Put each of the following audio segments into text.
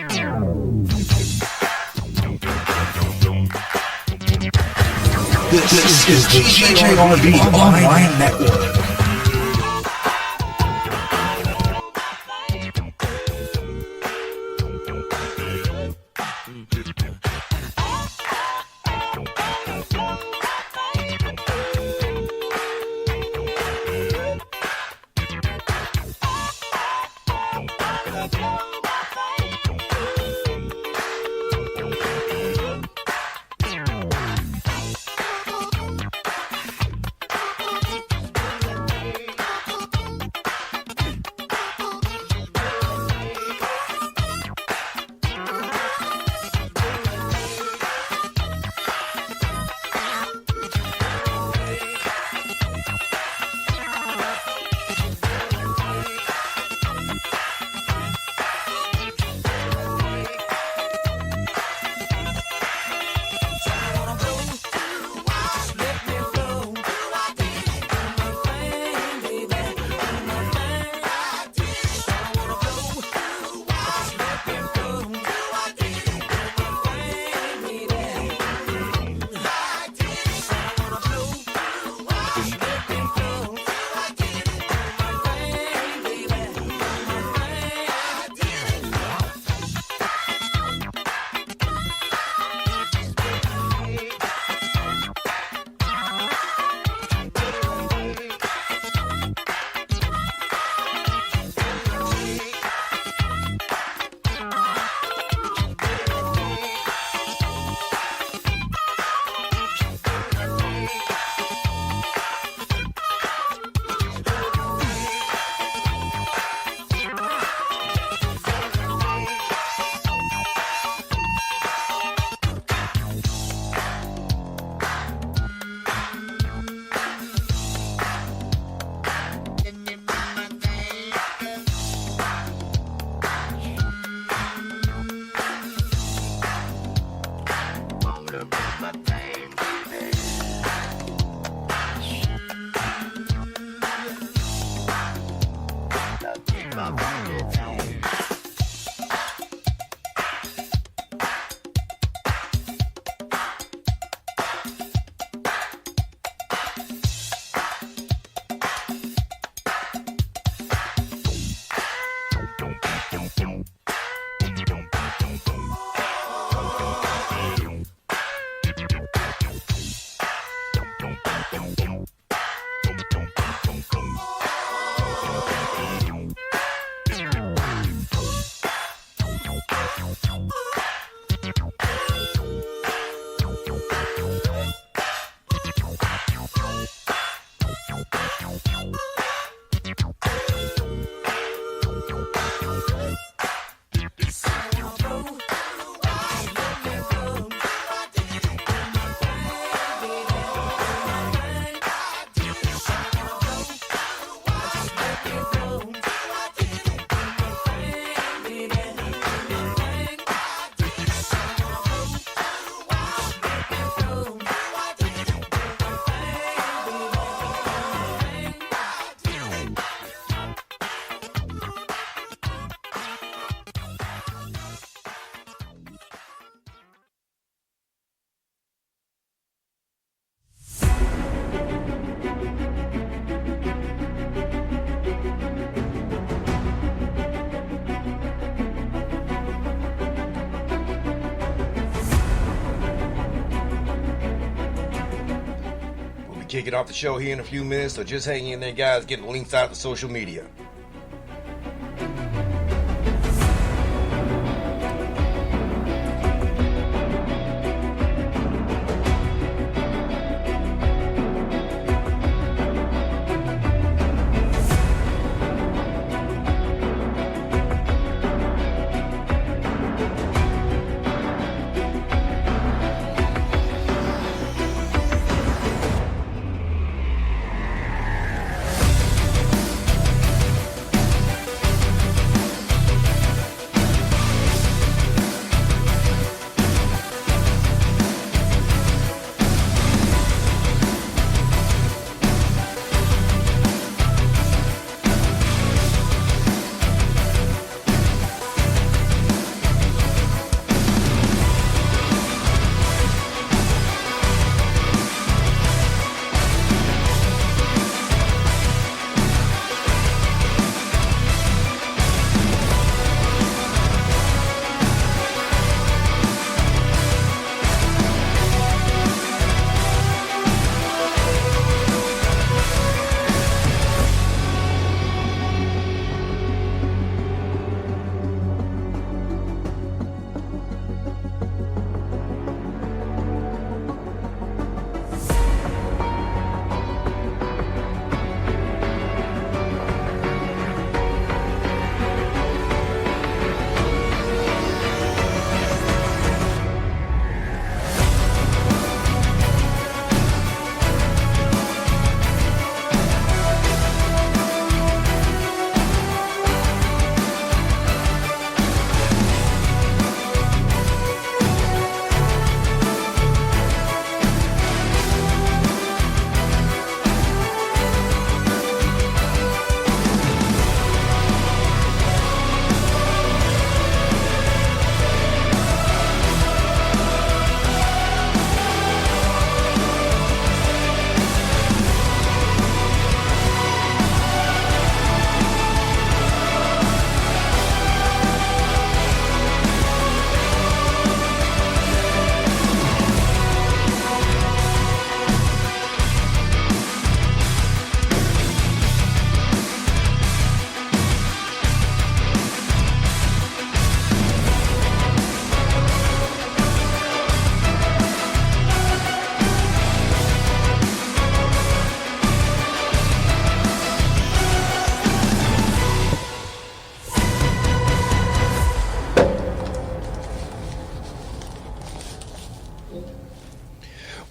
This is the JJRB Online Network. Kicking off the show here in a few minutes, so just hang in there, guys. Getting links out to social media.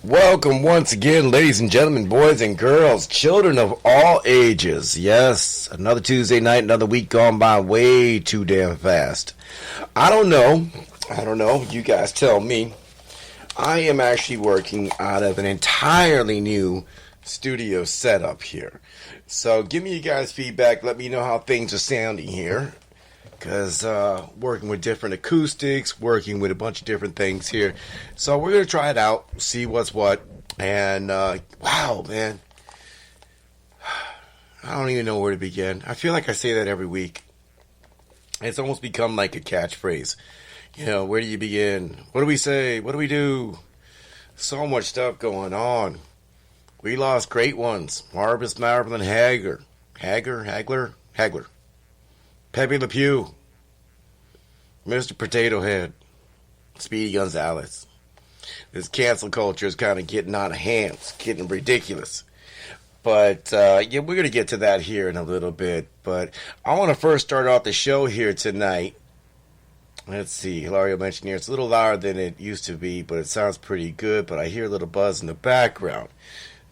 Welcome once again, ladies and gentlemen, boys and girls, children of all ages. Yes, another Tuesday night, another week gone by way too damn fast. I don't know. You guys tell me. I am actually working out of an entirely new studio setup here. So give me you guys feedback. Let me know how things are sounding here. Because working with different acoustics, working with a bunch of different things here. So we're going to try it out, see what's what. And wow, man. I don't even know where to begin. I feel like I say that every week. It's almost become like a catchphrase. You know, where do you begin? What do we say? What do we do? So much stuff going on. We lost great ones. Marvis, Marvin, Hagler. Pepe Le Pew, Mr. Potato Head, Speedy Gonzalez. This cancel culture is kind of getting out of hand. It's getting ridiculous. But, yeah, we're going to get to that here in a little bit. But I want to first start off the show here tonight. Let's see. Hilario mentioned here it's a little louder than it used to be, but it sounds pretty good. But I hear a little buzz in the background.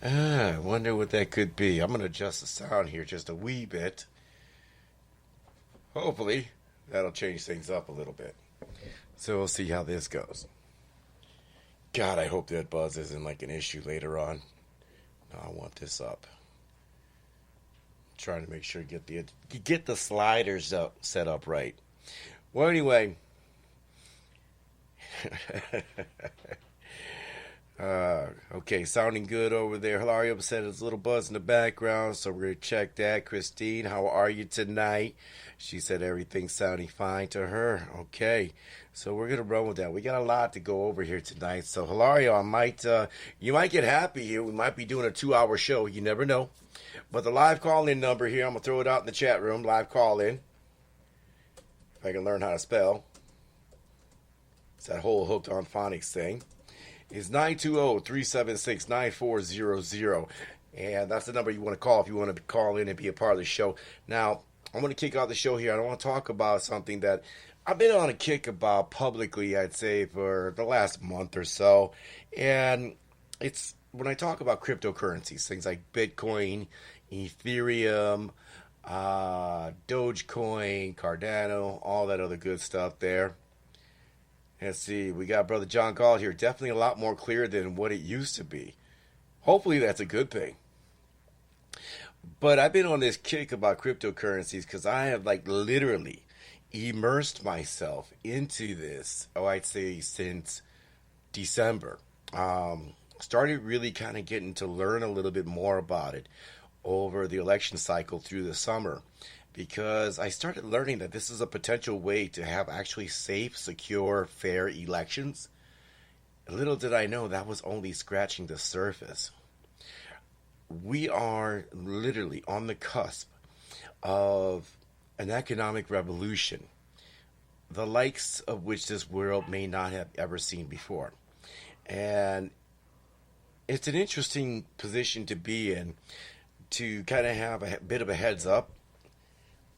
I wonder what that could be. I'm going to adjust the sound here just a wee bit. Hopefully, that'll change things up a little bit. So we'll see how this goes. God, I hope that buzz isn't like an issue later on. No, I want this up. I'm trying to make sure you get the sliders set up right. Well, anyway. Okay, sounding good over there. Hilario said there's a little buzz in the background, so we're going to check that. Christine, how are you tonight? She said everything's sounding fine to her. Okay, so we're going to run with that. We got a lot to go over here tonight. So, Hilario, you might get happy here. We might be doing a 2-hour show. You never know. But the live call-in number here, I'm going to throw it out in the chat room. Live call-in. If I can learn how to spell. It's that whole hooked on phonics thing. Is 920-376-9400. And that's the number you want to call if you want to call in and be a part of the show. Now, I'm going to kick off the show here. I want to talk about something that I've been on a kick about publicly, I'd say, for the last month or so. And it's when I talk about cryptocurrencies, things like Bitcoin, Ethereum, Dogecoin, Cardano, all that other good stuff there. Let's see, we got Brother John Gall here. Definitely a lot more clear than what it used to be. Hopefully that's a good thing. But I've been on this kick about cryptocurrencies because I have literally immersed myself into this, I'd say since December. Started really kind of getting to learn a little bit more about it over the election cycle through the summer. Because I started learning that this is a potential way to have actually safe, secure, fair elections. Little did I know that was only scratching the surface. We are literally on the cusp of an economic revolution, the likes of which this world may not have ever seen before. And it's an interesting position to be in, to kind of have a bit of a heads up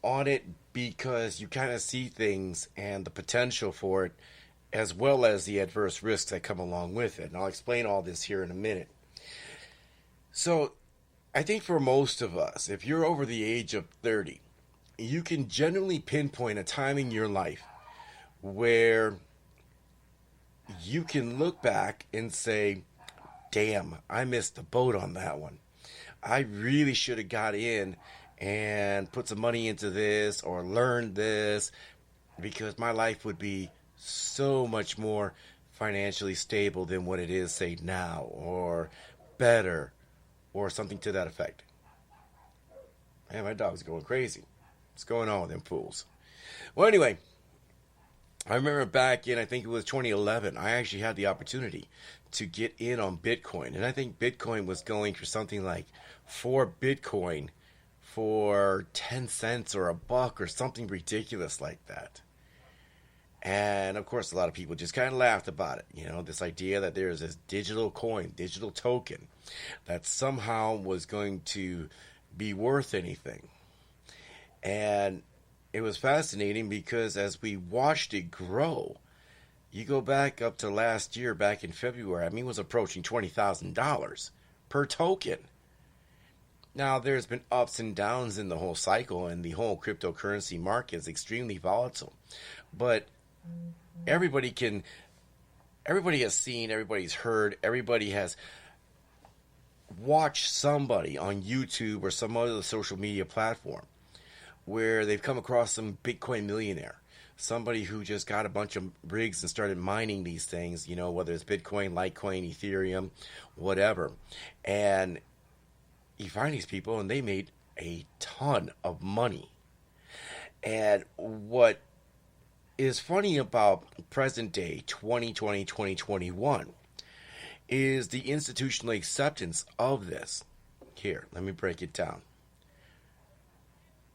on it, because you kind of see things and the potential for it, as well as the adverse risks that come along with it. And I'll explain all this here in a minute. So I think for most of us, if you're over the age of 30, you can generally pinpoint a time in your life where you can look back and say, damn, I missed the boat on that one. I really should have got in and put some money into this or learned this, because my life would be so much more financially stable than what it is, say, now, or better, or something to that effect. Man, my dog's going crazy. What's going on with them fools? Well, anyway, I remember back in, I think it was 2011, I actually had the opportunity to get in on Bitcoin. And I think Bitcoin was going for something like 4 Bitcoin for 10 cents or $1 or something ridiculous like that. And of course, a lot of people just kind of laughed about it. You know, this idea that there's this digital coin, digital token, that somehow was going to be worth anything. And it was fascinating because as we watched it grow, You go back up to last year, back in February, I mean, it was approaching $20,000 per token. Now, there's been ups and downs in the whole cycle, and the whole cryptocurrency market is extremely volatile. But everybody can, everybody has seen, everybody's heard, everybody has watched somebody on YouTube or some other social media platform where they've come across some Bitcoin millionaire, somebody who just got a bunch of rigs and started mining these things, whether it's Bitcoin, Litecoin, Ethereum, whatever. And you find these people and they made a ton of money. And what is funny about present day 2020, 2021 is the institutional acceptance of this. Here, let me break it down.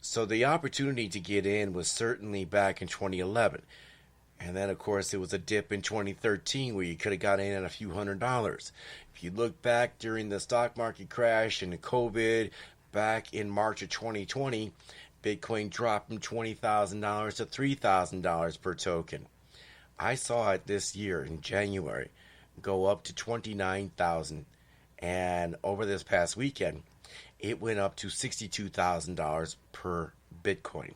So the opportunity to get in was certainly back in 2011. And then, of course, there was a dip in 2013 where you could have got in at a few $100s. If you look back during the stock market crash and the COVID back in March of 2020, Bitcoin dropped from $20,000 to $3,000 per token. I saw it this year in January go up to $29,000. And over this past weekend, it went up to $62,000 per Bitcoin.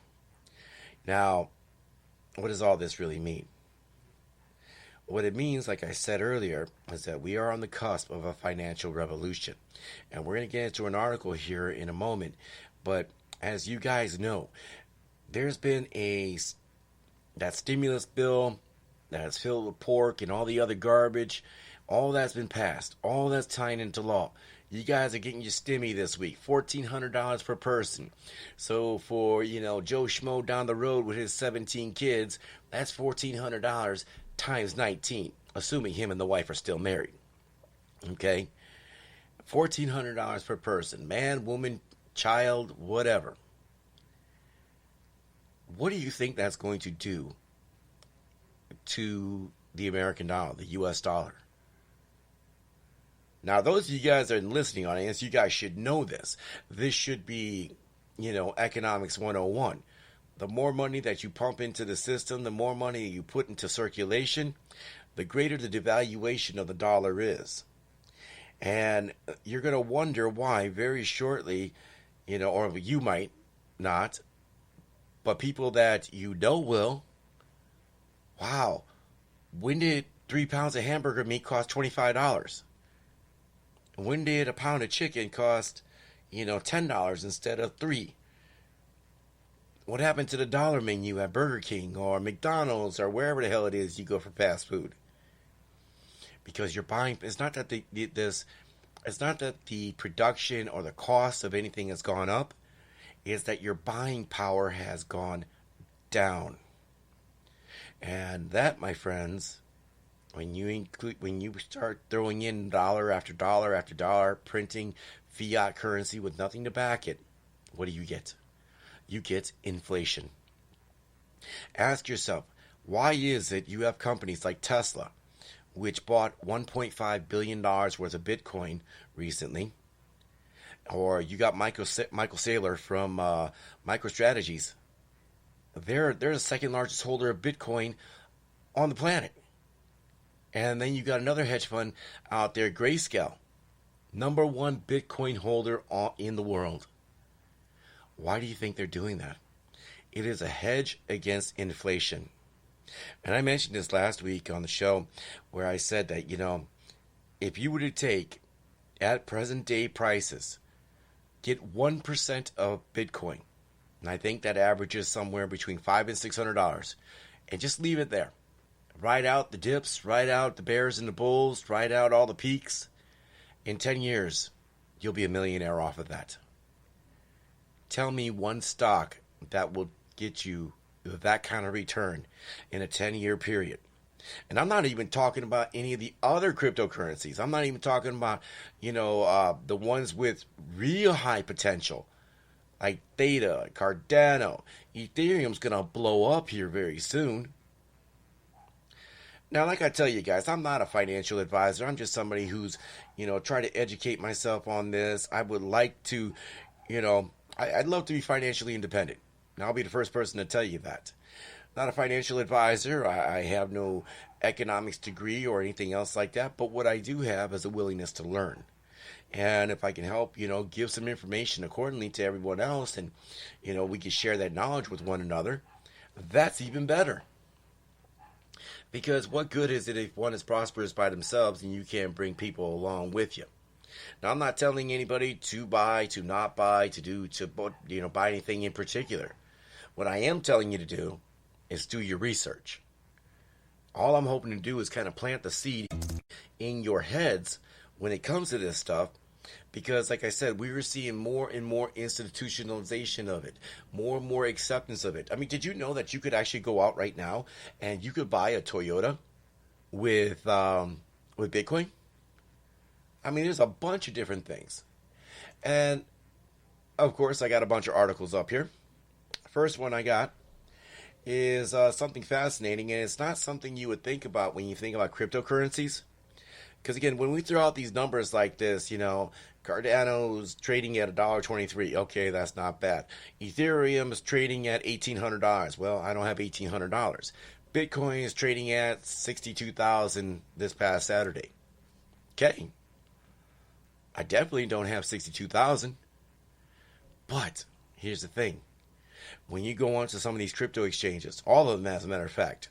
Now, what does all this really mean? What it means, like I said earlier, is that we are on the cusp of a financial revolution. And we're going to get into an article here in a moment. But as you guys know, there's been that stimulus bill that's filled with pork and all the other garbage. All that's been passed. All that's tying into law. You guys are getting your stimmy this week, $1,400 per person. So for, Joe Schmo down the road with his 17 kids, that's $1,400 times 19, assuming him and the wife are still married. Okay? $1,400 per person, man, woman, child, whatever. What do you think that's going to do to the American dollar, the U.S. dollar? Now, those of you guys that are in the listening audience, you guys should know this. This should be, economics 101. The more money that you pump into the system, the more money you put into circulation, the greater the devaluation of the dollar is. And you're going to wonder why very shortly, or you might not, but people that you know will. Wow, when did 3 pounds of hamburger meat cost $25? When did a pound of chicken cost, $10 instead of $3? What happened to the dollar menu at Burger King or McDonald's or wherever the hell it is you go for fast food? Because you're buying. It's not that it's not that the production or the cost of anything has gone up. It's that your buying power has gone down. And that, my friends, when you start throwing in dollar after dollar after dollar, printing fiat currency with nothing to back it, what do you get? You get inflation. Ask yourself, why is it you have companies like Tesla, which bought $1.5 billion worth of Bitcoin recently, or you got Michael Saylor from MicroStrategies. They're the second largest holder of Bitcoin on the planet. And then you got another hedge fund out there, Grayscale, number one Bitcoin holder in the world. Why do you think they're doing that? It is a hedge against inflation. And I mentioned this last week on the show where I said that, if you were to take at present day prices, get 1% of Bitcoin, and I think that averages somewhere between $500 and $600, and just leave it there. Ride out the dips, ride out the bears and the bulls, ride out all the peaks. In 10 years, you'll be a millionaire off of that. Tell me one stock that will get you that kind of return in a 10-year period. And I'm not even talking about any of the other cryptocurrencies. I'm not even talking about, the ones with real high potential, like Theta, Cardano. Ethereum's going to blow up here very soon. Now, like I tell you guys, I'm not a financial advisor. I'm just somebody who's, trying to educate myself on this. I would like to, I'd love to be financially independent. And I'll be the first person to tell you that. Not a financial advisor. I have no economics degree or anything else like that. But what I do have is a willingness to learn. And if I can help, give some information accordingly to everyone else, and, we can share that knowledge with one another, that's even better. Because what good is it if one is prosperous by themselves and you can't bring people along with you? Now, I'm not telling anybody to buy, to not buy, buy anything in particular. What I am telling you to do is do your research. All I'm hoping to do is kind of plant the seed in your heads when it comes to this stuff, because like I said, we were seeing more and more institutionalization of it, more and more acceptance of it. I mean, did you know that you could actually go out right now and you could buy a Toyota with Bitcoin? I mean, there's a bunch of different things. And of course, I got a bunch of articles up here. First one I got is something fascinating, and it's not something you would think about when you think about cryptocurrencies. Because again, when we throw out these numbers like this, Cardano's trading at $1.23. Okay, that's not bad. Ethereum is trading at $1,800. Well, I don't have $1,800. Bitcoin is trading at $62,000 this past Saturday. Okay. I definitely don't have $62,000. But here's the thing. When you go onto some of these crypto exchanges, all of them as a matter of fact,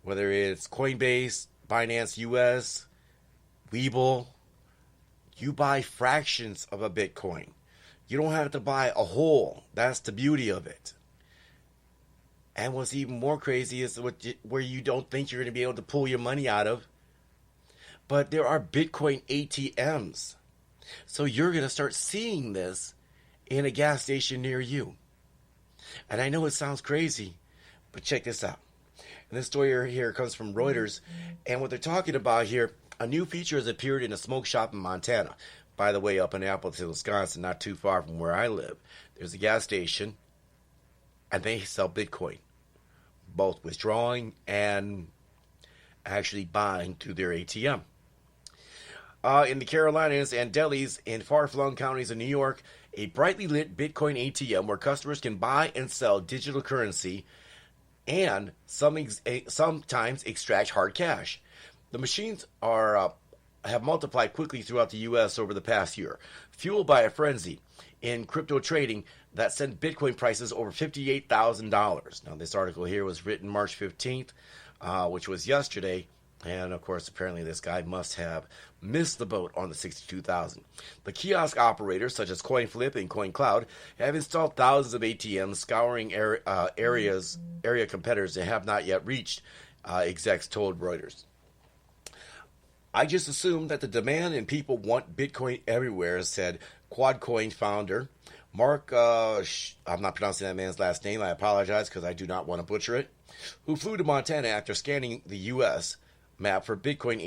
whether it's Coinbase, Binance US, Webull, you buy fractions of a Bitcoin. You don't have to buy a whole. That's the beauty of it. And what's even more crazy is where you don't think you're going to be able to pull your money out of. But there are Bitcoin ATMs. So you're going to start seeing this in a gas station near you. And I know it sounds crazy, but check this out. And this story here comes from Reuters. And what they're talking about here, a new feature has appeared in a smoke shop in Montana. By the way, up in Appleton, Wisconsin, not too far from where I live. There's a gas station, and they sell Bitcoin. Both withdrawing and actually buying through their ATM. In the Carolinas and delis in far-flung counties of New York, a brightly lit Bitcoin ATM where customers can buy and sell digital currency and sometimes extract hard cash. The machines have multiplied quickly throughout the U.S. over the past year, fueled by a frenzy in crypto trading that sent Bitcoin prices over $58,000. Now, this article here was written March 15th, which was yesterday. And, of course, apparently this guy must have missed the boat on the $62,000. The kiosk operators, such as CoinFlip and CoinCloud, have installed thousands of ATMs, scouring area competitors that have not yet reached, execs told Reuters. I just assumed that the demand and people want Bitcoin everywhere, said QuadCoin founder Mark, I'm not pronouncing that man's last name, I apologize because I do not want to butcher it, who flew to Montana after scanning the U.S. map for Bitcoin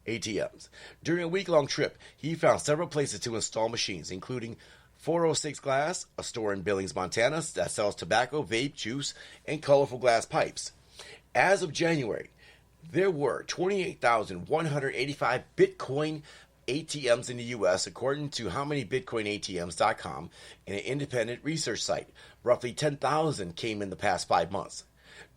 ATMs. During a week-long trip, he found several places to install machines, including 406 Glass, a store in Billings, Montana, that sells tobacco, vape, juice, and colorful glass pipes. As of January, there were 28,185 Bitcoin ATMs in the U.S., according to HowManyBitcoinATMs.com, an independent research site. Roughly 10,000 came in the past 5 months.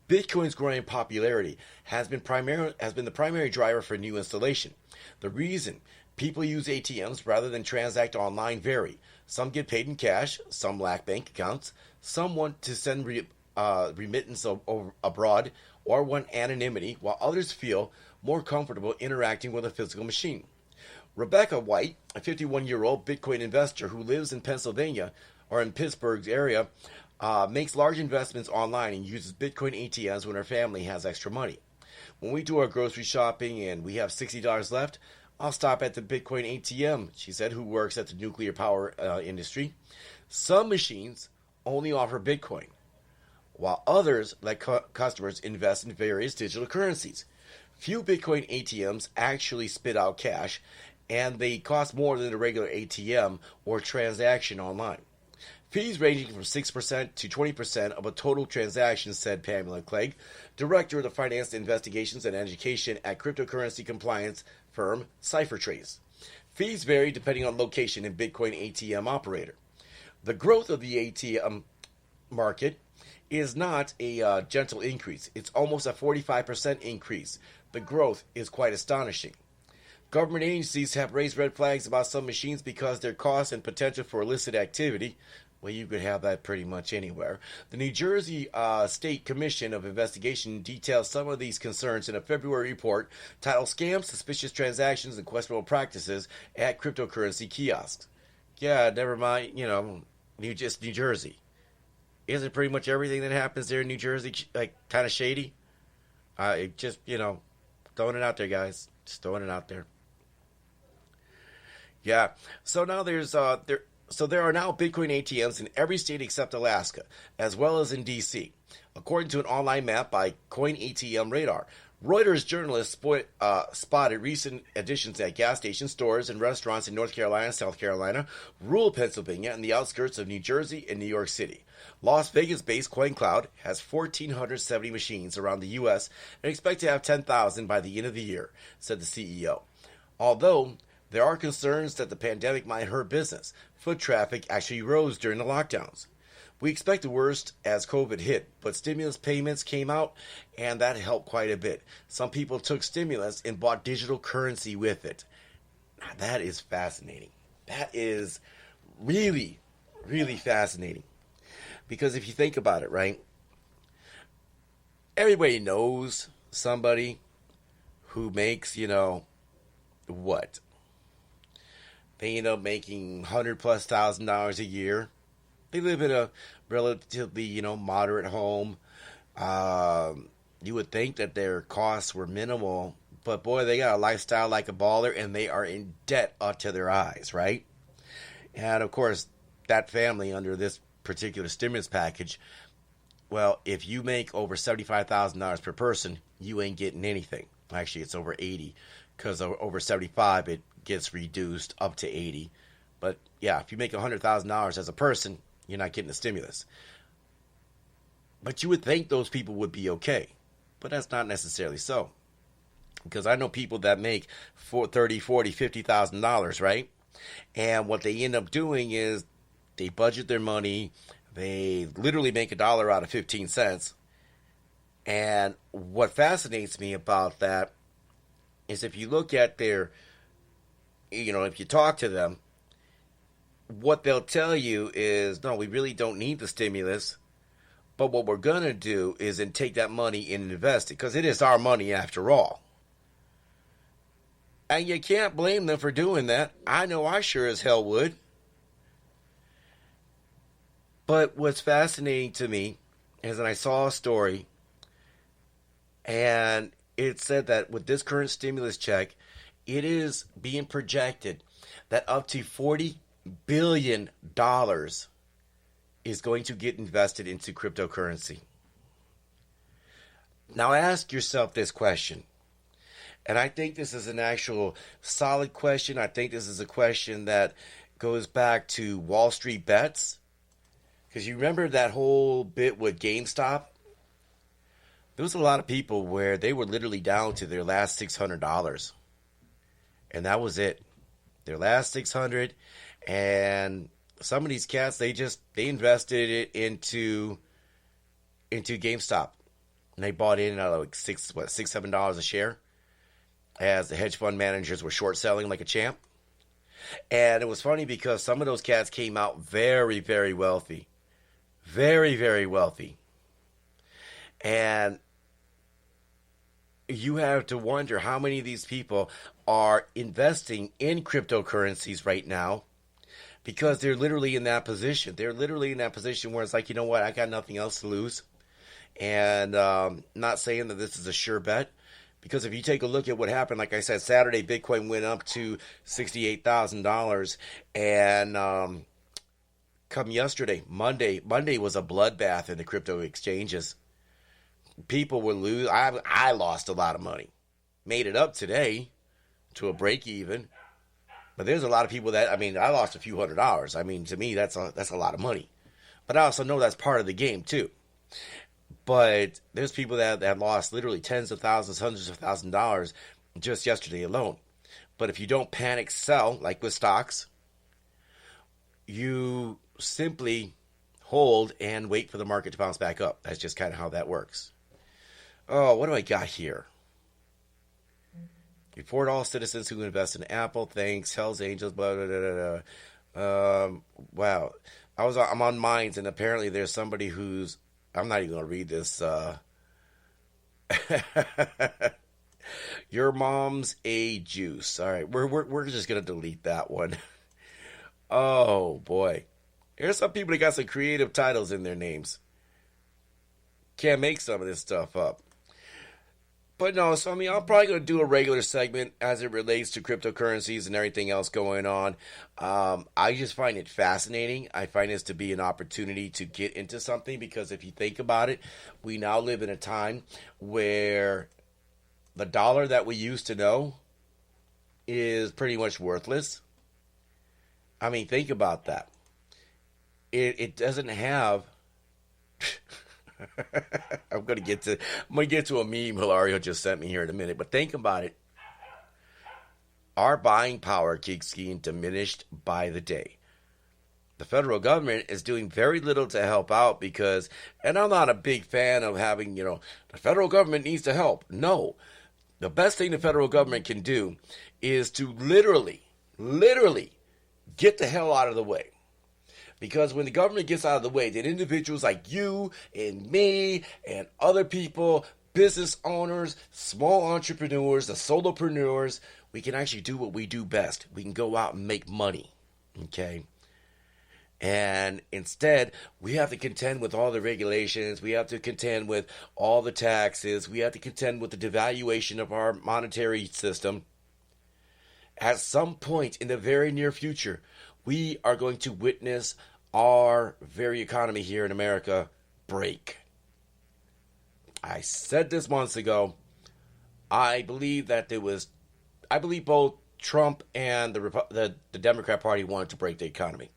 Bitcoin's growing popularity has been the primary driver for new installation. The reason people use ATMs rather than transact online vary. Some get paid in cash, some lack bank accounts, some want to send remittance abroad or want anonymity, while others feel more comfortable interacting with a physical machine. Rebecca White, a 51-year-old Bitcoin investor who lives in Pennsylvania or in Pittsburgh's area, makes large investments online and uses Bitcoin ATMs when her family has extra money. When we do our grocery shopping and we have $60 left, I'll stop at the Bitcoin ATM, she said, who works at the nuclear power industry. Some machines only offer Bitcoin, while others let customers invest in various digital currencies. Few Bitcoin ATMs actually spit out cash, and they cost more than a regular ATM or transaction online. Fees ranging from 6% to 20% of a total transaction, said Pamela Clegg, director of the Finance Investigations and Education at cryptocurrency compliance firm CipherTrace. Fees vary depending on location and Bitcoin ATM operator. The growth of the ATM market is not a gentle increase. It's almost a 45% increase. The growth is quite astonishing. Government agencies have raised red flags about some machines because their cost and potential for illicit activity. Well, you could have that pretty much anywhere. The New Jersey State Commission of Investigation details some of these concerns in a February report titled Scams, Suspicious Transactions, and Questionable Practices at Cryptocurrency Kiosks. Yeah, never mind, New Jersey. Isn't pretty much everything that happens there in New Jersey like kind of shady? Just, throwing it out there, guys. Just throwing it out there. Yeah. So now there are now Bitcoin ATMs in every state except Alaska, as well as in D.C., according to an online map by Coin ATM Radar. Reuters journalists spotted recent additions at gas stations, stores, and restaurants in North Carolina, South Carolina, rural Pennsylvania, and the outskirts of New Jersey and New York City. Las Vegas-based CoinCloud has 1,470 machines around the U.S. and expect to have 10,000 by the end of the year, said the CEO. Although there are concerns that the pandemic might hurt business, foot traffic actually rose during the lockdowns. We expect the worst as COVID hit, but stimulus payments came out, and that helped quite a bit. Some people took stimulus and bought digital currency with it. Now, that is fascinating. That is really, really fascinating. Because if you think about it, right? Everybody knows somebody who makes, what? They end up making $100,000+ a year. They live in a relatively, moderate home. You would think that their costs were minimal, but boy, they got a lifestyle like a baller, and they are in debt up to their eyes, right? And of course, that family under this particular stimulus package, well, if you make over $75,000 per person, you ain't getting anything. Actually, it's over 80, because over 75, it gets reduced up to 80. But yeah, if you make $100,000 as a person, you're not getting the stimulus. But you would think those people would be okay. But that's not necessarily so. Because I know people that make $30,000, $40,000, $50,000, right? And what they end up doing is they budget their money. They literally make $1 out of 15 cents. And what fascinates me about that is if you look at their, if you talk to them, what they'll tell you is, no, we really don't need the stimulus. But what we're going to do is then take that money and invest it, because it is our money after all. And you can't blame them for doing that. I know I sure as hell would. But what's fascinating to me is that I saw a story, and it said that with this current stimulus check, it is being projected that up to $40 billion is going to get invested into cryptocurrency. Now ask yourself this question. And I think this is an actual solid question. I think this is a question that goes back to Wall Street bets. Because you remember that whole bit with GameStop? There was a lot of people where they were literally down to their last $600. And that was it. Their last $600. And some of these cats, they invested it into GameStop. And they bought in at like $6-7 a share, as the hedge fund managers were short selling like a champ. And it was funny because some of those cats came out very, very wealthy. Very, very wealthy. And you have to wonder how many of these people are investing in cryptocurrencies right now, because they're literally in that position. They're literally in that position where it's like, you know what, I got nothing else to lose. And not saying that this is a sure bet, because if you take a look at what happened, like I said, Saturday, Bitcoin went up to $68,000. And come yesterday, Monday was a bloodbath in the crypto exchanges. People would lose. I lost a lot of money. Made it up today to a break even. But there's a lot of people that, I lost a few $100s. To me, that's a lot of money. But I also know that's part of the game too. But there's people that have lost literally tens of thousands, hundreds of $1,000s just yesterday alone. But if you don't panic sell, like with stocks, you simply hold and wait for the market to bounce back up. That's just kind of how that works. Oh, what do I got here? Report all citizens who invest in Apple. Thanks. Hell's Angels. Blah, blah, blah, blah. Wow. I'm on Minds, and apparently there's somebody who's... I'm not even going to read this. Your mom's a juice. All right. We're just going to delete that one. Oh, boy. There's some people that got some creative titles in their names. Can't make some of this stuff up. But no, so I mean, I'm probably going to do a regular segment as it relates to cryptocurrencies and everything else going on. I just find it fascinating. I find this to be an opportunity to get into something because if you think about it, we now live in a time where the dollar that we used to know is pretty much worthless. I mean, think about that. It doesn't have... I'm gonna get to a meme Hilario just sent me here in a minute, but think about it. Our buying power keeps getting diminished by the day. The federal government is doing very little to help out because, and I'm not a big fan of having, the federal government needs to help. No, the best thing the federal government can do is to literally get the hell out of the way. Because when the government gets out of the way, then individuals like you and me and other people, business owners, small entrepreneurs, the solopreneurs, we can actually do what we do best. We can go out and make money, okay? And instead, we have to contend with all the regulations. We have to contend with all the taxes. We have to contend with the devaluation of our monetary system. At some point in the very near future, we are going to witness our very economy here in America break. I said this months ago. I believe both Trump and the Democrat Party wanted to break the economy.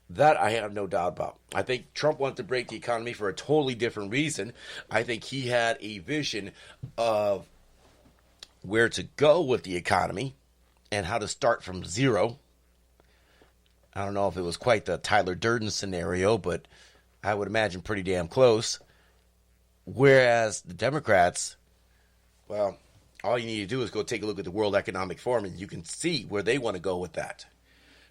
That I have no doubt about. I think Trump wanted to break the economy for a totally different reason. I think he had a vision of where to go with the economy and how to start from zero. I don't know if it was quite the Tyler Durden scenario, but I would imagine pretty damn close. Whereas the Democrats, well, all you need to do is go take a look at the World Economic Forum and you can see where they want to go with that.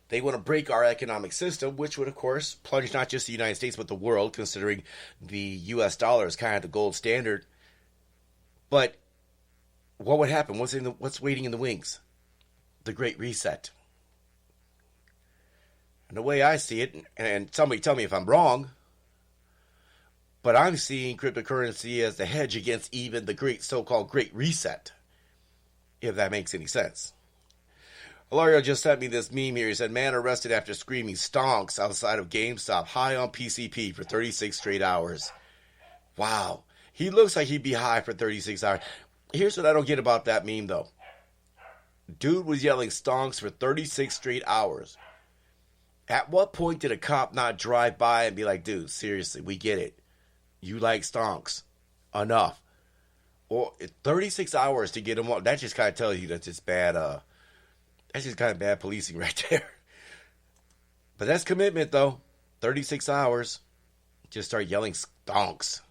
They want to break our economic system, which would, of course, plunge not just the United States, but the world, considering the U.S. dollar is kind of the gold standard. But what would happen? What's waiting in the wings? The Great Reset. And the way I see it, and somebody tell me if I'm wrong, but I'm seeing cryptocurrency as the hedge against even the so-called Great Reset, if that makes any sense. Hilario just sent me this meme here. He said, man arrested after screaming stonks outside of GameStop, high on PCP for 36 straight hours. Wow. He looks like he'd be high for 36 hours. Here's what I don't get about that meme, though. Dude was yelling stonks for 36 straight hours. At what point did a cop not drive by and be like, dude, seriously, we get it. You like stonks. Enough. Or 36 hours to get him on. That just kind of tells you that's just bad, that's just kind of bad policing right there. But that's commitment, though. 36 hours. Just start yelling stonks.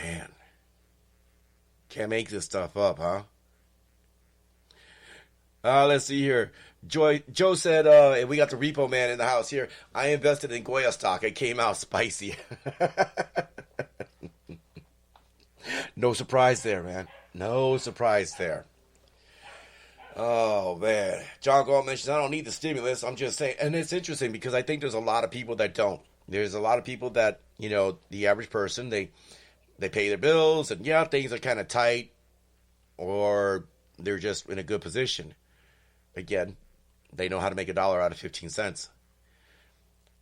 Man. Can't make this stuff up, huh? Let's see here. Joe said, and we got the repo man in the house here. I invested in Goya stock. It came out spicy. No surprise there, man. No surprise there. Oh, man. John Galt mentions, I don't need the stimulus. I'm just saying. And it's interesting because I think there's a lot of people that don't. There's a lot of people that, the average person, they pay their bills and, yeah, things are kind of tight or they're just in a good position. Again, they know how to make $1 out of 15 cents.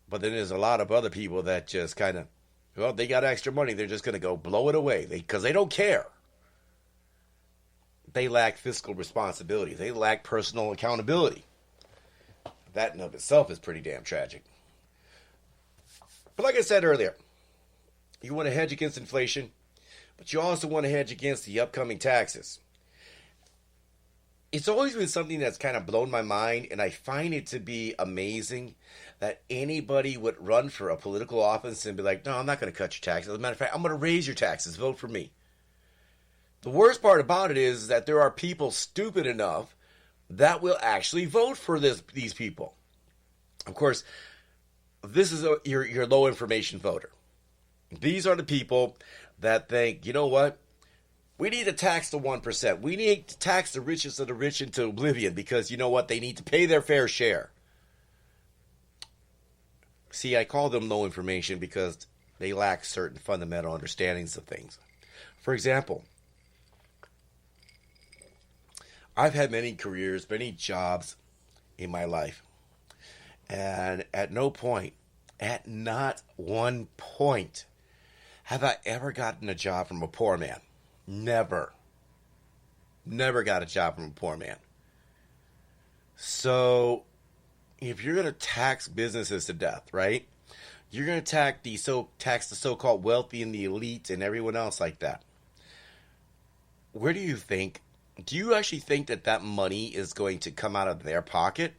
But then there's a lot of other people that just kind of, well, they got extra money. They're just going to go blow it away because they don't care. They lack fiscal responsibility. They lack personal accountability. That in of itself is pretty damn tragic. But like I said earlier, you want to hedge against inflation, but you also want to hedge against the upcoming taxes. It's always been something that's kind of blown my mind, and I find it to be amazing that anybody would run for a political office and be like, no, I'm not going to cut your taxes. As a matter of fact, I'm going to raise your taxes. Vote for me. The worst part about it is that there are people stupid enough that will actually vote for these people. Of course, this is your low information voter. These are the people that think, you know what? We need to tax the 1%. We need to tax the richest of the rich into oblivion because you know what? They need to pay their fair share. See, I call them low information because they lack certain fundamental understandings of things. For example, I've had many careers, many jobs in my life. And at not one point, have I ever gotten a job from a poor man. Never. Never got a job from a poor man. So, if you're going to tax businesses to death, right? You're going to tax the so-called wealthy and the elite and everyone else like that. Where do you actually think that money is going to come out of their pocket?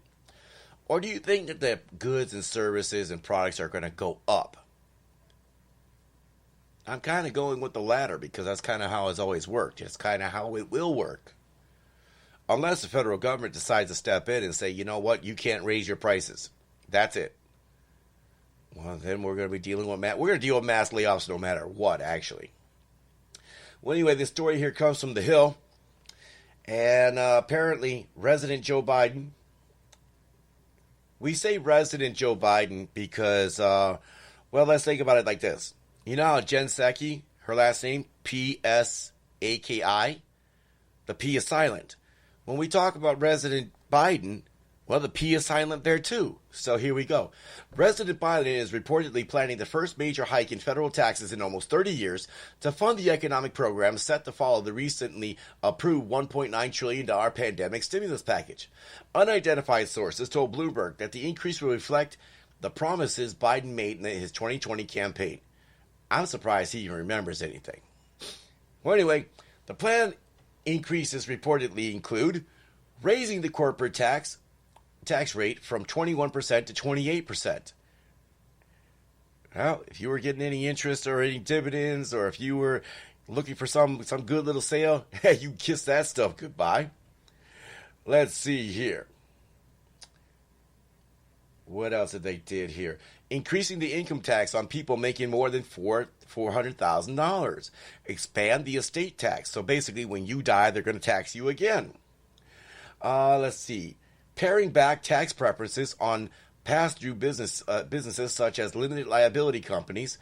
Or do you think that the goods and services and products are going to go up? I'm kind of going with the latter because that's kind of how it's always worked. It's kind of how it will work. Unless the federal government decides to step in and say, you know what, you can't raise your prices. That's it. Well, then we're going to be dealing with mass layoffs no matter what, actually. Well, anyway, this story here comes from The Hill. And apparently, resident Joe Biden. We say resident Joe Biden because, let's think about it like this. You know how Jen Psaki, her last name, P-S-A-K-I? The P is silent. When we talk about resident Biden, well, the P is silent there too. So here we go. President Biden is reportedly planning the first major hike in federal taxes in almost 30 years to fund the economic program set to follow the recently approved $1.9 trillion pandemic stimulus package. Unidentified sources told Bloomberg that the increase will reflect the promises Biden made in his 2020 campaign. I'm surprised he even remembers anything. Well, anyway, the plan increases reportedly include raising the corporate tax rate from 21% to 28%. Well, if you were getting any interest or any dividends, or if you were looking for some good little sale, you kiss that stuff goodbye. Let's see here. What else did they did here? Increasing the income tax on people making more than $400,000. Expand the estate tax. So basically, when you die, they're going to tax you again. Let's see. Paring back tax preferences on pass-through businesses such as limited liability companies.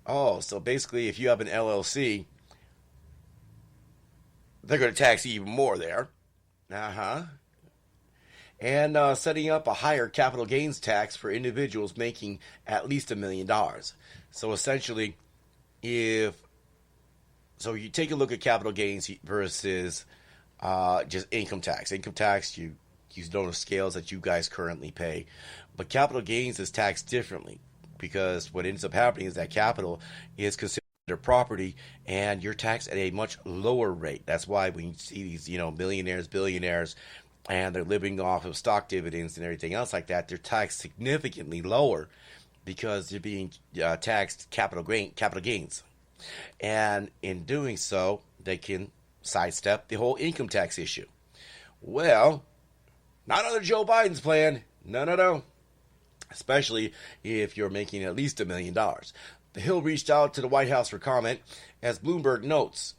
Oh, so basically, if you have an LLC, they're going to tax you even more there. And setting up a higher capital gains tax for individuals making at least $1 million. So essentially, you take a look at capital gains versus just income tax. Income tax, you know the scales that you guys currently pay. But capital gains is taxed differently because what ends up happening is that capital is considered property and you're taxed at a much lower rate. That's why when you see these, millionaires, billionaires, and they're living off of stock dividends and everything else like that, they're taxed significantly lower because they're being taxed capital gains. And in doing so, they can sidestep the whole income tax issue. Well, not under Joe Biden's plan. No. Especially if you're making at least $1 million. The Hill reached out to the White House for comment, as Bloomberg notes.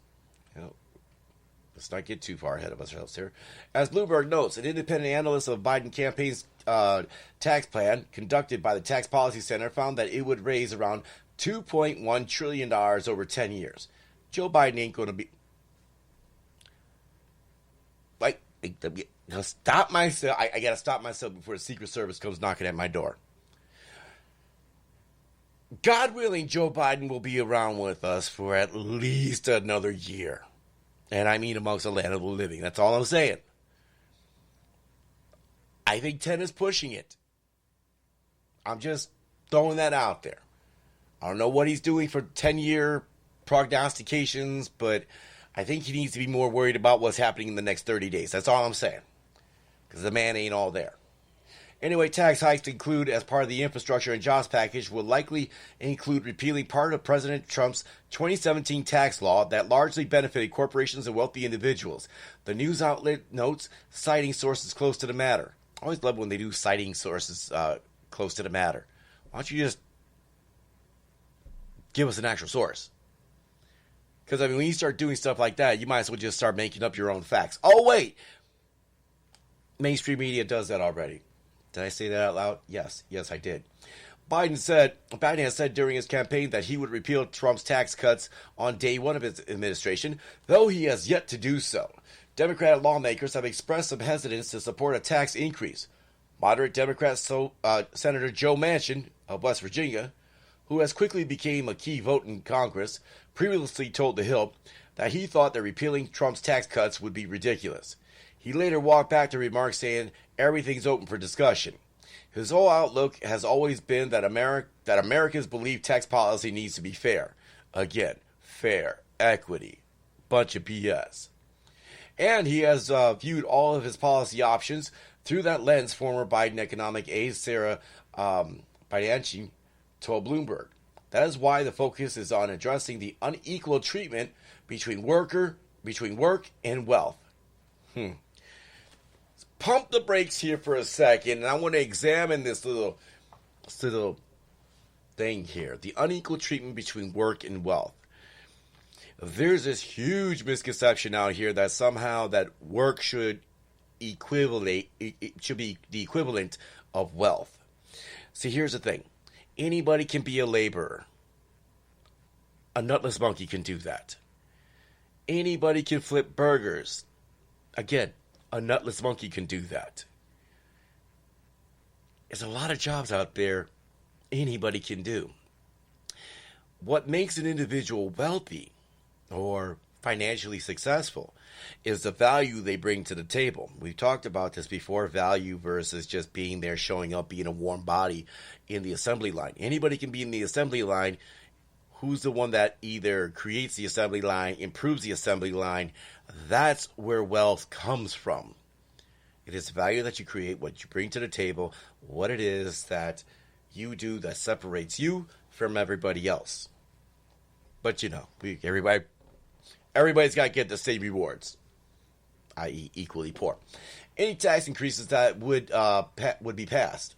Let's not get too far ahead of ourselves here. As Bloomberg notes, an independent analyst of Biden campaign's tax plan conducted by the Tax Policy Center found that it would raise around $2.1 trillion over 10 years. Joe Biden ain't going to be... Stop myself. I got to stop myself before the Secret Service comes knocking at my door. God willing, Joe Biden will be around with us for at least another year. And I mean amongst the land of the living. That's all I'm saying. I think 10 is pushing it. I'm just throwing that out there. I don't know what he's doing for 10-year prognostications, but I think he needs to be more worried about what's happening in the next 30 days. That's all I'm saying. Because the man ain't all there. Anyway, tax hikes include, as part of the infrastructure and jobs package, will likely include repealing part of President Trump's 2017 tax law that largely benefited corporations and wealthy individuals. The news outlet notes, citing sources close to the matter. I always love when they do citing sources close to the matter. Why don't you just give us an actual source? Because, I mean, when you start doing stuff like that, you might as well just start making up your own facts. Oh, wait! Mainstream media does that already. Did I say that out loud? Yes, I did. Biden has said during his campaign that he would repeal Trump's tax cuts on day one of his administration, though he has yet to do so. Democratic lawmakers have expressed some hesitance to support a tax increase. Moderate Democrat Senator Joe Manchin of West Virginia, who has quickly become a key vote in Congress, previously told The Hill that he thought that repealing Trump's tax cuts would be ridiculous. He later walked back to remarks saying everything's open for discussion. His whole outlook has always been that Americans believe tax policy needs to be fair. Again, fair, equity, bunch of BS. And he has viewed all of his policy options through that lens, former Biden economic aide Sarah Baianchi told Bloomberg. That is why the focus is on addressing the unequal treatment between work and wealth. Let's pump the brakes here for a second, and I want to examine this little thing here. The unequal treatment between work and wealth. There's this huge misconception out here that somehow that work should be the equivalent of wealth. See, here's the thing. Anybody can be a laborer. A nutless monkey can do that. Anybody can flip burgers. Again, a nutless monkey can do that. There's a lot of jobs out there anybody can do. What makes an individual wealthy or financially successful is the value they bring to the table. We've talked about this before, value versus just being there, showing up, being a warm body in the assembly line. Anybody can be in the assembly line. Who's the one that either creates the assembly line, improves the assembly line? That's where wealth comes from. It is value that you create, what you bring to the table, what it is that you do that separates you from everybody else. But you know, everybody's got to get the same rewards, i.e. equally poor. Any tax increases that would be passed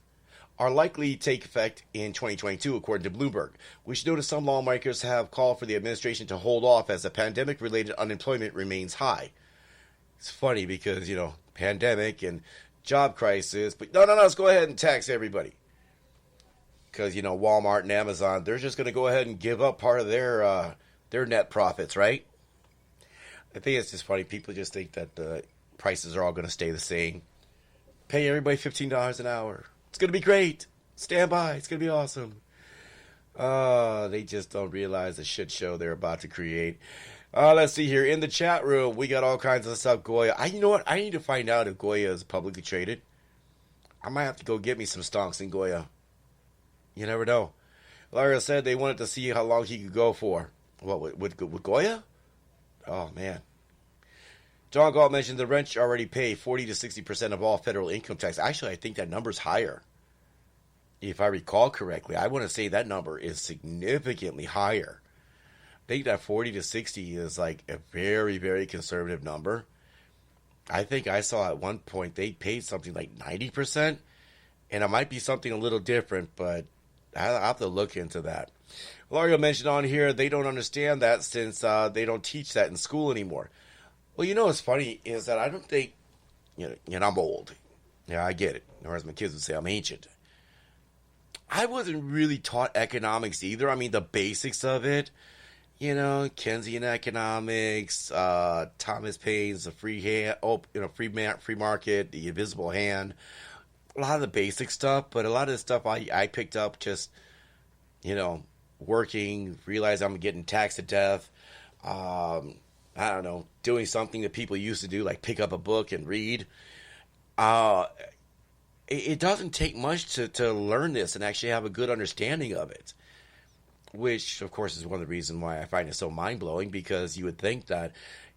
are likely to take effect in 2022, according to Bloomberg. We should notice some lawmakers have called for the administration to hold off as the pandemic-related unemployment remains high. It's funny because, pandemic and job crisis, but no, let's go ahead and tax everybody. Because, Walmart and Amazon, they're just going to go ahead and give up part of their net profits, right? I think it's just funny. People just think that the prices are all going to stay the same. Pay everybody $15 an hour. It's going to be great. Stand by. It's going to be awesome. They just don't realize the shit show they're about to create. Let's see here. In the chat room, we got all kinds of stuff. Goya. You know what? I need to find out if Goya is publicly traded. I might have to go get me some stonks in Goya. You never know. Lara said they wanted to see how long he could go for. What, with Goya? Oh, man. John Galt mentioned the Wrench already pay 40 to 60% of all federal income tax. Actually, I think that number's higher. If I recall correctly, I want to say that number is significantly higher. I think that 40 to 60 is like a very, very conservative number. I think I saw at one point they paid something like 90%. And it might be something a little different, but I'll have to look into that. Lario mentioned on here they don't understand that since they don't teach that in school anymore. Well, what's funny is that I don't think, I'm old. Yeah, I get it. Or as my kids would say, I'm ancient. I wasn't really taught economics either. I mean, the basics of it. Keynesian economics, Thomas Paine's The Free Hand, free market, The Invisible Hand. A lot of the basic stuff, but a lot of the stuff I picked up just, working, realize I'm getting taxed to death. I don't know, doing something that people used to do, like pick up a book and read. It doesn't take much to learn this and actually have a good understanding of it. Which, of course, is one of the reasons why I find it so mind-blowing, because you would think that,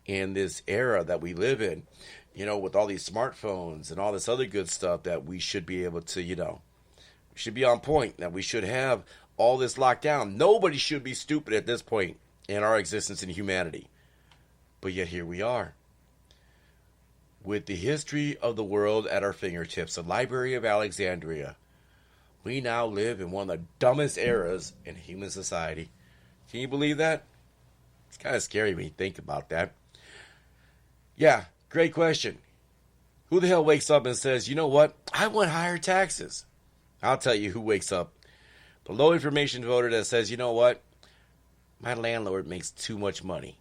in this era that we live in, with all these smartphones and all this other good stuff, that we should be able to, we should be on point, that we should have all this locked down. Nobody should be stupid at this point in our existence in humanity. But yet here we are, with the history of the world at our fingertips, the Library of Alexandria. We now live in one of the dumbest eras in human society. Can you believe that? It's kind of scary when you think about that. Yeah, great question. Who the hell wakes up and says, you know what, I want higher taxes? I'll tell you who wakes up. The low information voter that says, you know what, my landlord makes too much money.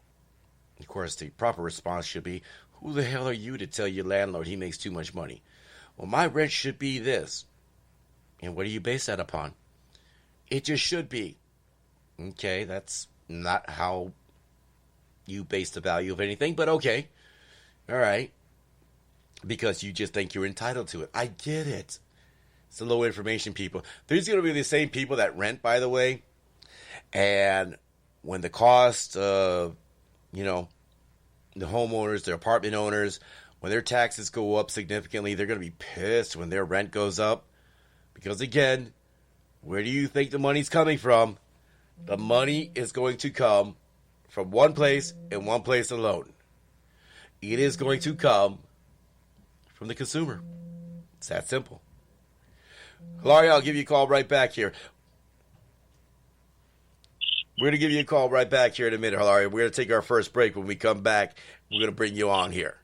Of course, the proper response should be, who the hell are you to tell your landlord he makes too much money? Well, my rent should be this. And what do you base that upon? It just should be. Okay, that's not how you base the value of anything, but okay. All right. Because you just think you're entitled to it. I get it. It's the low information people. There's going to be the same people that rent, by the way. And when the cost of, the homeowners, their apartment owners, when their taxes go up significantly, they're going to be pissed when their rent goes up. Because again, where do you think the money's coming from? The money is going to come from one place and one place alone. It is going to come from the consumer. It's that simple. Hilaria, I'll give you a call right back here. We're going to give you a call right back here in a minute, Hilaria. We're going to take our first break. When we come back, we're going to bring you on here.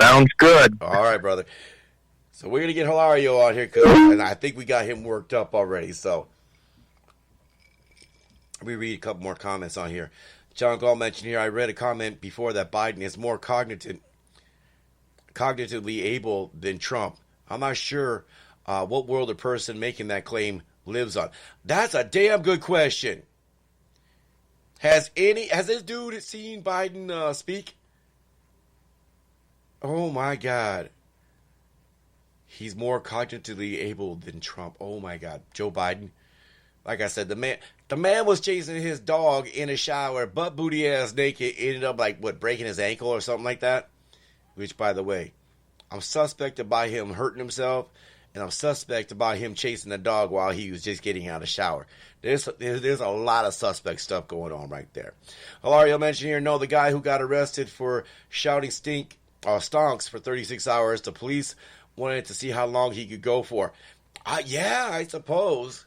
Sounds good. All right, brother. So we're going to get Hilario on here, and I think we got him worked up already. So we read a couple more comments on here. John Gall mentioned here, I read a comment before that Biden is more cognitively able than Trump. I'm not sure what world a person making that claim lives on. That's a damn good question. Has this dude seen Biden speak? Oh my God. He's more cognitively able than Trump. Oh my God. Joe Biden. Like I said, the man was chasing his dog in a shower, butt booty ass naked, ended up breaking his ankle or something like that. Which, by the way, I'm suspected by him hurting himself, and I'm suspected by him chasing the dog while he was just getting out of the shower. There's a lot of suspect stuff going on right there. Hilario mentioned here, no, the guy who got arrested for shouting stonks for 36 hours, the police wanted to see how long he could go for. Yeah, I suppose.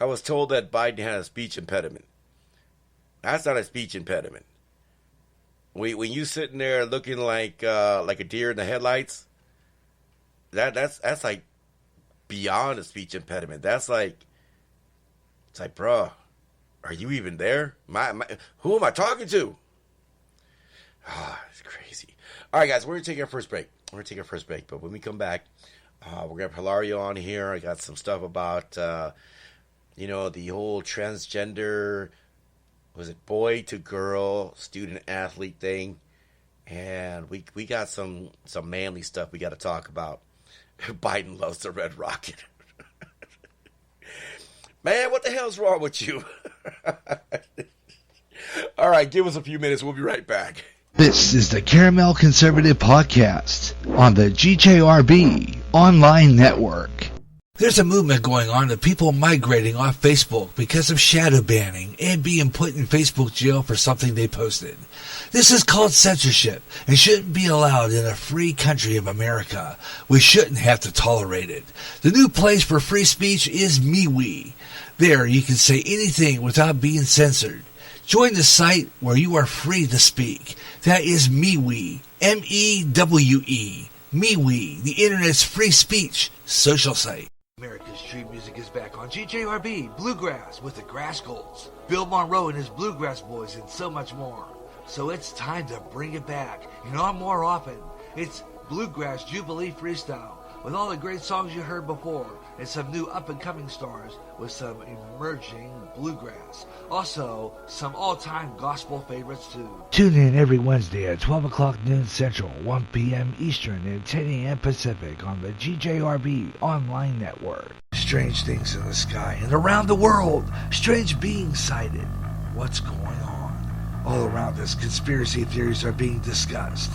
I was told that Biden had a speech impediment. That's not a speech impediment. When you sitting there looking like a deer in the headlights, that's like beyond a speech impediment. It's like, bruh, are you even there? Who am I talking to? It's crazy. All right, guys, we're gonna take our first break. But when we come back, we're gonna have Hilario on here. I got some stuff about the whole transgender, was it boy to girl student athlete thing, and we got some manly stuff we got to talk about. Biden loves the red rocket. Man, what the hell's wrong with you? All right, give us a few minutes. We'll be right back. This is the Caramel Conservative Podcast on the GJRB Online Network. There's a movement going on of people migrating off Facebook because of shadow banning and being put in Facebook jail for something they posted. This is called censorship and shouldn't be allowed in a free country of America. We shouldn't have to tolerate it. The new place for free speech is MeWe. There you can say anything without being censored. Join the site where you are free to speak. That is MeWe, M-E-W-E. MeWe, the internet's free speech social site. America's street music is back on GJRB Bluegrass with the Grass Golds, Bill Monroe and his Bluegrass Boys, and so much more. So it's time to bring it back, and on more often. It's Bluegrass Jubilee Freestyle with all the great songs you heard before and some new up-and-coming stars with some emerging bluegrass. Also, some all-time gospel favorites too. Tune in every Wednesday at 12 o'clock noon Central, 1 p.m. Eastern, and 10 a.m. Pacific on the GJRB Online Network. Strange things in the sky and around the world. Strange beings sighted. what's going on. All around us, conspiracy theories are being discussed.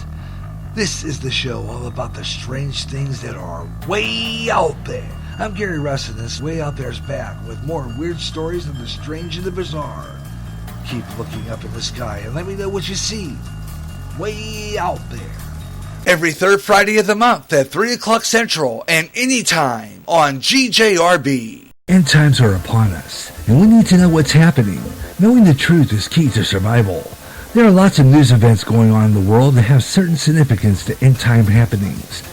This is the show all about the strange things that are way out there. I'm Gary Russ, and this Way Out There's back with more weird stories of the strange and the bizarre. Keep looking up in the sky and let me know what you see. Way out there. Every third Friday of the month at 3 o'clock Central and anytime on GJRB. End times are upon us, and we need to know what's happening. Knowing the truth is key to survival. There are lots of news events going on in the world that have certain significance to end-time happenings.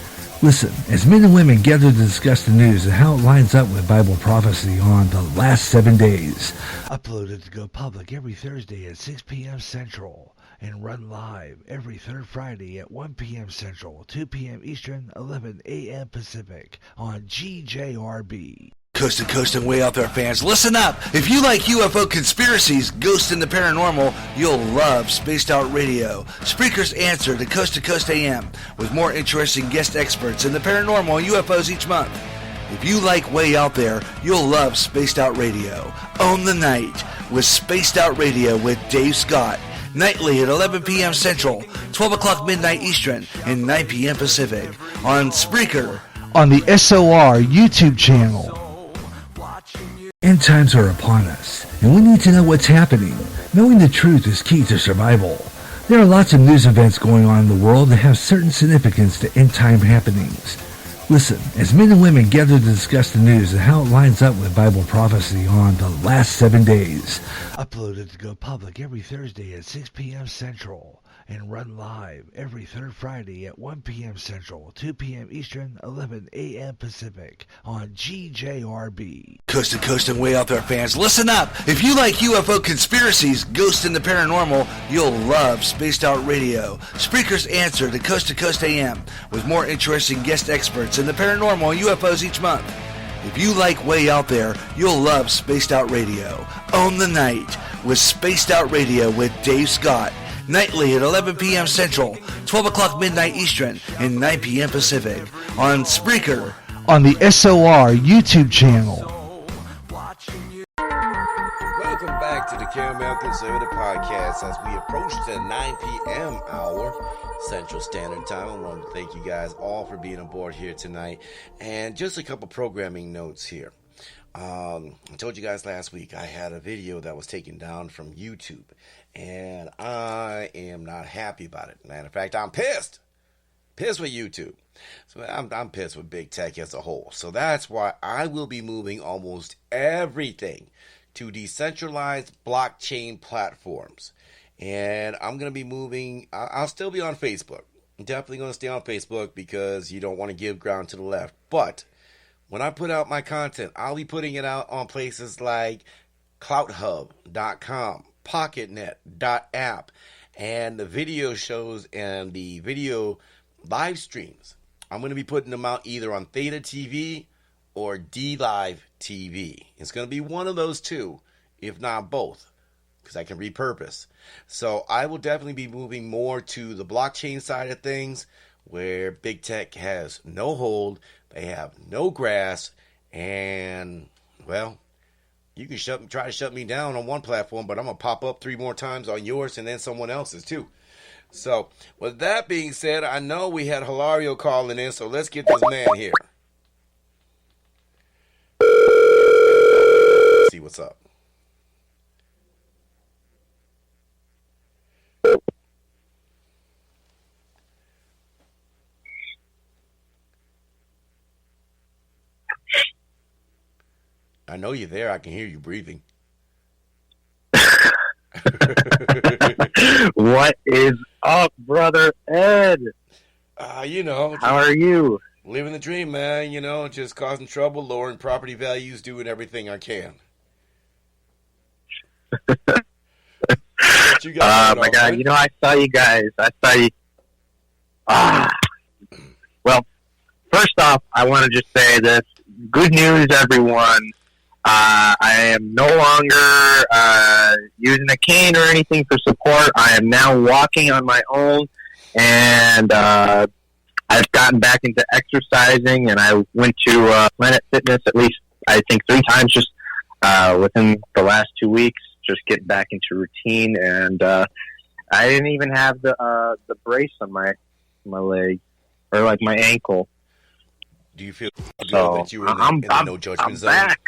Listen, as men and women gather to discuss the news and how it lines up with Bible prophecy on the last 7 days. Uploaded to go public every Thursday at 6 p.m. Central and run live every third Friday at 1 p.m. Central, 2 p.m. Eastern, 11 a.m. Pacific on GJRB. Coast to coast and way out there, fans, listen up. If you like UFO conspiracies, ghosts, and the paranormal, you'll love Spaced Out Radio. Spreaker's answer to Coast AM with more interesting guest experts in the paranormal and UFOs each month. If you like Way Out There, you'll love Spaced Out Radio. Own the night with Spaced Out Radio with Dave Scott. Nightly at 11 p.m. Central, 12 o'clock midnight Eastern, and 9 p.m. Pacific on Spreaker. On the SOR YouTube channel. End times are upon us, and we need to know what's happening. Knowing the truth is key to survival. There are lots of news events going on in the world that have certain significance to end-time happenings. Listen, as men and women gather to discuss the news and how it lines up with Bible prophecy on the last 7 days. Uploaded to go public every Thursday at 6 p.m. Central and run live every third Friday at 1 p.m. Central, 2 p.m. Eastern, 11 a.m. Pacific on GJRB. Coast to coast and way out there, fans, listen up. If you like UFO conspiracies, ghosts, and the paranormal, you'll love Spaced Out Radio. Spreaker's answer to Coast AM with more interesting guest experts in the paranormal and UFOs each month. If you like Way Out There, you'll love Spaced Out Radio. Own the night with Spaced Out Radio with Dave Scott. Nightly at 11 p.m. Central, 12 o'clock midnight Eastern, and 9 p.m. Pacific on Spreaker. On the SOR YouTube channel. Welcome back to the Caramel Conservative Podcast as we approach the 9 p.m. hour Central Standard Time. I want to thank you guys all for being aboard here tonight. And just a couple programming notes here. I told you guys last week I had a video that was taken down from YouTube, and I am not happy about it. Matter of fact, I'm pissed with YouTube. So I'm pissed with big tech as a whole. So that's why I will be moving almost everything to decentralized blockchain platforms. And I'm going to be moving, I'll still be on Facebook. I'm definitely going to stay on Facebook because you don't want to give ground to the left. But when I put out my content, I'll be putting it out on places like clouthub.com, pocketnet.app, and the video shows and the video live streams. I'm going to be putting them out either on Theta TV or DLive TV. It's going to be one of those two, if not both, because I can repurpose. So I will definitely be moving more to the blockchain side of things, where big tech has no hold, they have no grasp, and, well, you can try to shut me down on one platform, but I'm going to pop up 3 more times on yours and then someone else's too. So, with that being said, I know we had Hilario calling in, so let's get this man here. See what's up. I know you're there. I can hear you breathing. What is up, brother Ed? You know. How are you? Living the dream, man. You know, just causing trouble, lowering property values, doing everything I can. You guys my God. Right? You know, I saw you guys. Well, first off, I want to just say this. Good news, everyone. I am no longer using a cane or anything for support. I am now walking on my own, and I've gotten back into exercising, and I went to Planet Fitness at least, I think, 3 times just within the last 2 weeks. just getting back into routine. And I didn't even have the brace on my leg or like my ankle. Do you feel good that you were in the no judgment zone? Back.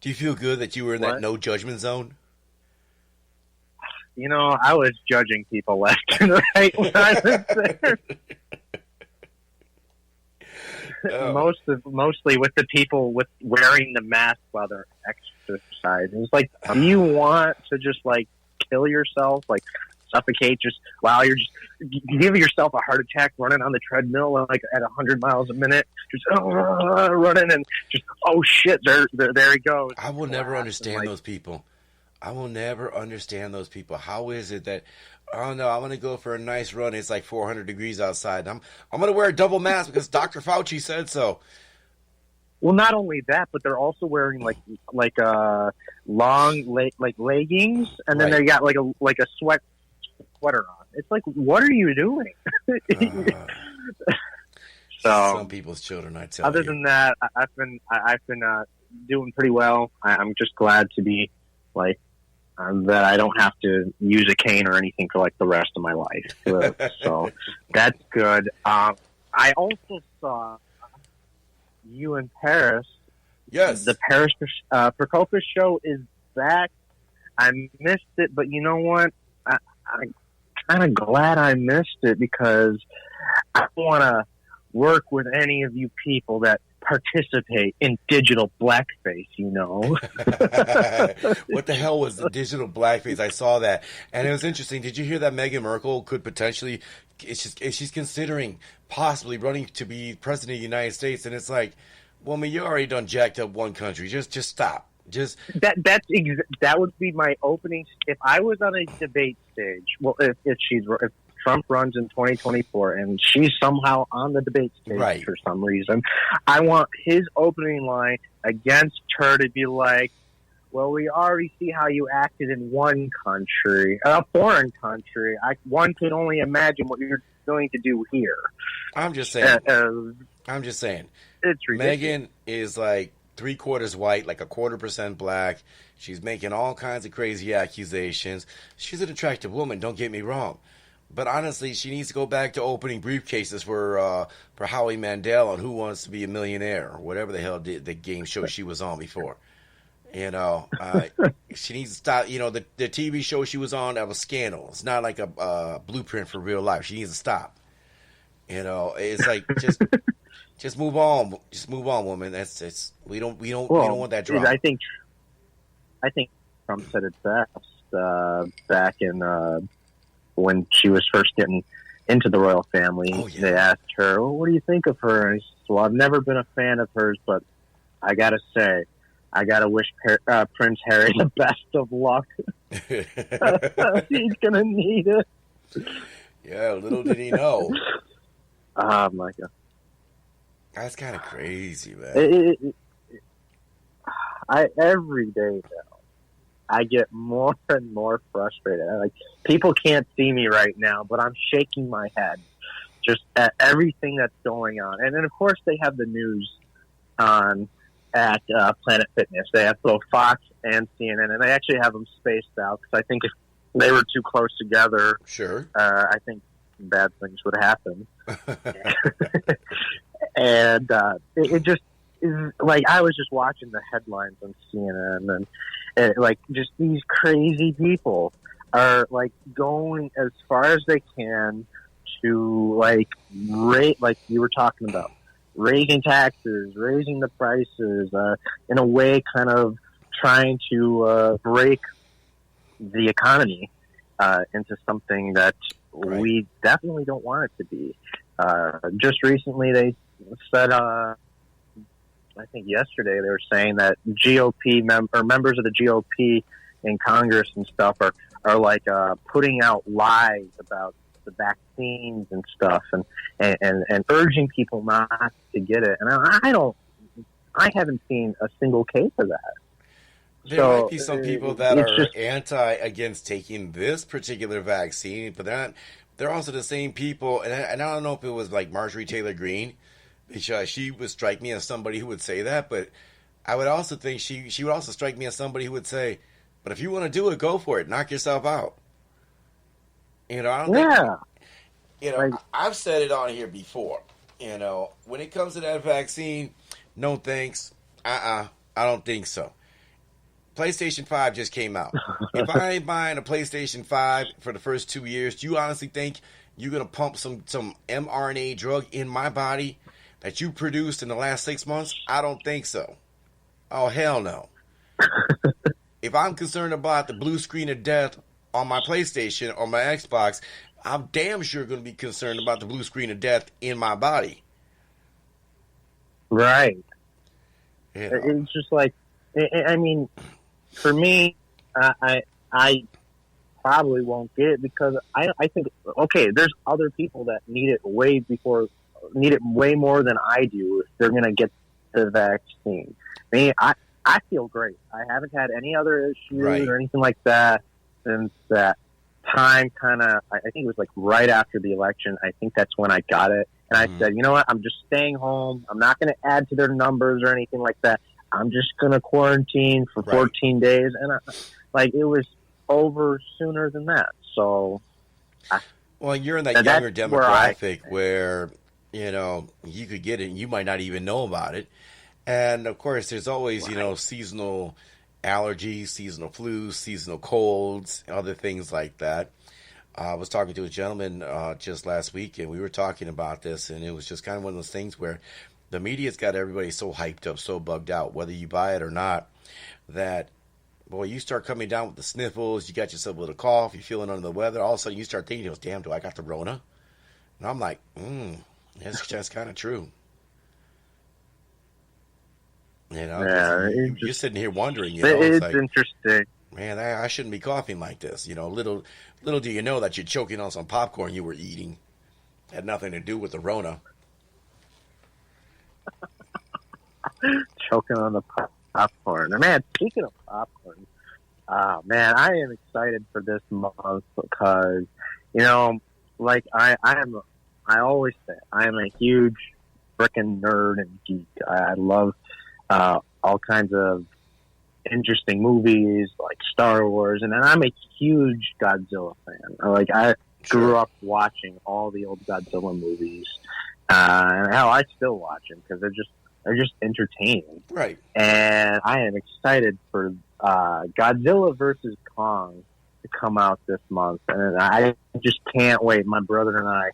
Do you feel good that you were in that no judgment zone? You know, I was judging people left and right when I was there. Mostly with the people with wearing the mask while they're exercising. It's like, do you want to just like kill yourself, like suffocate just while you're just give yourself a heart attack running on the treadmill like at 100 miles a minute, just running and just shit, there he goes. I will never understand those people. I will never understand those people. How is it that, oh no, I'm going to go for a nice run. It's like 400 degrees outside. I'm going to wear a double mask because Dr. Fauci said so. Well, not only that, but they're also wearing like long leggings, and then they got like a sweater on. It's like, what are you doing? So some people's children, I tell you. Other than that, I've been doing pretty well. I'm just glad to be like. That I don't have to use a cane or anything for like the rest of my life. So that's good. I also saw you in Paris. Yes. The Paris Prokopis show is back. I missed it, but you know what? I'm kind of glad I missed it because I want to work with any of you people that participate in digital blackface, you know. What the hell was the digital blackface? I saw that, and it was interesting. Did you hear that Meghan Merkel could potentially, she's considering possibly running to be president of the United States, and it's like, woman, you already done jacked up one country. Just stop. Just that would be my opening. If I was on a debate stage, well, if Trump runs in 2024 and she's somehow on the debate stage for some reason, I want his opening line against her to be like, well, we already see how you acted in one country, a foreign country. One can only imagine what you're going to do here. I'm just saying. It's ridiculous. Meghan is like 3/4 white, like 1/4% black. She's making all kinds of crazy accusations. She's an attractive woman, don't get me wrong. But honestly, she needs to go back to opening briefcases for Howie Mandel on Who Wants to Be a Millionaire or whatever the hell the game show she was on before. You know, she needs to stop. You know, the TV show she was on, that was Scandal. It's not like a blueprint for real life. She needs to stop. You know, it's like just move on. Just move on, woman. We don't want that drama. I think Trump said it best back in. When she was first getting into the royal family, they asked her, well, what do you think of her? And she said, well, I've never been a fan of hers, but I got to say, I got to wish Prince Harry the best of luck. He's going to need it. Yeah, little did he know. Oh, my God. That's kind of crazy, man. Every day now, I get more and more frustrated. Like, people can't see me right now, but I'm shaking my head just at everything that's going on. And then, of course, they have the news on at Planet Fitness. They have both Fox and CNN, and they actually have them spaced out because I think if they were too close together, I think bad things would happen. And it just is like I was just watching the headlines on CNN and like just these crazy people are like going as far as they can to like rate, like you were talking about, raising taxes, raising the prices, in a way kind of trying to break the economy into something that we definitely don't want it to be. Just recently they said, I think yesterday they were saying that GOP members of the GOP in Congress and stuff are like putting out lies about the vaccines and stuff and urging people not to get it. And I haven't seen a single case of that. There might be some people that are against taking this particular vaccine, but they're also the same people. And I don't know if it was like Marjorie Taylor Greene, because she would strike me as somebody who would say that, but I would also think she would also strike me as somebody who would say, But if you want to do it, go for it. Knock yourself out. You know, I don't Yeah. think, I've said it on here before. You know, when it comes to that vaccine, no thanks. I don't think so. PlayStation 5 just came out. If I ain't buying a PlayStation 5 for the first 2 years, do you honestly think you're going to pump some mRNA drug in my body that you produced in the last 6 months? I don't think so. Oh, hell no. If I'm concerned about the blue screen of death on my PlayStation or my Xbox, I'm damn sure going to be concerned about the blue screen of death in my body. Right. You know? It's just like, I mean, for me, I probably won't get it because I think, okay, there's other people that need it way more than I do if they're going to get the vaccine. I mean, I feel great. I haven't had any other issues or anything like that since that time I think it was like right after the election. I think that's when I got it. And I said, you know what? I'm just staying home. I'm not going to add to their numbers or anything like that. I'm just going to quarantine for 14 days. And it was over sooner than that. So. Well, you're in that younger demographic where, you know, you could get it and you might not even know about it. And, of course, there's always, you know, seasonal allergies, seasonal flus, seasonal colds, other things like that. I was talking to a gentleman just last week, and we were talking about this, and it was just kind of one of those things where the media's got everybody so hyped up, so bugged out, whether you buy it or not, that, boy, you start coming down with the sniffles, you got yourself with a cough, you're feeling under the weather, all of a sudden you start thinking, damn, do I got the Rona? And I'm like, that's kind of true. You know, you're sitting here wondering, you know, it's like, interesting. Man, I shouldn't be coughing like this. You know, little do you know that you're choking on some popcorn you were eating. Had nothing to do with the Rona. Choking on the popcorn. Man, speaking of popcorn, man, I am excited for this month because, you know, like I always say, I am a huge freaking nerd and geek. I love all kinds of interesting movies like Star Wars, and I'm a huge Godzilla fan. Like I grew up watching all the old Godzilla movies, and hell, I still watch them because they're just entertaining. Right. And I am excited for Godzilla versus Kong to come out this month, and I just can't wait. My brother and I.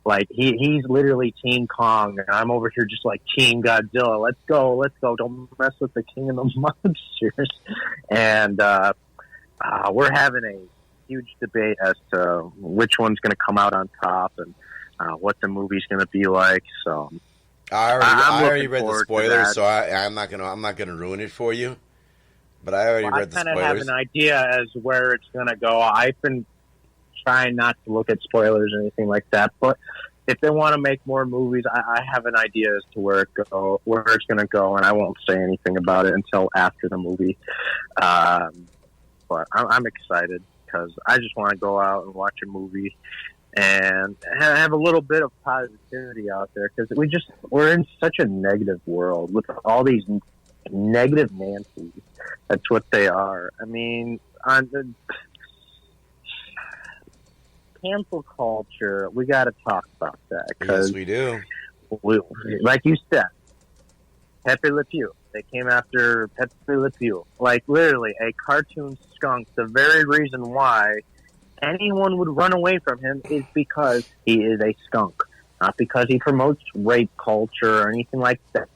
Like, he's literally Team Kong, and I'm over here just like Team Godzilla. Let's go. Don't mess with the king of the monsters. And we're having a huge debate as to which one's going to come out on top and what the movie's going to be like. So I already read the spoilers, so I'm not gonna ruin it for you. But I already read the spoilers. I kind of have an idea as where it's going to go. I've been trying not to look at spoilers or anything like that, but if they want to make more movies, I have an idea as to where it's going to go, and I won't say anything about it until after the movie. But I'm excited because I just want to go out and watch a movie and have a little bit of positivity out there because we're in such a negative world with all these negative Nancy's. That's what they are. I mean, on the cancel culture, we got to talk about that. Yes, we do. Like you said, Pepe Le Pew. They came after Pepe Le Pew. Like, literally, a cartoon skunk. The very reason why anyone would run away from him is because he is a skunk. Not because he promotes rape culture or anything like that.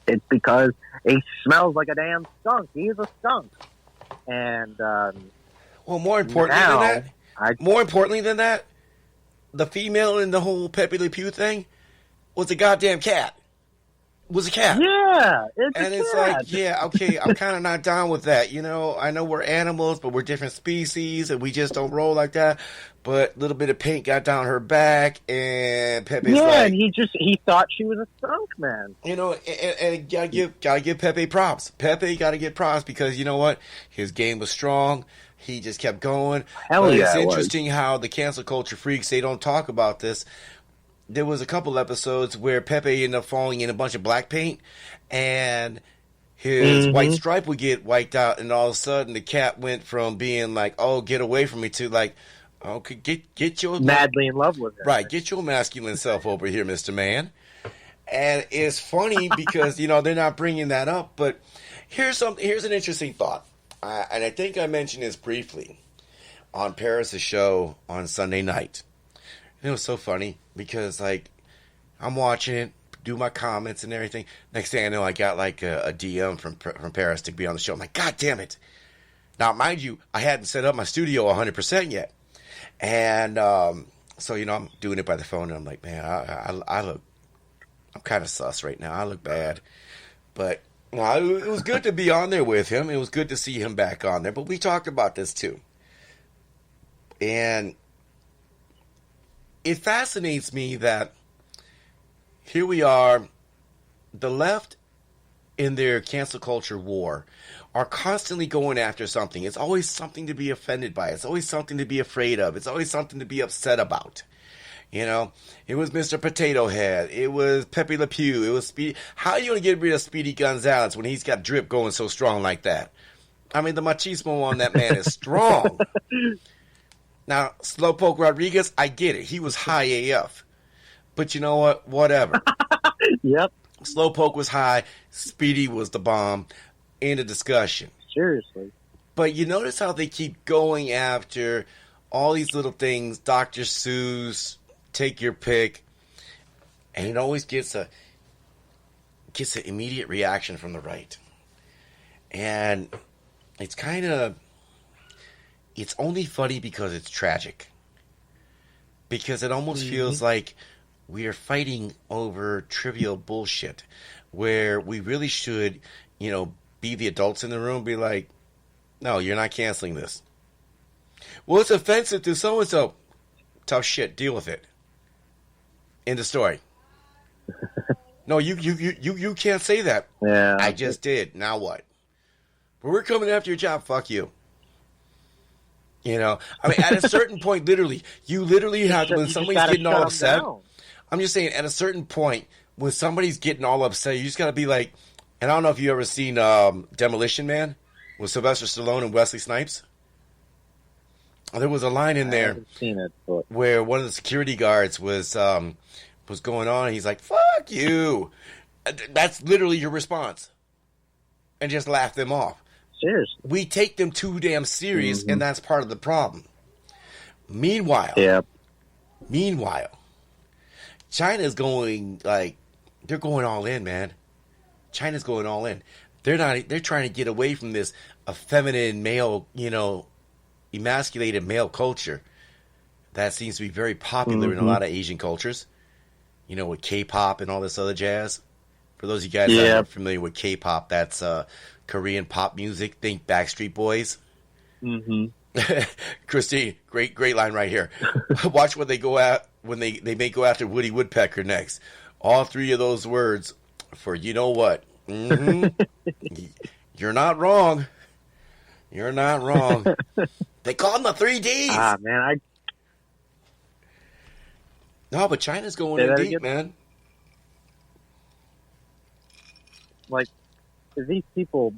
It's because he smells like a damn skunk. He is a skunk. And, well, more importantly than that, the female in the whole Pepe Le Pew thing was a goddamn cat. Was a cat. Yeah, it's like, yeah, okay, I'm kind of not down with that. You know, I know we're animals, but we're different species, and we just don't roll like that. But a little bit of paint got down her back, and Pepe's and he thought she was a skunk, man. You know, and gotta give Pepe props. Pepe gotta get props because you know what, his game was strong. He just kept going. It's interesting how the cancel culture freaks, they don't talk about this. There was a couple episodes where Pepe ended up falling in a bunch of black paint, and his white stripe would get wiped out, and all of a sudden the cat went from being like, "Oh, get away from me," to like, "Okay, get your madly in love with it." Right, get your masculine self over here, Mr. Man. And it's funny because they're not bringing that up, but here's an interesting thought, and I think I mentioned this briefly on Paris' show on Sunday night. And it was so funny because I'm watching it, do my comments and everything. Next thing I know, I got a DM from Paris to be on the show. I'm like, God damn it! Now, mind you, I hadn't set up my studio 100% yet, and so I'm doing it by the phone, and I'm like, man, I'm kind of sus right now. I look bad, but it was good to be on there with him. It was good to see him back on there. But we talked about this too, and it fascinates me that here we are, the left in their cancel culture war are constantly going after something. It's always something to be offended by. It's always something to be afraid of. It's always something to be upset about. It was Mr. Potato Head. It was Pepe Le Pew. It was Speedy. How are you going to get rid of Speedy Gonzalez when he's got drip going so strong like that? I mean, the machismo on that man is strong. Now, Slowpoke Rodriguez, I get it. He was high AF. But you know what? Whatever. Yep. Slowpoke was high. Speedy was the bomb. End of discussion. Seriously. But you notice how they keep going after all these little things. Dr. Seuss, take your pick. And it always gets an immediate reaction from the right. And it's it's only funny because it's tragic. Because it almost feels like we are fighting over trivial bullshit, where we really should, be the adults in the room, be like, no, you're not canceling this. Well, it's offensive to so-and-so. Tough shit, deal with it. End of story. No, you can't say that. Yeah. I just did. Now what? But we're coming after your job. Fuck you. I mean, at a certain point, you literally have to, when somebody's getting all upset. I'm just saying, at a certain point, when somebody's getting all upset, you just got to be like, and I don't know if you ever seen Demolition Man with Sylvester Stallone and Wesley Snipes. There was a line in there I haven't seen it, but where one of the security guards was going on, and he's like, fuck you. That's literally your response. And just laugh them off. Seriously. We take them too damn serious, and that's part of the problem. Meanwhile, China's going they're going all in, man. China's going all in. They're trying to get away from this effeminate male, emasculated male culture that seems to be very popular in a lot of Asian cultures. With K-pop and all this other jazz. For those of you guys that are familiar with K-pop, that's Korean pop music. Think Backstreet Boys. Christine, great line right here. Watch what they go at when they may go after Woody Woodpecker next. All three of those words for you know what. You're not wrong. You're not wrong. They call them the 3Ds. Ah, man, No, but China's going in deep, man. Like, these people,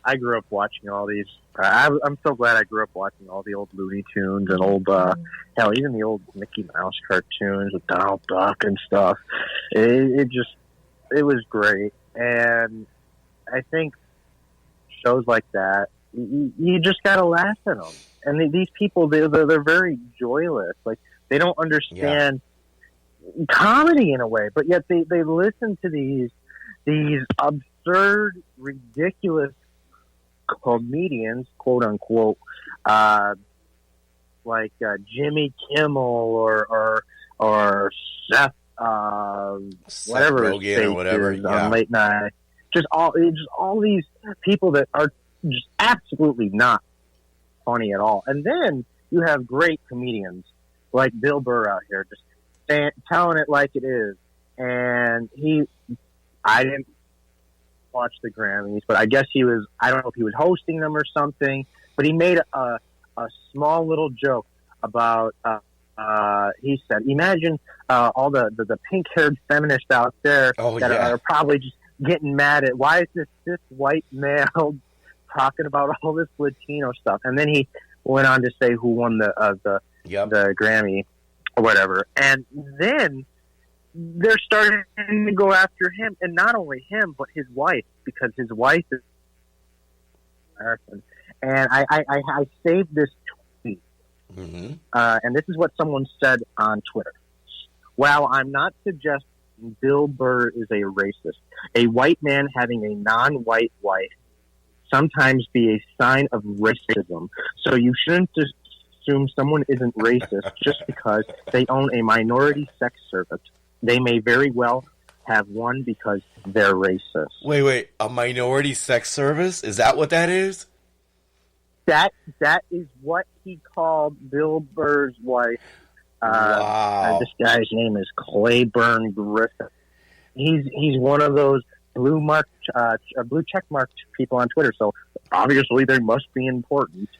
I grew up watching all these. I'm so glad I grew up watching all the old Looney Tunes and old, hell, even the old Mickey Mouse cartoons with Donald Duck and stuff. It was great. And I think shows like that, you just got to laugh at them. And these people, they're very joyless. Like, they don't understand comedy in a way, but yet they listen to these absurd, ridiculous comedians, quote unquote, like Jimmy Kimmel or Seth, whatever Rogen or whatever, on late night. Just all these people that are just absolutely not funny at all. And then you have great comedians like Bill Burr out here just telling it like it is. And I didn't watch the Grammys, but I guess I don't know if he was hosting them or something, but he made a small little joke about, he said, imagine all the pink-haired feminists out there are probably just getting mad at why is this white male talking about all this Latino stuff, and then he went on to say who won the Grammy or whatever, and then they're starting to go after him, and not only him but his wife, because his wife is American. And I saved this tweet, and this is what someone said on Twitter. While I'm not suggesting Bill Burr is a racist, a white man having a non-white wife sometimes be a sign of racism. So you shouldn't just assume someone isn't racist just because they own a minority sex service. They may very well have one because they're racist. Wait, a minority sex service? Is that what that is? That is what he called Bill Burr's wife. Wow. This guy's name is Claiborne Griffin. He's one of those blue check marked people on Twitter. So obviously they must be important.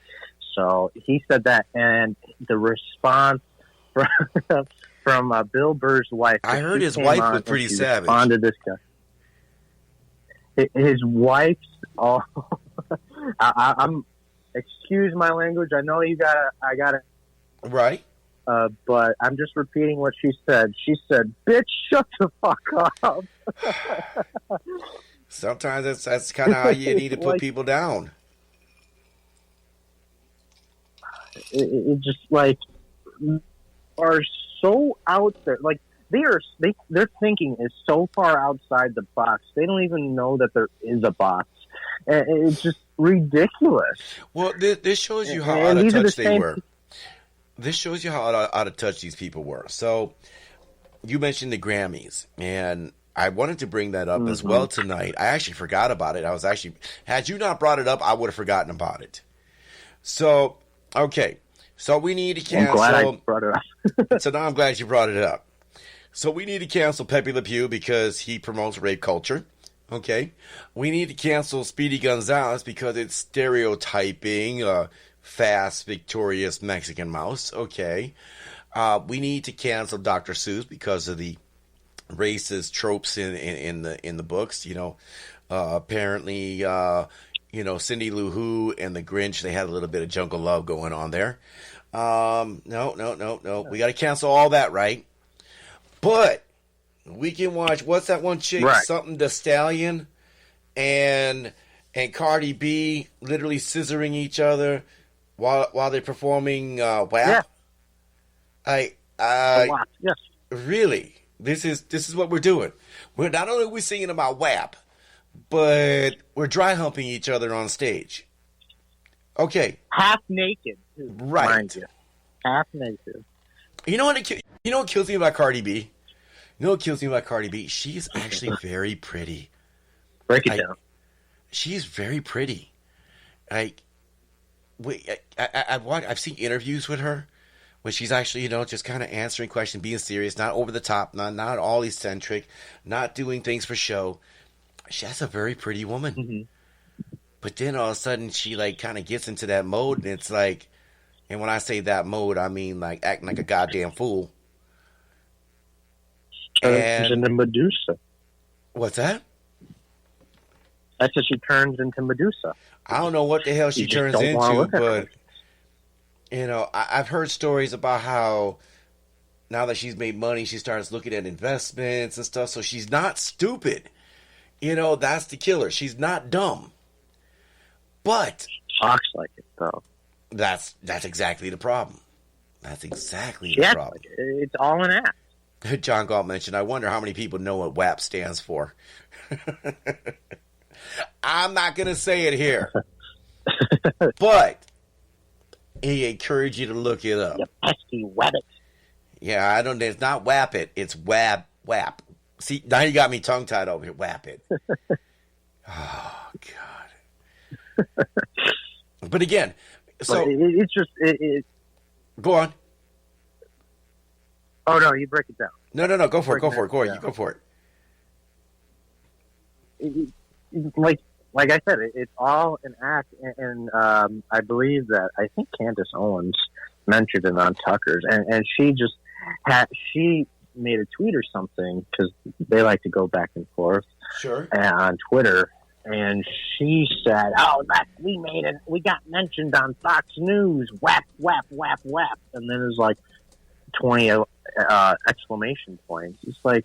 So he said that, and the response from Bill Burr's wife. I heard his wife was pretty savage. Responded this guy. His wife's. Oh, I'm. Excuse my language. I know I gotta. Right. But I'm just repeating what she said. She said, "Bitch, shut the fuck up." Sometimes that's kind of how you need to put people down. It just like are so out there. Like their thinking is so far outside the box. They don't even know that there is a box. And it's just ridiculous. Well, this shows you how out of touch they were. This shows you how out of touch these people were. So, you mentioned the Grammys, and I wanted to bring that up as well tonight. I actually forgot about it. Had you not brought it up, I would have forgotten about it. So, okay. So, we need to cancel. I'm glad I brought it up. So, now I'm glad you brought it up. So, we need to cancel Pepe Le Pew because he promotes rape culture. Okay. We need to cancel Speedy Gonzalez because it's stereotyping a fast, victorious Mexican mouse. Okay. We need to cancel Dr. Seuss because of the racist tropes in the books. Apparently, Cindy Lou Who and the Grinch, they had a little bit of jungle love going on there. No. We got to cancel all that, right? But we can watch, what's that one chick, right. Something the Stallion and Cardi B literally scissoring each other while they're performing WAP. Yeah. Yes. Really? This is what we're doing. We're not only are we singing about WAP, but we're dry humping each other on stage. Okay. Half naked, too, right? Mind you. Half naked. You know what kills me about Cardi B? She's actually very pretty. Break it down. She's very pretty. I've seen interviews with her where she's actually, just kind of answering questions, being serious, not over the top, not all eccentric, not doing things for show. She's a very pretty woman. Mm-hmm. But then all of a sudden she kind of gets into that mode, and it's like, and when I say that mode, I mean acting like a goddamn fool. Turns into Medusa. What's that? That's what she turns into Medusa. I don't know what the hell she turns into, but I've heard stories about how now that she's made money, she starts looking at investments and stuff. So she's not stupid. That's the killer. She's not dumb. But she talks like it, though. That's exactly the problem. That's exactly the problem. It's all an act. John Galt mentioned, I wonder how many people know what WAP stands for. I'm not going to say it here. But I encourage you to look it up. You pesky wabbit. Yeah, it's not WAP it. It's WAP. See, now you got me tongue-tied over here. WAP it. Oh, God. But again, so... It's just... Go on. Oh, no, you break it down. No, go for it. Go for it. You go for it. Like I said, it's all an act, and I believe that, I think Candace Owens mentioned it on Tucker's, and she just she made a tweet or something, because they like to go back and forth Sure. on Twitter, and she said, "Oh, we got mentioned on Fox News. Whap, whap, whap, whap." And then there's like 20 exclamation points. It's like,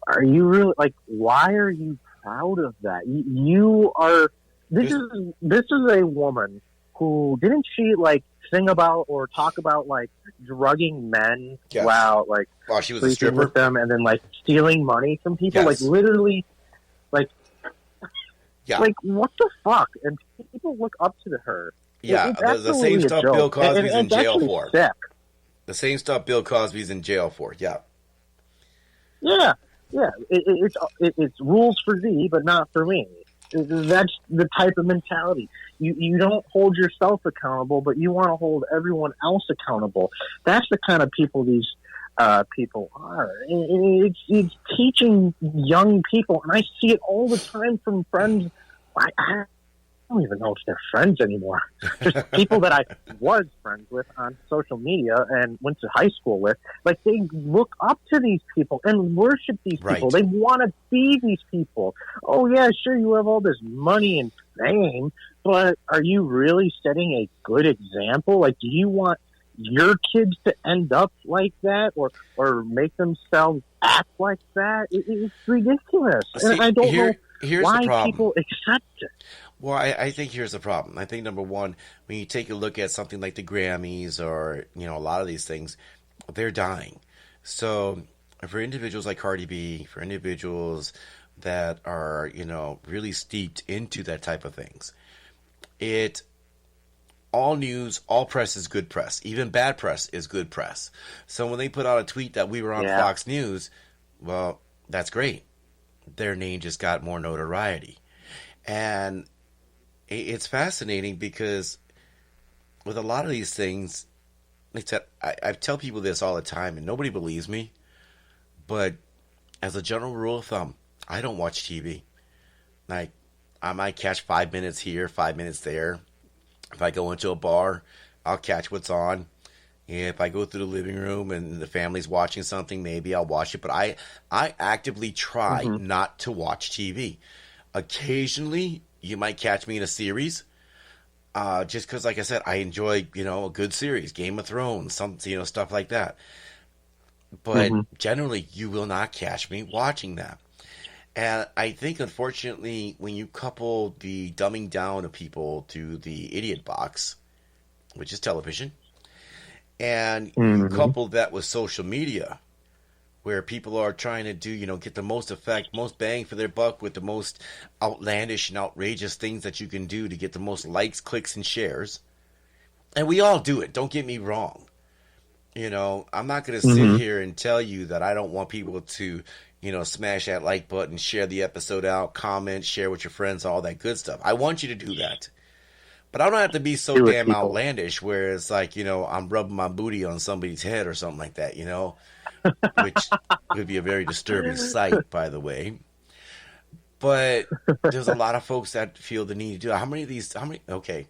are you really, like, why are you proud of that? You are. This is a woman who, didn't she like sing about or talk about like drugging men? Yes. Wow, like, she was a stripper with them and then like stealing money from people, yes. like literally, like, yeah, like what the fuck? And people look up to her. Yeah, the same stuff Bill Cosby's in jail for. Sick. The same stuff Bill Cosby's in jail for. Yeah. Yeah. It's rules for thee, but not for me. That's the type of mentality. You don't hold yourself accountable, but you want to hold everyone else accountable. That's the kind of people these people are. It's teaching young people, and I see it all the time from friends. I don't even know if they're friends anymore. Just people that I was friends with on social media and went to high school with. Like, they look up to these people and worship these people. They want to be these people. Oh, yeah, sure, you have all this money and fame, but are you really setting a good example? Like, do you want your kids to end up like that or make themselves act like that? It's ridiculous. See, and I don't know why people accept it. Well, I think here's the problem. I think, number one, when you take a look at something like the Grammys or, a lot of these things, they're dying. So for individuals like Cardi B, for individuals that are, really steeped into that type of things, all news, all press is good press. Even bad press is good press. So when they put out a tweet that we were on Fox News, well, that's great. Their name just got more notoriety. And it's fascinating because with a lot of these things, I tell people this all the time and nobody believes me, but as a general rule of thumb, I don't watch TV. Like, I might catch 5 minutes here, 5 minutes there. If I go into a bar, I'll catch what's on. If I go through the living room and the family's watching something, maybe I'll watch it. But I actively try not to watch TV. Occasionally, you might catch me in a series, just because, like I said, I enjoy, a good series, Game of Thrones, stuff like that. But generally, you will not catch me watching that. And I think, unfortunately, when you couple the dumbing down of people to the idiot box, which is television, and you couple that with social media, where people are trying to do, get the most effect, most bang for their buck with the most outlandish and outrageous things that you can do to get the most likes, clicks, and shares. And we all do it. Don't get me wrong. I'm not going to sit here and tell you that I don't want people to, smash that like button, share the episode out, comment, share with your friends, all that good stuff. I want you to do that. But I don't have to be so damn outlandish where it's like, I'm rubbing my booty on somebody's head or something like that, which would be a very disturbing sight, by the way. But there's a lot of folks that feel the need to do it. Okay.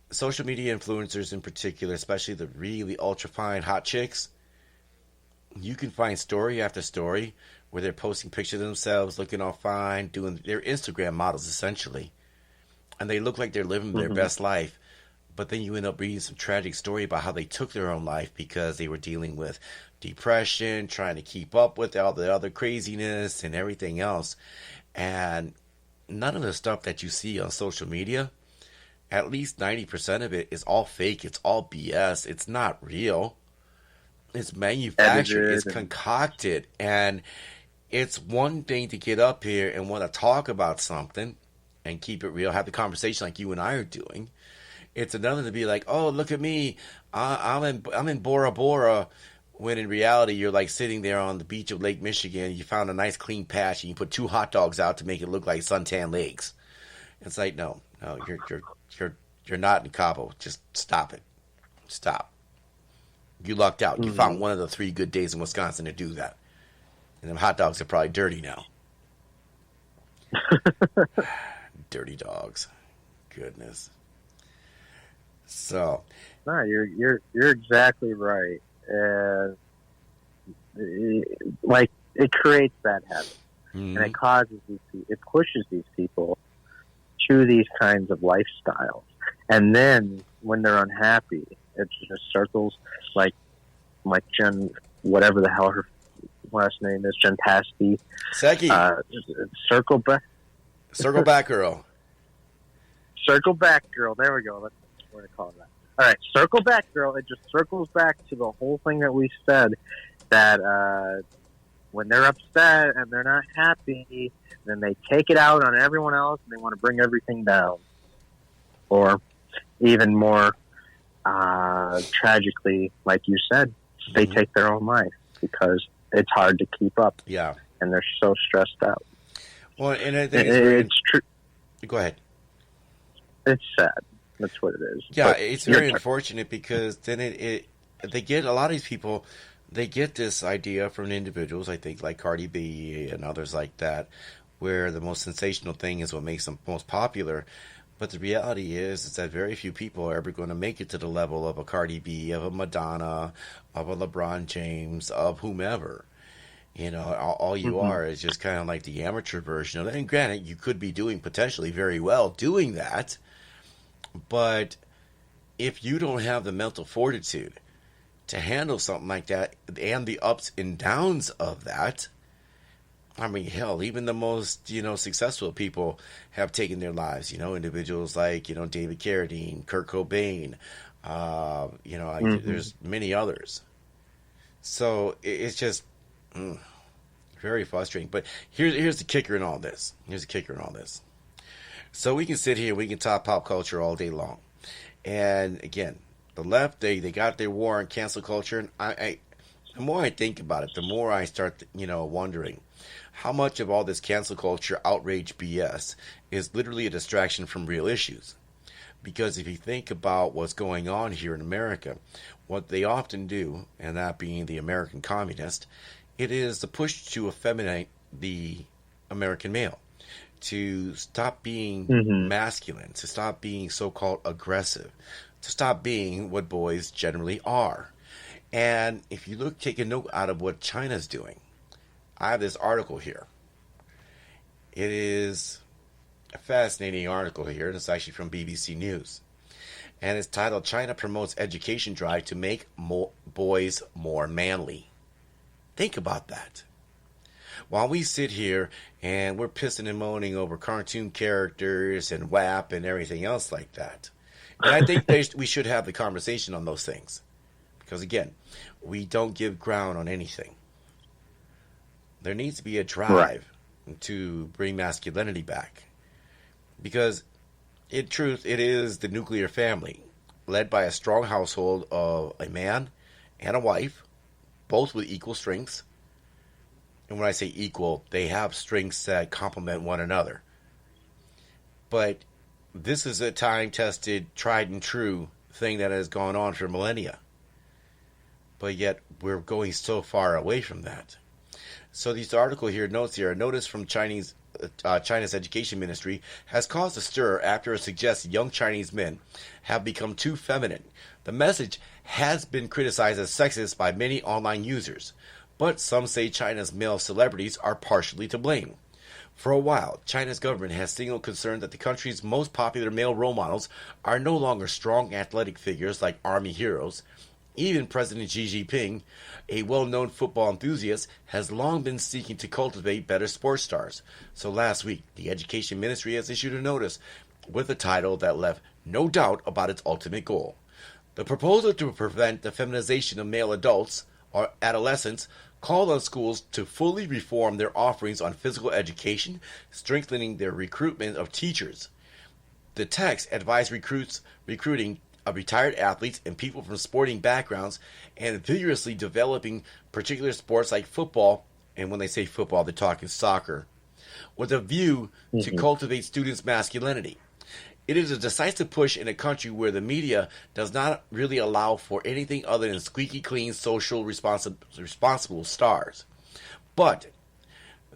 Social media influencers in particular, especially the really ultra fine hot chicks, you can find story after story where they're posting pictures of themselves looking all fine, doing their Instagram models essentially. And they look like they're living their best life. But then you end up reading some tragic story about how they took their own life because they were dealing with depression, trying to keep up with all the other craziness and everything else. And none of the stuff that you see on social media, at least 90% of it is all fake. It's all BS. It's not real. It's manufactured. It's concocted. And it's one thing to get up here and want to talk about something and keep it real, have the conversation like you and I are doing. It's another to be like, oh, look at me, I'm in Bora Bora, when in reality you're like sitting there on the beach of Lake Michigan. You found a nice clean patch and you put 2 hot dogs out to make it look like suntan lakes. It's like, no, you're not in Cabo. Just stop it. Stop. You lucked out. You found one of the 3 good days in Wisconsin to do that. And them hot dogs are probably dirty now. Dirty dogs. Goodness. So, no, you're exactly right, and like it creates that habit. and it causes it pushes these people to these kinds of lifestyles. And then when they're unhappy, it just circles like Jen, whatever the hell her last name is, Jen Pasty. Seki. Circle back. Circle back girl. Circle back girl. There we go. That's what we're going to call that. All right. Circle back girl. It just circles back to the whole thing that we said, that when they're upset and they're not happy, then they take it out on everyone else and they want to bring everything down. Or even more tragically, like you said, they take their own life because it's hard to keep up. Yeah. And they're so stressed out. Well, and I think it's true. Go ahead. It's sad. That's what it is. Yeah, it's very unfortunate because then they get a lot of these people. They get this idea from individuals, I think, like Cardi B and others like that, where the most sensational thing is what makes them most popular. But the reality is that very few people are ever going to make it to the level of a Cardi B, of a Madonna, of a LeBron James, of whomever. You know, all you are is just kind of like the amateur version of that. And granted, you could be doing potentially very well doing that. But if you don't have the mental fortitude to handle something like that and the ups and downs of that, I mean, hell, even the most, successful people have taken their lives, individuals like, David Carradine, Kurt Cobain, there's many others. So it's just very frustrating. But here's the kicker in all this. So we can sit here, we can talk pop culture all day long. And again, the left, they got their war on cancel culture. And the more I think about it, the more I start, wondering how much of all this cancel culture outrage BS is literally a distraction from real issues. Because if you think about what's going on here in America, what they often do, and that being the American communist, it is the push to effeminate the American male, to stop being masculine, to stop being so-called aggressive, to stop being what boys generally are. And if you take a note out of what China's doing, I have this article here. It is a fascinating article here, and it's actually from BBC News. And it's titled, China Promotes Education Drive to Make Boys More Manly. Think about that. While we sit here and we're pissing and moaning over cartoon characters and WAP and everything else like that. And I think we should have the conversation on those things. Because again, we don't give ground on anything. There needs to be a drive to bring masculinity back. Because in truth, it is the nuclear family, led by a strong household of a man and a wife, both with equal strengths. And when I say equal, they have strengths that complement one another. But this is a time-tested, tried and true thing that has gone on for millennia. But yet, we're going so far away from that. So this article here notes here, a notice from China's education ministry has caused a stir after it suggests young Chinese men have become too feminine. The message has been criticized as sexist by many online users, but some say China's male celebrities are partially to blame. For a while, China's government has signaled concern that the country's most popular male role models are no longer strong athletic figures like army heroes. Even President Xi Jinping, a well-known football enthusiast, has long been seeking to cultivate better sports stars. So last week, the Education Ministry has issued a notice with a title that left no doubt about its ultimate goal. The proposal to prevent the feminization of male adults or adolescents called on schools to fully reform their offerings on physical education, strengthening their recruitment of teachers. The text advised recruiting of retired athletes and people from sporting backgrounds and vigorously developing particular sports like football, and when they say football, they're talking soccer, with a view to cultivate students' masculinity. It is a decisive push in a country where the media does not really allow for anything other than squeaky clean, social responsible stars. But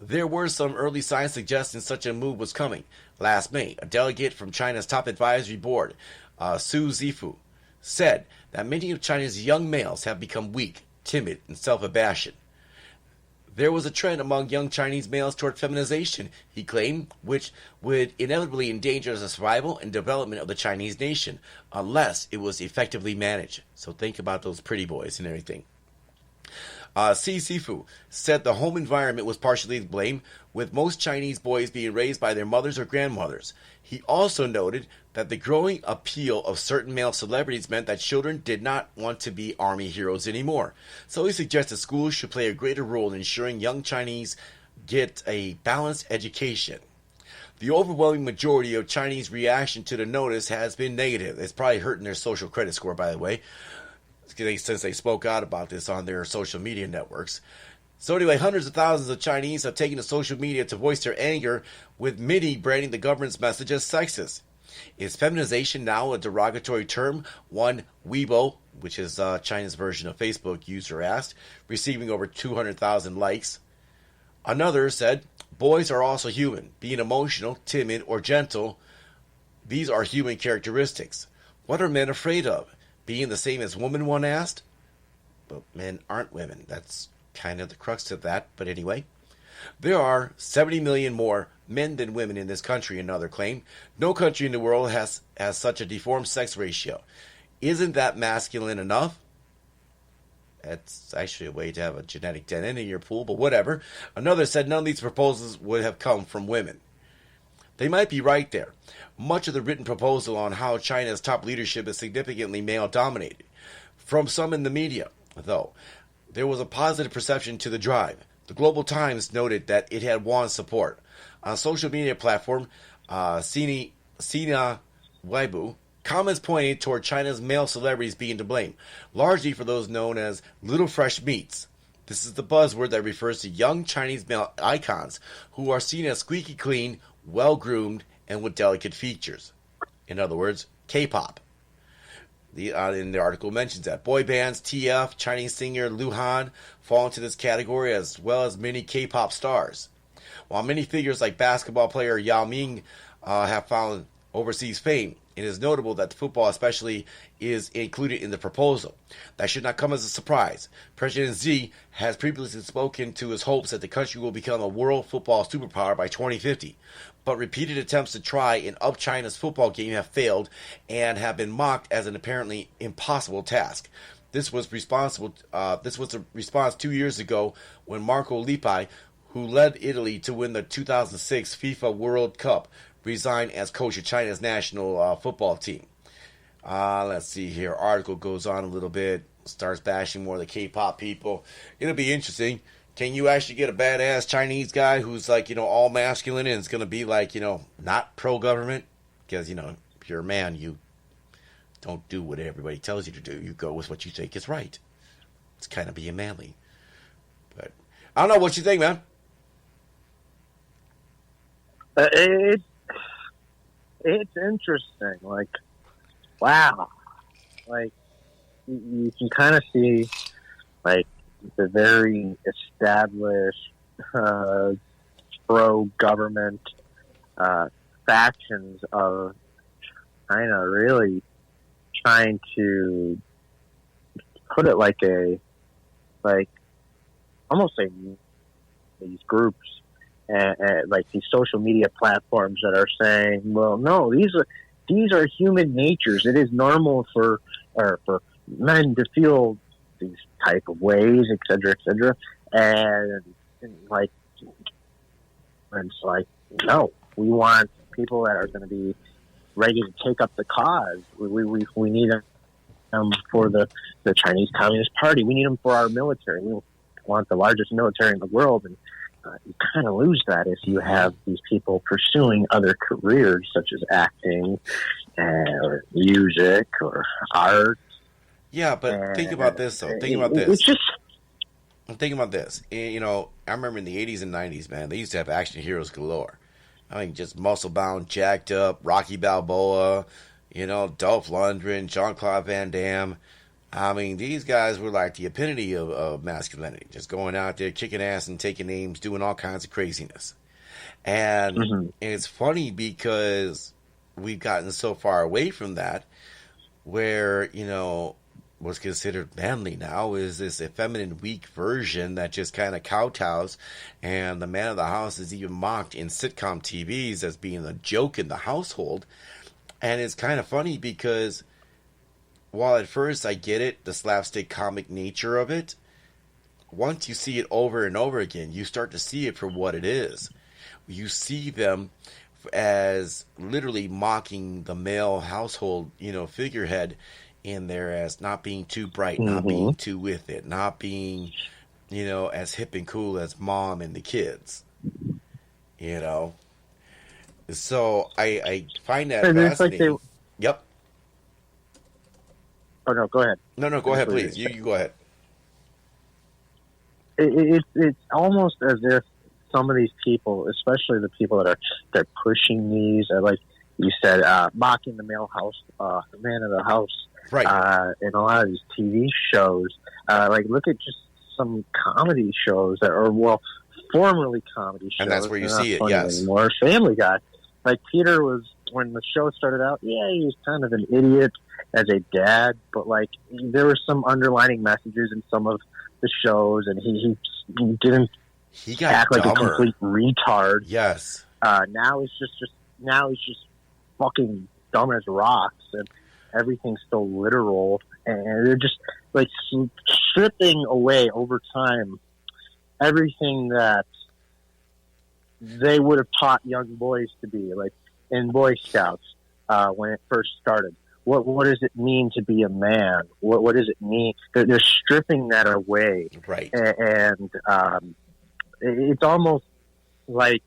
there were some early signs suggesting such a move was coming. Last May, a delegate from China's top advisory board, Su Zifu, said that many of China's young males have become weak, timid, and self-abashed. There was a trend among young Chinese males toward feminization, he claimed, which would inevitably endanger the survival and development of the Chinese nation unless it was effectively managed. So think about those pretty boys and everything. Si Sifu said the home environment was partially to blame, with most Chinese boys being raised by their mothers or grandmothers. He also noted that the growing appeal of certain male celebrities meant that children did not want to be army heroes anymore. So he suggested schools should play a greater role in ensuring young Chinese get a balanced education. The overwhelming majority of Chinese reaction to the notice has been negative. It's probably hurting their social credit score, by the way, since they spoke out about this on their social media networks. So anyway, hundreds of thousands of Chinese have taken to social media to voice their anger, with many branding the government's message as sexist. Is feminization now a derogatory term? One Weibo, which is China's version of Facebook, user asked, receiving over 200,000 likes. Another said, boys are also human, being emotional, timid, or gentle. These are human characteristics. What are men afraid of? Being the same as women, one asked. But men aren't women. That's kind of the crux of that. But anyway, there are 70 million more men than women in this country, another claimed. No country in the world has such a deformed sex ratio. Isn't that masculine enough? That's actually a way to have a genetic dent in your pool, but whatever. Another said none of these proposals would have come from women. They might be right there. Much of the written proposal on how China's top leadership is significantly male-dominated. From some in the media, though, there was a positive perception to the drive. The Global Times noted that it had won support. On social media platform Sina Weibo, comments pointed toward China's male celebrities being to blame, largely for those known as little fresh meats. This is the buzzword that refers to young Chinese male icons who are seen as squeaky clean, well-groomed, and with delicate features. In other words, K-pop. In the article mentions that boy bands, TF, Chinese singer Lu Han fall into this category, as well as many K-pop stars. While many figures like basketball player Yao Ming have found overseas fame, it is notable that the football especially is included in the proposal. That should not come as a surprise. President Xi has previously spoken to his hopes that the country will become a world football superpower by 2050. But repeated attempts to try and up China's football game have failed and have been mocked as an apparently impossible task. This was the response 2 years ago when Marco Lippi, who led Italy to win the 2006 FIFA World Cup, resigned as coach of China's national football team. Let's see here. Article goes on a little bit, starts bashing more of the K-pop people. It'll be interesting. Can you actually get a badass Chinese guy who's like, all masculine and is going to be like, not pro-government? Because, if you're a man, you don't do what everybody tells you to do. You go with what you think is right. It's kind of being manly. But I don't know what you think, man. It's interesting. Like, wow. Like, you can kind of see, like, the very established pro-government factions of China really trying to put it like almost these groups and like these social media platforms that are saying, well, no, these are human natures. It is normal for men to feel these type of ways, et cetera, and it's like, no, we want people that are going to be ready to take up the cause. We need them for the Chinese Communist Party. We need them for our military. We want the largest military in the world, and you kind of lose that if you have these people pursuing other careers such as acting or music or art. Yeah, but think about this, though. Think about this. Think about this. I remember in the 80s and 90s, man, they used to have action heroes galore. I mean, just muscle-bound, jacked up, Rocky Balboa, Dolph Lundgren, Jean-Claude Van Damme. I mean, these guys were like the epitome of masculinity, just going out there, kicking ass and taking names, doing all kinds of craziness. And it's funny because we've gotten so far away from that where, what's considered manly now is this effeminate, weak version that just kind of kowtows, and the man of the house is even mocked in sitcom TVs as being a joke in the household. And it's kind of funny because while at first I get it, the slapstick comic nature of it, once you see it over and over again, you start to see it for what it is. You see them as literally mocking the male household, figurehead in there as not being too bright, not being too with it, not being, as hip and cool as mom and the kids, So I find that fascinating. Like Yep. Oh, no, go ahead. No, go ahead, please. You go ahead. It's almost as if some of these people, especially the people they're pushing these, like you said, mocking the man of the house, right? In a lot of these TV shows, like look at just some comedy shows that are formerly comedy shows, and that's where you see it. Yes, anymore. Family Guy, like Peter was when the show started out. Yeah, he was kind of an idiot as a dad, but like there were some underlining messages in some of the shows, and he didn't. He got act dumber. Like a complete retard. Yes. Now he's just fucking dumb as rocks, and everything's so literal, and they're just like stripping away over time everything that they would have taught young boys to be, like in Boy Scouts when it first started. What does it mean to be a man? What does it mean? They're stripping that away, right? And it's almost like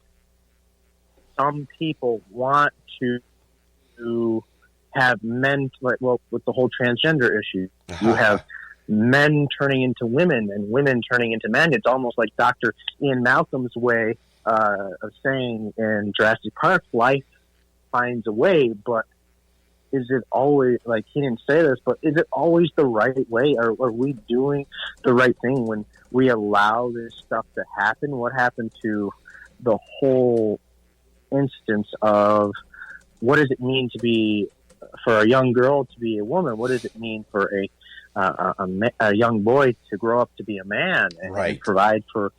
some people want to have men, with the whole transgender issue, you have men turning into women and women turning into men. It's almost like Dr. Ian Malcolm's way of saying in Jurassic Park, life finds a way, but is it always, like he didn't say this, but is it always the right way? Are we doing the right thing when we allow this stuff to happen? What happened to the whole instance of what does it mean to be, for a young girl to be a woman? What does it mean for a young boy to grow up to be a man and provide for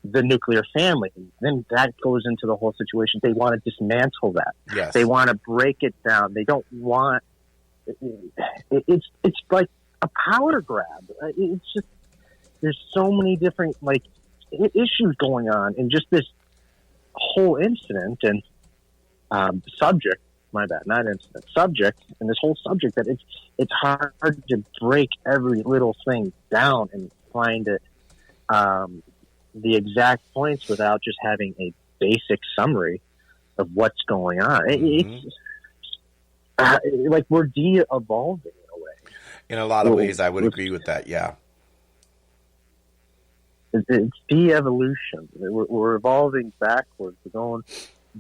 the nuclear family? Then that goes into the whole situation. They want to dismantle that. Yes. They want to break it down. They don't want it's like a power grab. It's just, there's so many different issues going on in just this whole incident and subject. My bad, not incident. Subject, and this whole subject that it's hard to break every little thing down and find it the exact points without just having a basic summary of what's going on. It's like we're de-evolving in a way. In a lot of ways, I would agree with that. Yeah. It's de-evolution. We're evolving backwards. We're going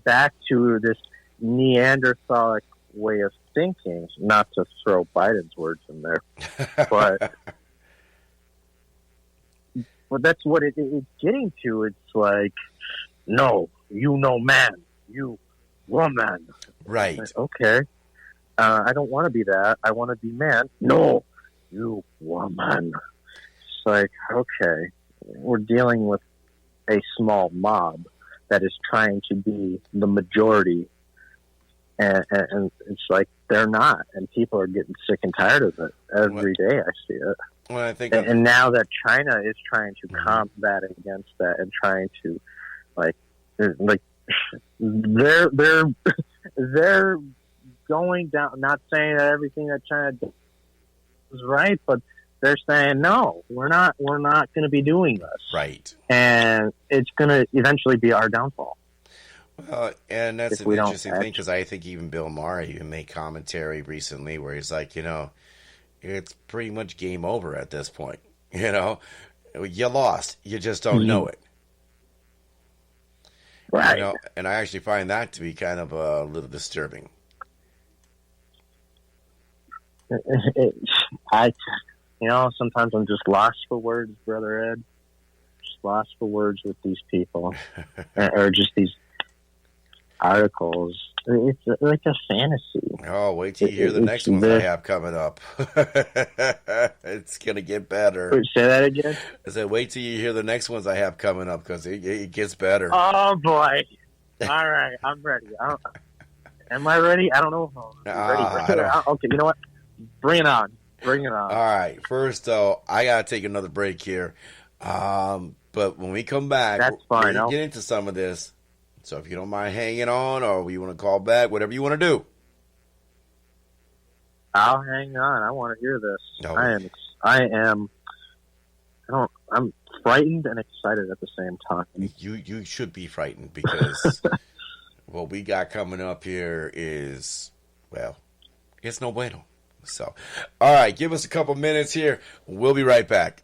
back to this Neanderthalic way of thinking, not to throw Biden's words in there, but that's what it's getting to. It's like, no, man, you woman. Right. Like, okay. I don't want to be that. I want to be man. No, you woman. It's like, okay, we're dealing with a small mob that is trying to be the majority. And it's like they're not, and people are getting sick and tired of it every day. I see it. Well, I think, and now that China is trying to combat against that and trying to, they're going down. Not saying that everything that China does is right, but they're saying no, we're not going to be doing this. Right. And it's going to eventually be our downfall. And that's an interesting thing, because I think even Bill Maher even made commentary recently where he's like, it's pretty much game over at this point. You lost. You just don't know it. Right. And I actually find that to be kind of a little disturbing. Sometimes I'm just lost for words, Brother Ed. Just lost for words with these people. Or just these... articles. It's like a fantasy. Oh, wait till you hear the next ones I have coming up. It's going to get better. Say that again? I said, wait till you hear the next ones I have coming up, because it gets better. Oh, boy. All right, I'm ready. Am I ready? I don't know if I'm ready. Okay, you know what? Bring it on. All right. First, though, I got to take another break here. But when we come back, that's fine. We're going to get into some of this. So if you don't mind hanging on, or you want to call back, whatever you want to do. I'll hang on. I want to hear this. No. I'm frightened and excited at the same time. You should be frightened, because what we got coming up here is, well, it's no bueno. So, all right, give us a couple minutes here. We'll be right back.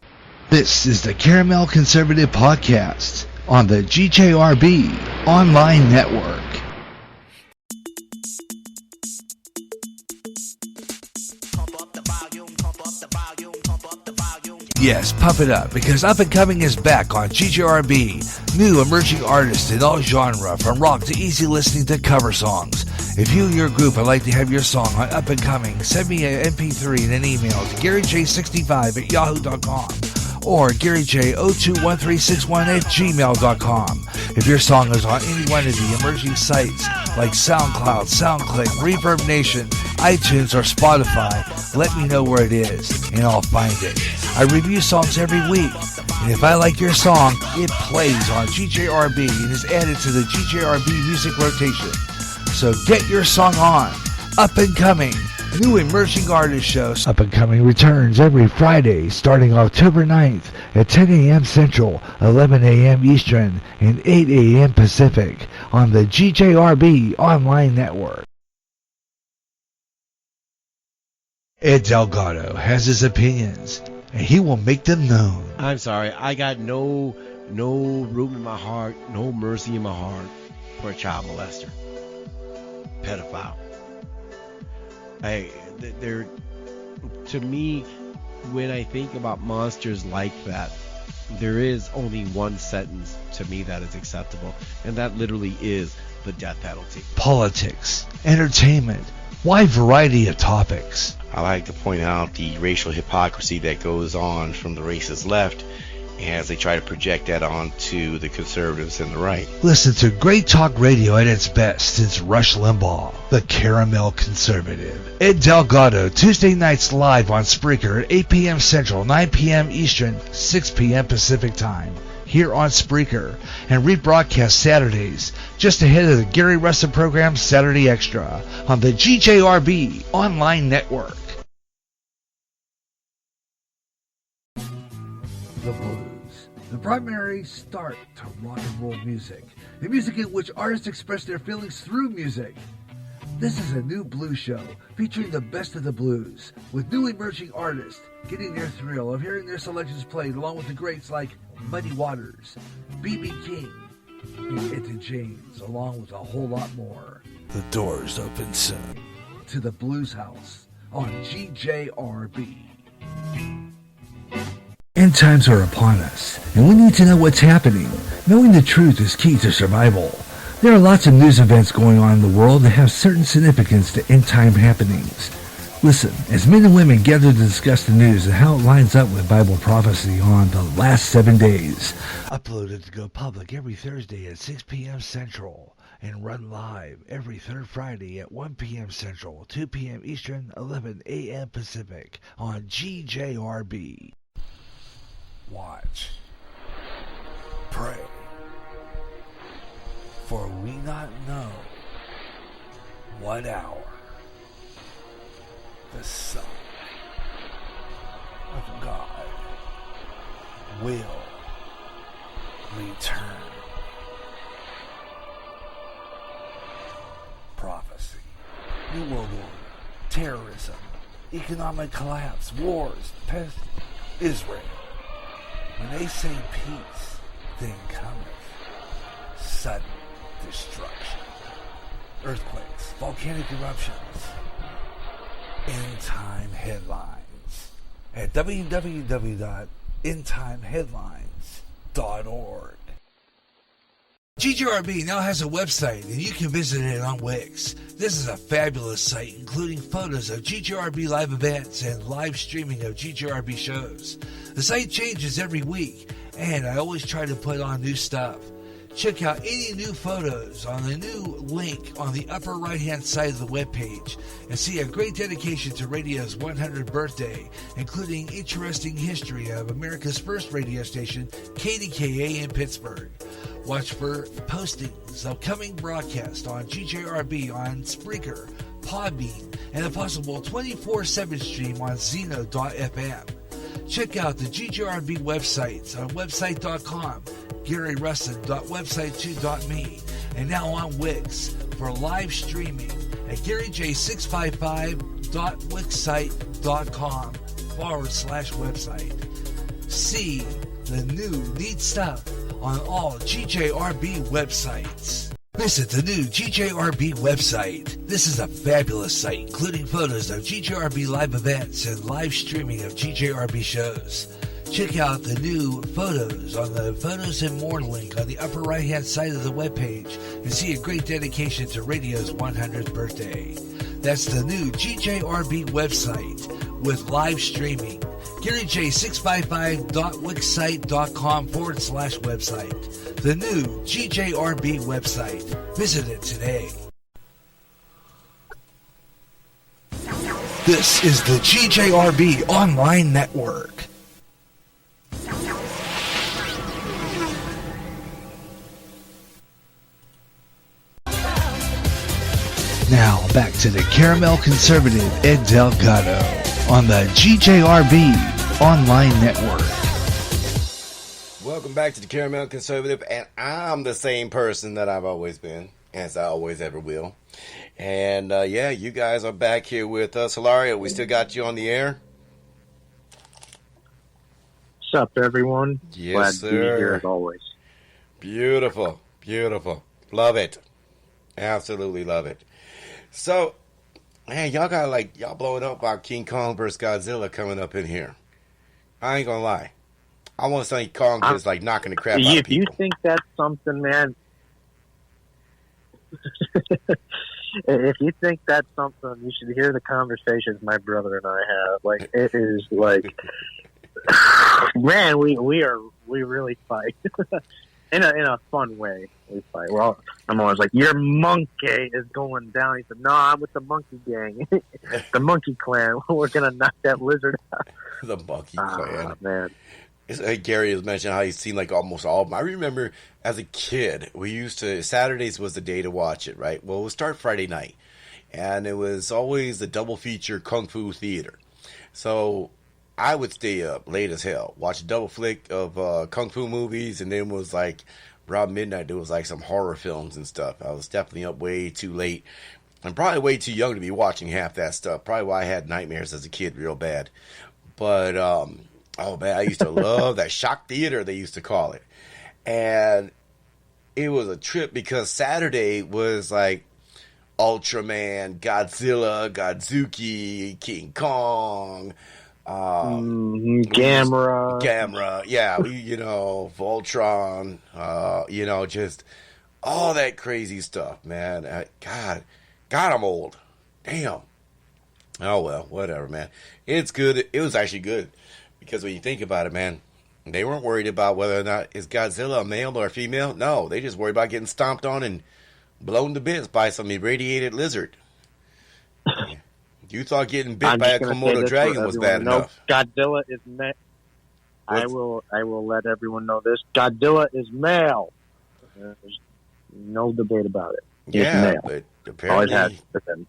This is the Caramel Conservative Podcast on the GJRB Online Network. Yes, pump it up, because Up and Coming is back on GJRB. New emerging artists in all genre, from rock to easy listening to cover songs. If you and your group would like to have your song on Up and Coming, send me an MP3 and an email to GaryJ65@yahoo.com or GaryJ021361@gmail.com. If your song is on any one of the emerging sites like SoundCloud, SoundClick, Reverb Nation, iTunes, or Spotify, let me know where it is, and I'll find it. I review songs every week, and if I like your song, it plays on GJRB and is added to the GJRB music rotation. So get your song on. Up and Coming, new emerging artist show. Up and Coming returns every Friday starting October 9th at 10 a.m. Central, 11 a.m. Eastern, and 8 a.m. Pacific on the GJRB Online Network. Ed Delgado has his opinions, and he will make them known. I'm sorry, I got no room in my heart, no mercy in my heart for a child molester, pedophile. To me, when I think about monsters like that, there is only one sentence to me that is acceptable, and that literally is the death penalty. Politics, entertainment, wide variety of topics. I like to point out the racial hypocrisy that goes on from the racist left as they try to project that onto the conservatives and the right. Listen to great talk radio at its best since Rush Limbaugh, the Caramel Conservative. Ed Delgado, Tuesday nights live on Spreaker at 8 p.m. Central, 9 p.m. Eastern, 6 p.m. Pacific Time, here on Spreaker, and rebroadcast Saturdays, just ahead of the Gary Russell program Saturday Extra, on the GJRB Online Network. The blues, the primary start to rock and roll music, the music in which artists express their feelings through music. This is a new blues show featuring the best of the blues, with new emerging artists getting their thrill of hearing their selections played along with the greats like Muddy Waters, B.B. King, and Etta James, along with a whole lot more. The doors open soon to the Blues House on GJRB. End times are upon us, and we need to know what's happening. Knowing the truth is key to survival. There are lots of news events going on in the world that have certain significance to end time happenings. Listen, as men and women gather to discuss the news and how it lines up with Bible prophecy on the last 7 days. Uploaded to go public every Thursday at 6 p.m. Central and run live every third Friday at 1 p.m. Central, 2 p.m. Eastern, 11 a.m. Pacific on GJRB. Watch. Pray. For we not know what hour the Son of God will return. Prophecy. New World Order. Terrorism. Economic collapse. Wars. Pest. Israel. When they say peace, then cometh sudden destruction. Earthquakes. Volcanic eruptions. End Time Headlines at www.endtimeheadlines.org. GJRB now has a website, and you can visit it on Wix. This is a fabulous site, including photos of GJRB live events and live streaming of GJRB shows. The site changes every week, and I always try to put on new stuff. Check out any new photos on the new link on the upper right-hand side of the webpage and see a great dedication to radio's 100th birthday, including interesting history of America's first radio station, KDKA in Pittsburgh. Watch for postings of coming broadcasts on GJRB on Spreaker, Podbean, and a possible 24/7 stream on Zeno.fm. Check out the GJRB websites on website.com, GaryRustin.website2.me, and now on Wix for live streaming at GaryJ655.wixsite.com/website. See the new neat stuff on all GJRB websites. Visit the new GJRB website. This is a fabulous site, including photos of GJRB live events and live streaming of GJRB shows. Check out the new photos on the Photos and More link on the upper right-hand side of the webpage and see a great dedication to radio's 100th birthday. That's the new GJRB website with live streaming. GaryJ655.wixsite.com/website. The new GJRB website. Visit it today. This is the GJRB Online Network. Now back to the Caramel Conservative Ed Delgado on the GJRB Online Network. Welcome back to the Caramel Conservative, and I'm the same person that I've always been, as I always ever will. And yeah, you guys are back here with us. Hilario, we still got you on the air? What's up, everyone? Yes, Glad sir. to be here as always. Beautiful, beautiful. Love it. Absolutely love it. So, man, y'all blowing up about King Kong vs. Godzilla coming up in here. I ain't gonna lie. I want to say Kong is like knocking the crap out of people. If you think that's something, man, if you think that's something, you should hear the conversations my brother and I have. Like, it is like, man, we really fight in a fun way. We fight. Well, I'm always like, your monkey is going down. He said, no, I'm with the monkey gang, the monkey clan. We're gonna knock that lizard out. The monkey clan, man. Gary has mentioned how he's seen like almost all of them. I remember as a kid, we used to, Saturdays was the day to watch it, right? Well, it would start Friday night, and it was always the double feature Kung Fu Theater. So I would stay up late as hell, watch a double flick of Kung Fu movies, and then it was like around midnight, there was like some horror films and stuff. I was definitely up way too late. I'm probably way too young to be watching half that stuff. Probably why I had nightmares as a kid real bad. But, oh man, I used to love that shock theater, they used to call it. And it was a trip because Saturday was like Ultraman, Godzilla, Godzuki, King Kong, Gamera, yeah, Voltron, just all that crazy stuff, man. God, I'm old. Damn. Oh, well, whatever, man. It's good. It was actually good. Because when you think about it, man, they weren't worried about whether or not is Godzilla a male or a female. No, they just worried about getting stomped on and blown to bits by some irradiated lizard. You thought getting bit by a Komodo dragon was bad enough. Godzilla is male. I will let everyone know this. Godzilla is male. There's no debate about it. Yeah, but apparently, always has been.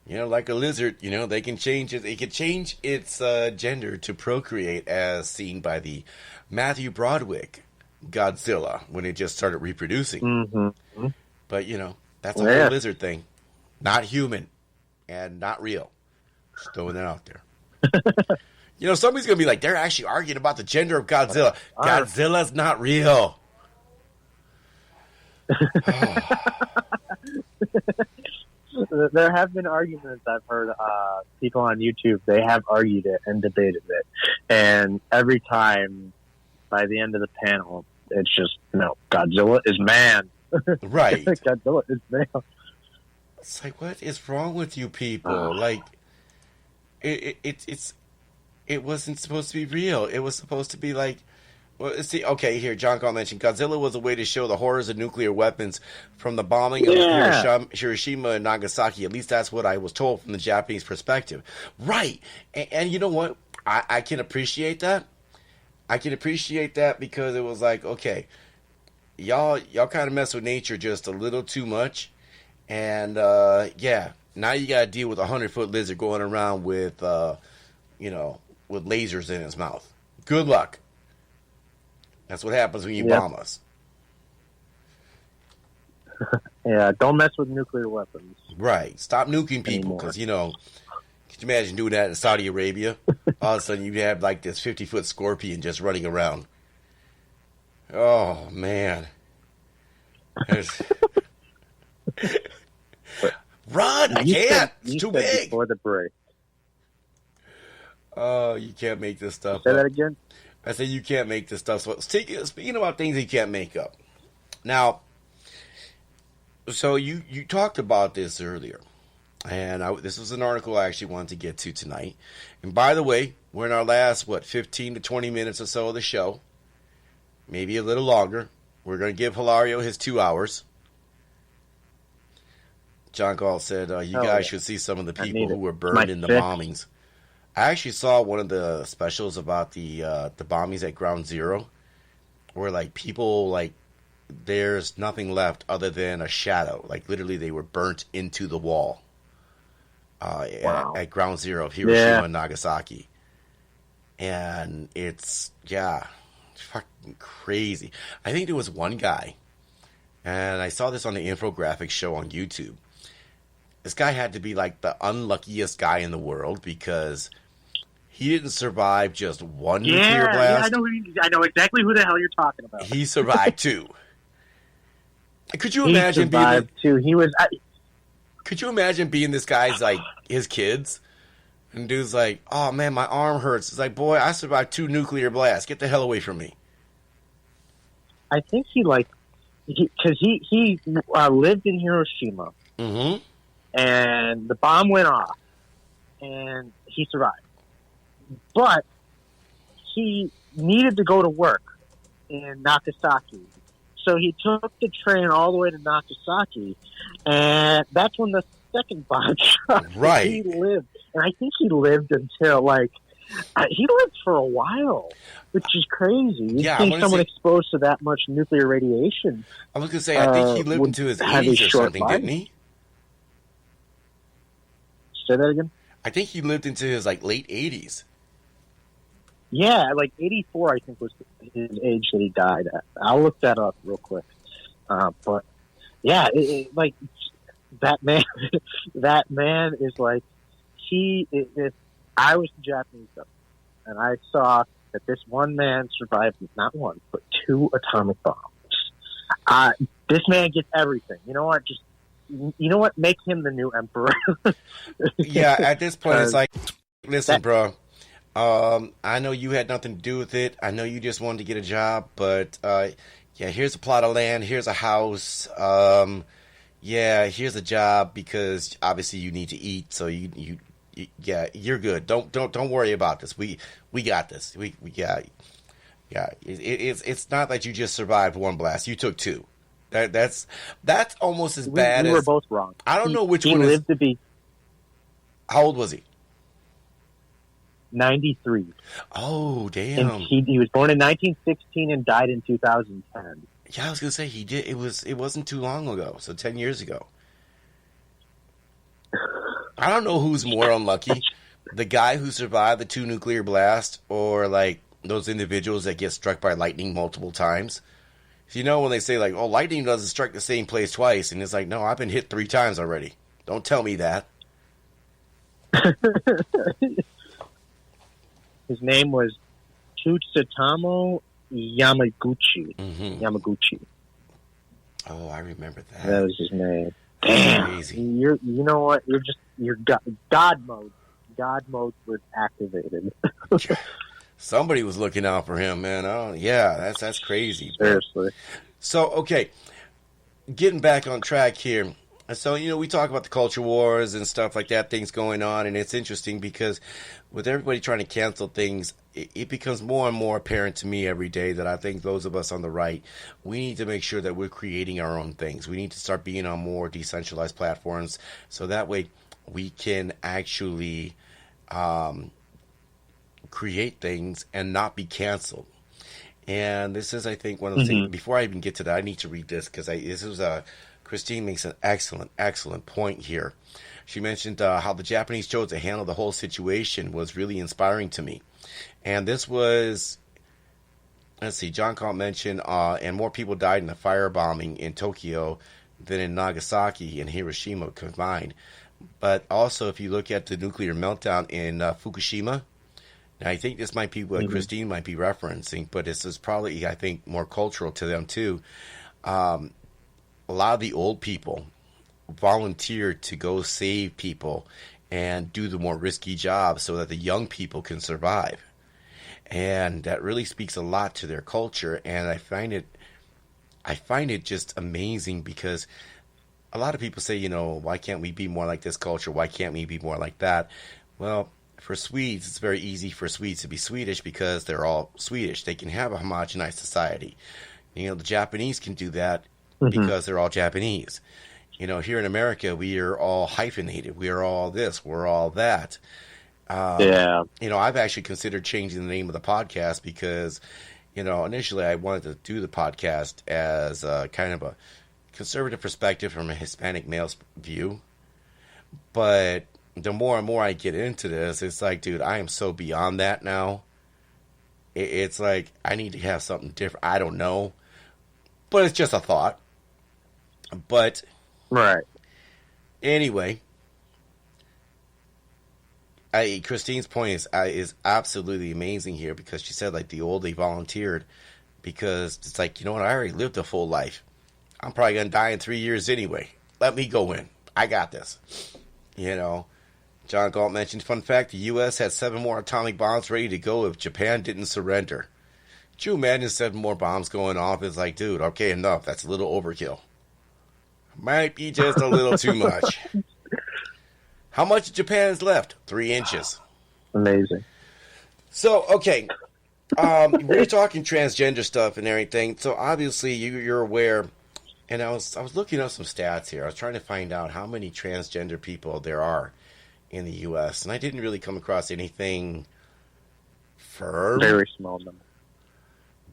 Like a lizard, they can change it. It can change its gender to procreate, as seen by the Matthew Broderick Godzilla when it just started reproducing. Mm-hmm. But that's a whole lizard thing, not human and not real. Just throwing that out there. Somebody's gonna be like, they're actually arguing about the gender of Godzilla. Godzilla's not real. There have been arguments I've heard people on YouTube, they have argued it and debated it. And every time, by the end of the panel, it's just, no, Godzilla is man. Right. Godzilla is male. It's like, what is wrong with you people? Like, it wasn't supposed to be real. It was supposed to be like, well, see, okay, here, John Call mentioned Godzilla was a way to show the horrors of nuclear weapons from the bombing of Hiroshima and Nagasaki. At least that's what I was told from the Japanese perspective. Right. And you know what? I can appreciate that. I can appreciate that because it was like, okay, y'all kind of mess with nature just a little too much. And, yeah, now you got to deal with a 100-foot lizard going around with, with lasers in his mouth. Good luck. That's what happens when you bomb us. Yeah, don't mess with nuclear weapons. Right. Stop nuking people because, could you imagine doing that in Saudi Arabia? All of a sudden you'd have like this 50-foot scorpion just running around. Oh, man. Run! I can't! It's too big! Before the break. Oh, you can't make this stuff Say up. that again? I say you can't make this stuff. So, speaking about things you can't make up. Now, so you talked about this earlier. And this was an article I actually wanted to get to tonight. And by the way, we're in our last, 15 to 20 minutes or so of the show. Maybe a little longer. We're going to give Hilario his 2 hours. John Gall said, you guys should see some of the people who were burned in the bombings. I actually saw one of the specials about the bombings at Ground Zero, where like people like there's nothing left other than a shadow. Like literally, they were burnt into the wall at Ground Zero of Hiroshima and Nagasaki, and it's fucking crazy. I think there was one guy, and I saw this on the infographics show on YouTube. This guy had to be like the unluckiest guy in the world because he didn't survive just one nuclear blast. Yeah, I know exactly who the hell you're talking about. He survived two. Could you imagine Could you imagine being this guy's like his kids? And dude's like, "Oh man, my arm hurts." It's like, "Boy, I survived 2 nuclear blasts. Get the hell away from me." I think he lived in Hiroshima. Mm-hmm. And the bomb went off, and he survived. But he needed to go to work in Nagasaki. So he took the train all the way to Nagasaki, and that's when the second bomb struck. Right. He lived. And I think he lived until, he lived for a while, which is crazy. You'd think someone exposed to that much nuclear radiation. I was going to say, I think he lived into his 80s or something, didn't he? Say that again? I think he lived into his, late 80s. Yeah, 84, I think, was his age that he died at. I'll look that up real quick. But, yeah, that man, that man is if I was the Japanese government, and I saw that this one man survived not one, but 2 atomic bombs. This man gets everything. You know what? Make him the new emperor. Yeah, at this point, it's like, listen, bro. I know you had nothing to do with it. I know you just wanted to get a job, but here's a plot of land. Here's a house. Here's a job because obviously you need to eat. So you're good. Don't worry about this. We got this. It's not that you just survived 1 blast. You took 2. That's almost as bad as. We were both wrong. I don't know which one. He lived to be. How old was he? 93. Oh, damn. And he was born in 1916 and died in 2010. Yeah, I was gonna say he did. It wasn't too long ago, so 10 years ago. I don't know who's more unlucky, the guy who survived the 2 nuclear blasts, or those individuals that get struck by lightning multiple times. When they say lightning doesn't strike the same place twice, and it's like, no, I've been hit 3 times already. Don't tell me that. His name was Tsutomu Yamaguchi. Mm-hmm. Yamaguchi. Oh, I remember that. That was his name. Damn. Crazy. You know what? You're God mode. God mode was activated. Somebody was looking out for him, man. Oh, yeah, that's crazy. Seriously. So, okay. getting back on track here. So, we talk about the culture wars and stuff like that, things going on, and it's interesting because with everybody trying to cancel things, it becomes more and more apparent to me every day that I think those of us on the right, we need to make sure that we're creating our own things. We need to start being on more decentralized platforms so that way we can actually create things and not be canceled. And this is, I think, one of the things. Before I even get to that, I need to read this because Christine makes an excellent point here. She mentioned how the Japanese chose to handle the whole situation was really inspiring to me. And this was, let's see, John Call mentioned, and more people died in the firebombing in Tokyo than in Nagasaki and Hiroshima combined. But also, if you look at the nuclear meltdown in Fukushima, now I think this might be what Christine might be referencing, but this is probably, I think, more cultural to them too. A lot of the old people volunteered to go save people and do the more risky jobs so that the young people can survive. And that really speaks a lot to their culture, and I find it just amazing because a lot of people say, why can't we be more like this culture? Why can't we be more like that? Well, for Swedes, it's very easy for Swedes to be Swedish because they're all Swedish. They can have a homogenized society. The Japanese can do that because they're all Japanese. Here in America, we are all hyphenated. We are all this. We're all that. I've actually considered changing the name of the podcast because, initially I wanted to do the podcast as kind of a conservative perspective from a Hispanic male's view. But the more and more I get into this, it's like, dude, I am so beyond that now. It's like I need to have something different. I don't know. But it's just a thought. But right. Anyway, Christine's point is absolutely amazing here because she said, like, the old, they volunteered because it's like, I already lived a full life. I'm probably going to die in 3 years anyway. Let me go in. I got this. John Galt mentioned, fun fact, the U.S. had 7 more atomic bombs ready to go if Japan didn't surrender. Could you imagine 7 more bombs going off? It's like, dude, okay, enough. That's a little overkill. Might be just a little too much. How much of Japan is left? 3 inches. Amazing. So, okay. We're talking transgender stuff and everything. So, obviously, you're aware. And I was looking up some stats here. I was trying to find out how many transgender people there are in the U.S. And I didn't really come across anything firm. Very small number.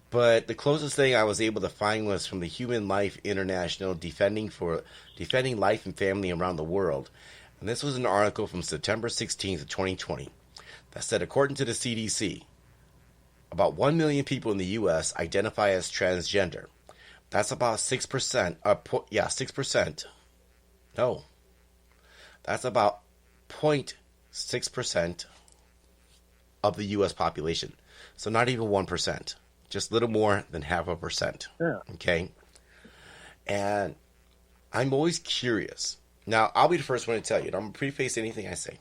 But the closest thing I was able to find was from the Human Life International defending life and family around the world. And this was an article from September 16th of 2020 that said, according to the CDC, about 1 million people in the U.S. identify as transgender. That's about 6%. 6%. No. That's about 0.6% of the U.S. population. So not even 1%. Just a little more than 0.5%. Yeah. Okay? And I'm always curious. Now, I'll be the first one to tell you, and I'm going to preface anything I say,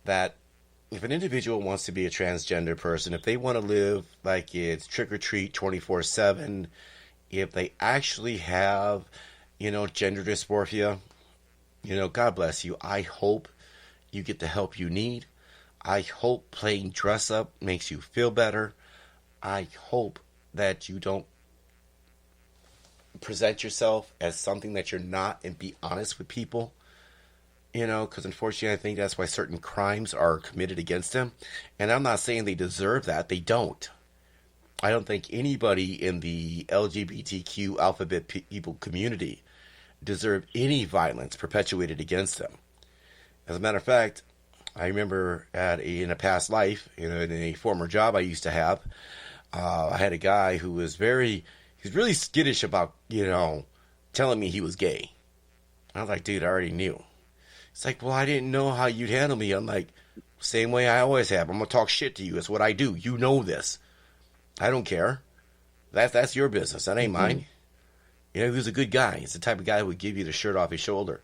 that if an individual wants to be a transgender person, if they want to live like it's trick-or-treat 24/7, if they actually have, gender dysphoria, God bless you. I hope you get the help you need. I hope playing dress up makes you feel better. I hope that you don't present yourself as something that you're not and be honest with people. Because unfortunately, I think that's why certain crimes are committed against them. And I'm not saying they deserve that. They don't. I don't think anybody in the LGBTQ alphabet people community deserve any violence perpetuated against them. As a matter of fact, I remember in a past life, in a former job I used to have, I had a guy who was he's really skittish about, telling me he was gay. I was like, dude, I already knew. It's like, well, I didn't know how you'd handle me. I'm like, same way I always have. I'm going to talk shit to you. It's what I do. You know this. I don't care. That's your business. That ain't mine. He was a good guy. He's the type of guy who would give you the shirt off his shoulder,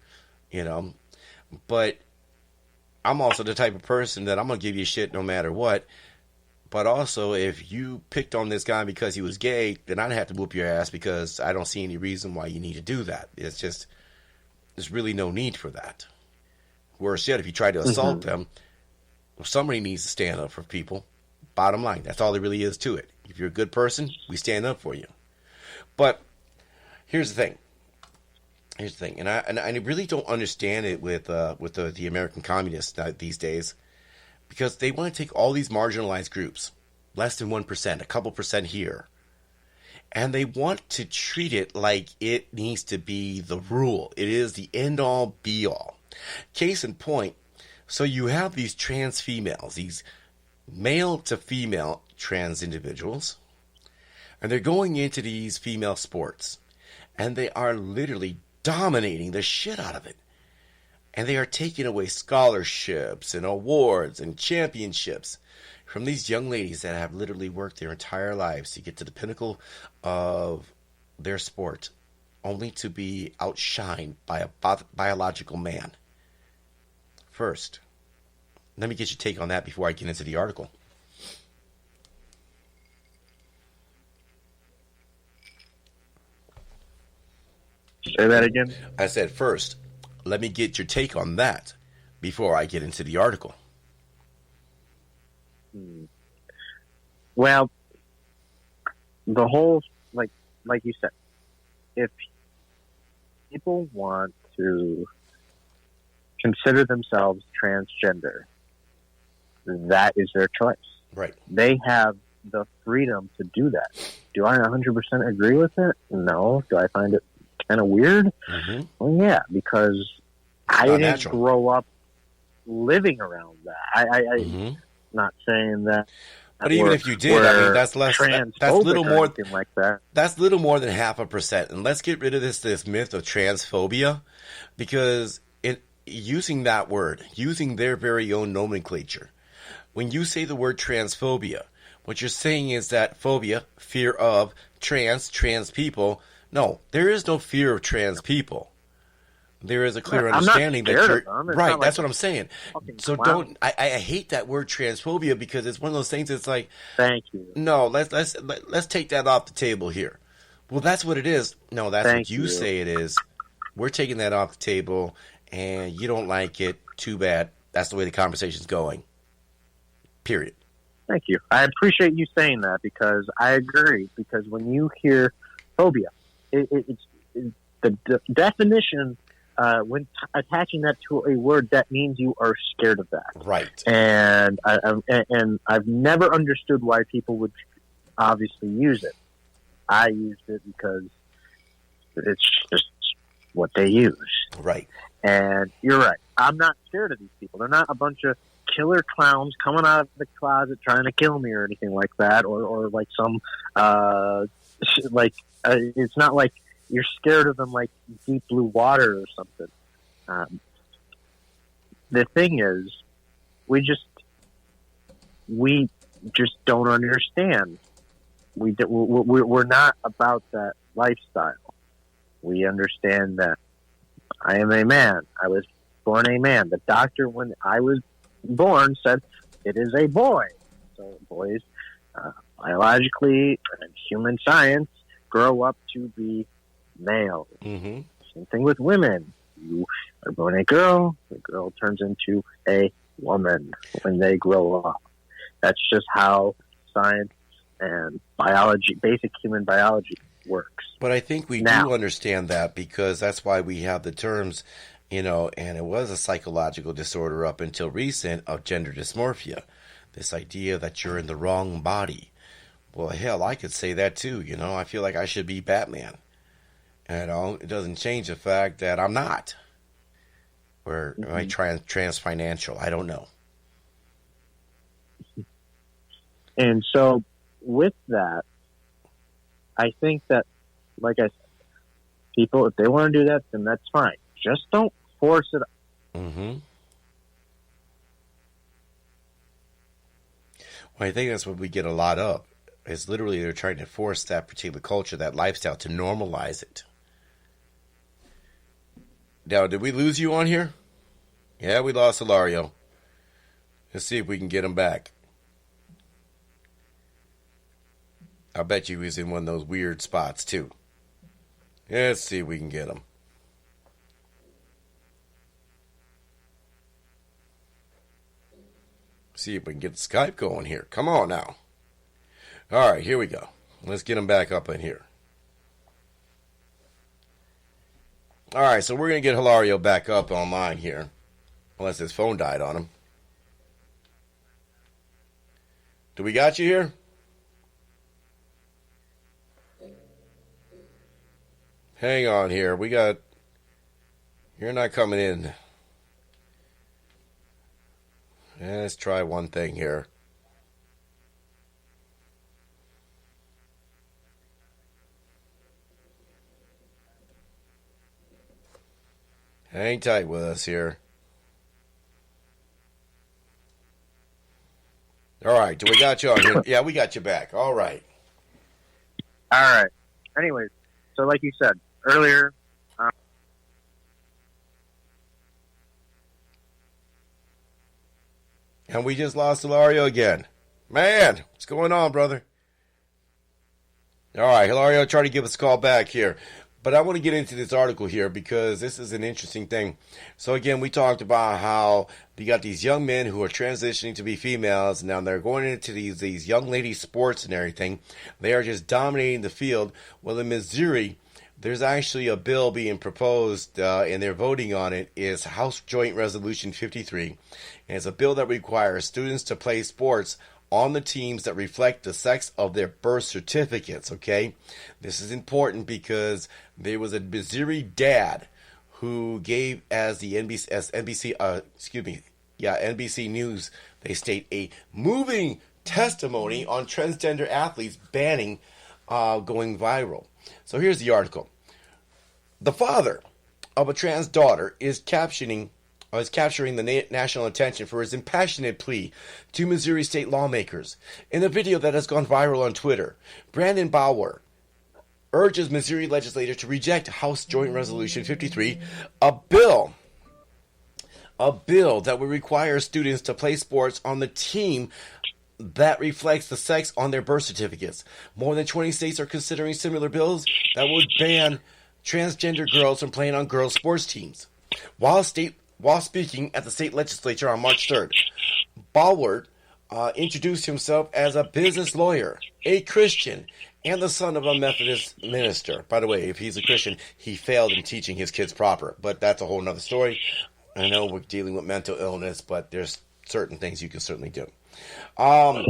But I'm also the type of person that I'm going to give you shit no matter what. But also, if you picked on this guy because he was gay, then I'd have to whoop your ass because I don't see any reason why you need to do that. It's just, there's really no need for that. Worse yet, if you try to assault them, somebody needs to stand up for people. Bottom line, that's all there really is to it. If you're a good person, we stand up for you. But here's the thing. And I really don't understand it with the American communists these days, because they want to take all these marginalized groups, less than 1%, a couple percent here, and they want to treat it like it needs to be the rule. It is the end-all, be-all. Case in point, so you have these trans females, these male-to-female trans individuals, and they're going into these female sports, and they are literally dominating the shit out of it. And they are taking away scholarships and awards and championships from these young ladies that have literally worked their entire lives to get to the pinnacle of their sport, only to be outshined by a biological man. First, let me get your take on that before I get into the article. Say that again? I said, first, let me get your take on that before I get into the article. Well, the whole, like you said, if people want to consider themselves transgender, that is their choice. Right. They have the freedom to do that. Do I 100% agree with it? No. Do I find it kind of weird? Mm-hmm. Well, yeah, because I didn't grow up living around that. I not saying that. But even if you did, I mean, that's less. That's little more like that. That's little more than 0.5%. And let's get rid of this myth of transphobia, because using that word, using their very own nomenclature, when you say the word transphobia, what you're saying is that phobia, fear of trans people. No, there is no fear of trans people. There is a clear understanding that you're right. That's what I'm saying. So don't. I hate that word transphobia, because it's one of those things. It's like, thank you. No, let's take that off the table here. Well, that's what it is. No, that's what you say it is. We're taking that off the table, and you don't like it. Too bad. That's the way the conversation's going. Period. Thank you. I appreciate you saying that, because I agree. Because when you hear phobia, it's the definition. When attaching that to a word, that means you are scared of that. Right. And I've never understood why people would obviously use it. I used it because it's just what they use. Right. And you're right. I'm not scared of these people. They're not a bunch of killer clowns coming out of the closet trying to kill me or anything like that, or like some it's not like you're scared of them like deep blue water or something. The thing is, we just don't understand. We're not about that lifestyle. We understand that I am a man. I was born a man. The doctor, when I was born, said it is a boy. So boys, biologically and human science, grow up to be male. Mm-hmm. Same thing with women. You are born a girl, the girl turns into a woman when they grow up. That's just how science and biology, basic human biology, works. But I think we do understand that, because that's why we have the terms, and it was a psychological disorder up until recent of gender dysmorphia. This idea that you're in the wrong body. Well, hell, I could say that too. I feel like I should be Batman. It doesn't change the fact that I'm not. Or am I trans financial? I don't know. And so with that, I think that, like I said, people, if they want to do that, then that's fine. Just don't force it. Mm-hmm. Well, I think that's what we get a lot of. Is literally they're trying to force that particular culture, that lifestyle, to normalize it. Now, did we lose you on here? Yeah, we lost Hilario. Let's see if we can get him back. I bet you he's in one of those weird spots, too. Let's see if we can get him. See if we can get the Skype going here. Come on now. All right, here we go. Let's get him back up in here. All right, so we're going to get Hilario back up online here. Unless his phone died on him. Do we got you here? Hang on here. You're not coming in. Let's try one thing here. Hang tight with us here. All right, do we got you on here? Yeah, we got you back. All right. All right. Anyways, so like you said earlier, and we just lost Hilario again. Man, what's going on, brother? All right, Hilario, try to give us a call back here. But I want to get into this article here because this is an interesting thing. So again, we talked about how you got these young men who are transitioning to be females. Now they're going into these young lady sports and everything. They are just dominating the field. Well, in Missouri, there's actually a bill being proposed, and they're voting on it. Is House Joint Resolution 53. And it's a bill that requires students to play sports on the teams that reflect the sex of their birth certificates, okay? This is important because there was a Missouri dad who gave, as the NBC News, they state a moving testimony on transgender athletes banning going viral. So here's the article. The father of a trans daughter is capturing the national attention for his impassioned plea to Missouri state lawmakers. In a video that has gone viral on Twitter, Brandon Bauer urges Missouri legislators to reject House Joint Resolution 53, a bill that would require students to play sports on the team that reflects the sex on their birth certificates. More than 20 states are considering similar bills that would ban transgender girls from playing on girls' sports teams. While speaking at the state legislature on March 3rd, Ballard introduced himself as a business lawyer, a Christian, and the son of a Methodist minister. By the way, if he's a Christian, he failed in teaching his kids proper, but that's a whole nother story. I know we're dealing with mental illness, but there's certain things you can certainly do. And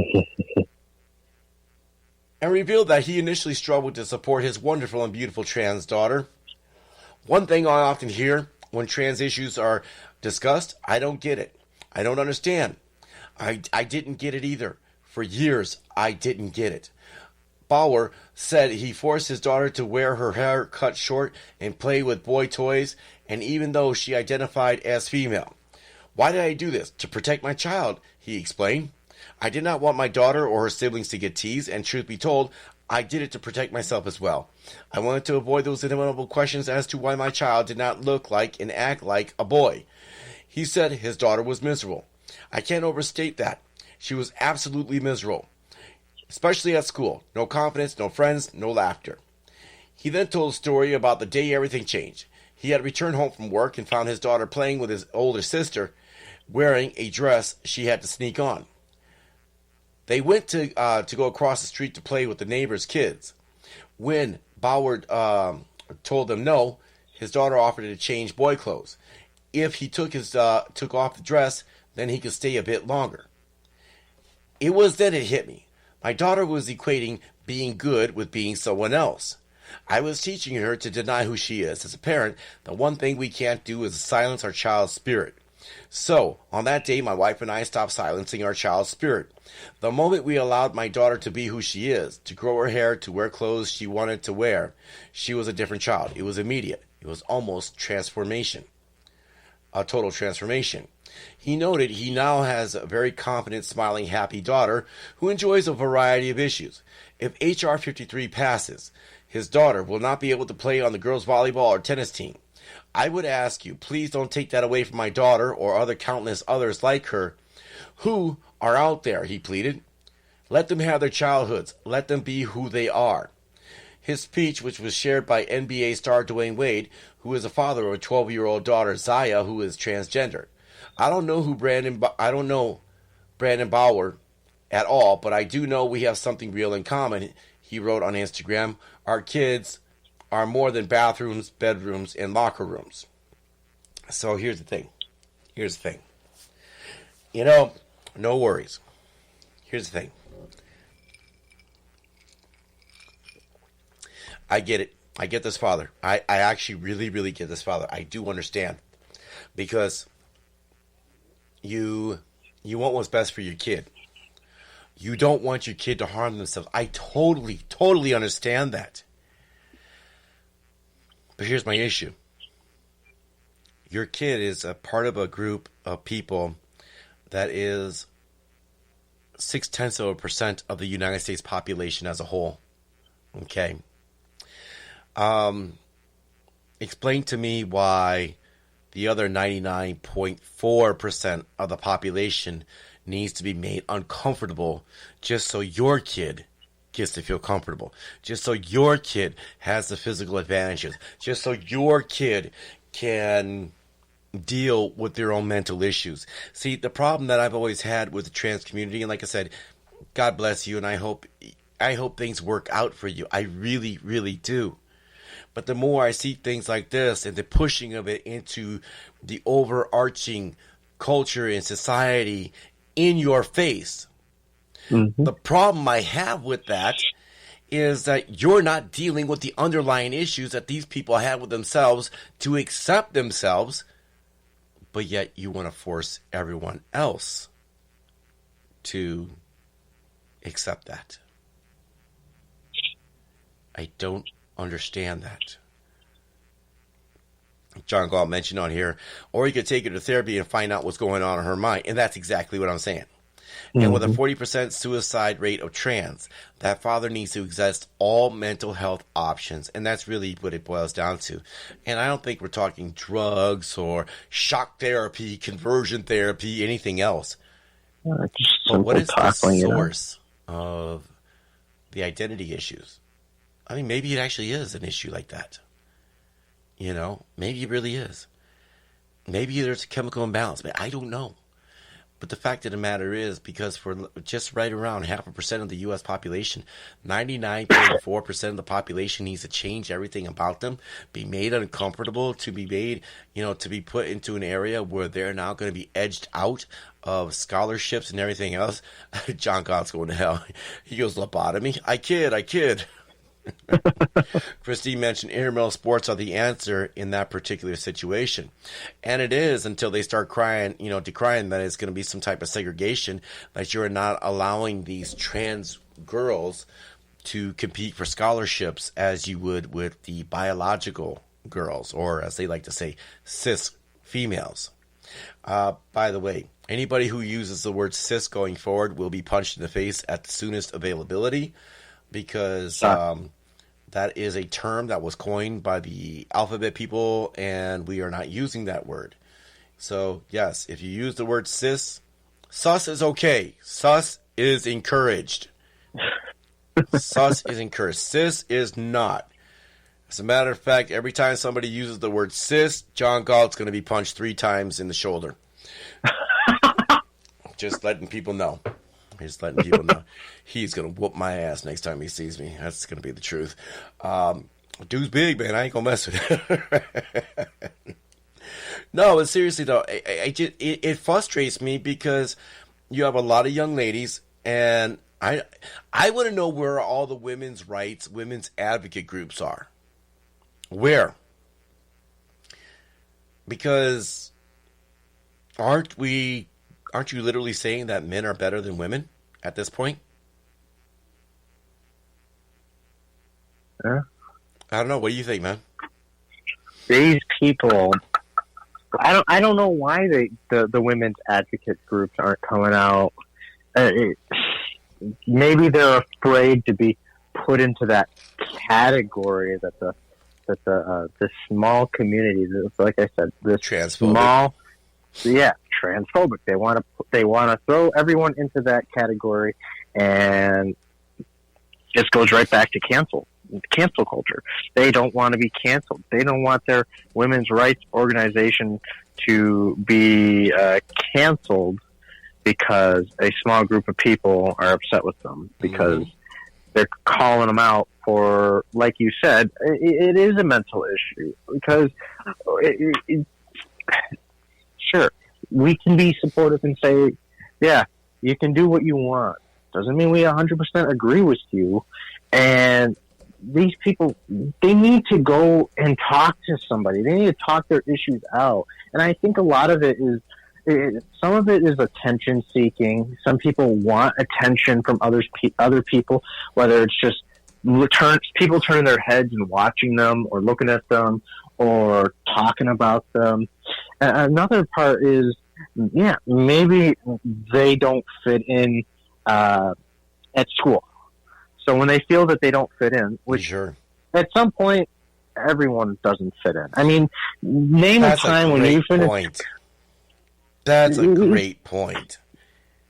revealed that he initially struggled to support his wonderful and beautiful trans daughter. One thing I often hear when trans issues are discussed, I don't get it. I don't understand. I didn't get it either. For years, I didn't get it. Bauer said he forced his daughter to wear her hair cut short and play with boy toys, and even though she identified as female. Why did I do this? To protect my child, he explained. I did not want my daughter or her siblings to get teased, and truth be told, I did it to protect myself as well. I wanted to avoid those inevitable questions as to why my child did not look like and act like a boy. He said his daughter was miserable. I can't overstate that. She was absolutely miserable, especially at school. No confidence, no friends, no laughter. He then told a story about the day everything changed. He had returned home from work and found his daughter playing with his older sister, wearing a dress she had to sneak on. They went to go across the street to play with the neighbor's kids. When Bauer told them no, his daughter offered to change boy clothes. If he took off the dress, then he could stay a bit longer. It was then it hit me. My daughter was equating being good with being someone else. I was teaching her to deny who she is. As a parent, the one thing we can't do is silence our child's spirit. So, on that day, my wife and I stopped silencing our child's spirit. The moment we allowed my daughter to be who she is, to grow her hair, to wear clothes she wanted to wear, she was a different child. It was immediate. It was almost transformation. A total transformation. He noted he now has a very confident, smiling, happy daughter who enjoys a variety of issues. If H.R. 53 passes, his daughter will not be able to play on the girls' volleyball or tennis team. I would ask you, please don't take that away from my daughter or other countless others like her who are out there, he pleaded. Let them have their childhoods. Let them be who they are. His speech, which was shared by NBA star Dwayne Wade, who is a father of a 12-year-old daughter, Zaya, who is transgender. I don't know Brandon Bauer at all, but I do know we have something real in common. He wrote on Instagram, our kids are more than bathrooms, bedrooms, and locker rooms. So here's the thing. No worries. Here's the thing. I get it. I get this father. I actually really, really get this father. I do understand. Because you want what's best for your kid. You don't want your kid to harm themselves. I totally, totally understand that. But here's my issue. Your kid is a part of a group of people that is 0.6% of the United States population as a whole. Okay. Explain to me why the other 99.4% of the population needs to be made uncomfortable just so your kid gets to feel comfortable, just so your kid has the physical advantages, just so your kid can deal with their own mental issues. See, the problem that I've always had with the trans community, and like I said, God bless you, and I hope things work out for you. I really, really do. But the more I see things like this and the pushing of it into the overarching culture and society in your face, the problem I have with that is that you're not dealing with the underlying issues that these people have with themselves to accept themselves, but yet you want to force everyone else to accept that. I don't understand that. John Galt mentioned on here, or you could take her to therapy and find out what's going on in her mind, and that's exactly what I'm saying. And with a 40% suicide rate of trans, that father needs to exhaust all mental health options, and that's really what it boils down to. And I don't think we're talking drugs or shock therapy, conversion therapy, anything else. But what is the source of the identity issues? I mean, maybe it actually is an issue like that. Maybe it really is. Maybe there's a chemical imbalance, but I don't know. But the fact of the matter is, because for just right around 0.5% of the U.S. population, 99.4% of the population needs to change everything about them, be made uncomfortable, to be made, to be put into an area where they're now going to be edged out of scholarships and everything else. John Gott's going to hell. He goes, lobotomy? I kid. Christine mentioned intramural sports are the answer in that particular situation. And it is, until they start decrying that it's going to be some type of segregation, that you're not allowing these trans girls to compete for scholarships as you would with the biological girls, or as they like to say, cis females. By the way, anybody who uses the word cis going forward will be punched in the face at the soonest availability, because that is a term that was coined by the alphabet people, and we are not using that word. So, yes, if you use the word cis, sus is okay. Sus is encouraged. Sus is encouraged. Cis is not. As a matter of fact, every time somebody uses the word cis, John Galt's going to be punched 3 times in the shoulder. Just letting people know. He's letting people know he's going to whoop my ass next time he sees me. That's going to be the truth. Dude's big, man. I ain't going to mess with it. No, but seriously, though, it frustrates me because you have a lot of young ladies, and I want to know where all the women's rights, women's advocate groups are. Where? Because aren't you literally saying that men are better than women at this point? Yeah. I don't know. What do you think, man? These people, I don't know why the women's advocate groups aren't coming out. Maybe they're afraid to be put into that category that the small community, like I said, this transphobic. Transphobic. They want to throw everyone into that category And this goes right back to cancel culture. They don't want to be canceled. They don't want their women's rights organization to be canceled because a small group of people are upset with them because they're calling them out for, like you said, it is a mental issue because sure, we can be supportive and say, yeah, you can do what you want. Doesn't mean we 100% agree with you. And these people, they need to go and talk to somebody. They need to talk their issues out. And I think a lot of it is, some of it is attention seeking. Some people want attention from other people, whether it's just people turning their heads and watching them or looking at them or talking about them. And another part is, yeah, maybe they don't fit in at school. So when they feel that they don't fit in, which at some point everyone doesn't fit in. I mean, name a time when you finished. That's a great point.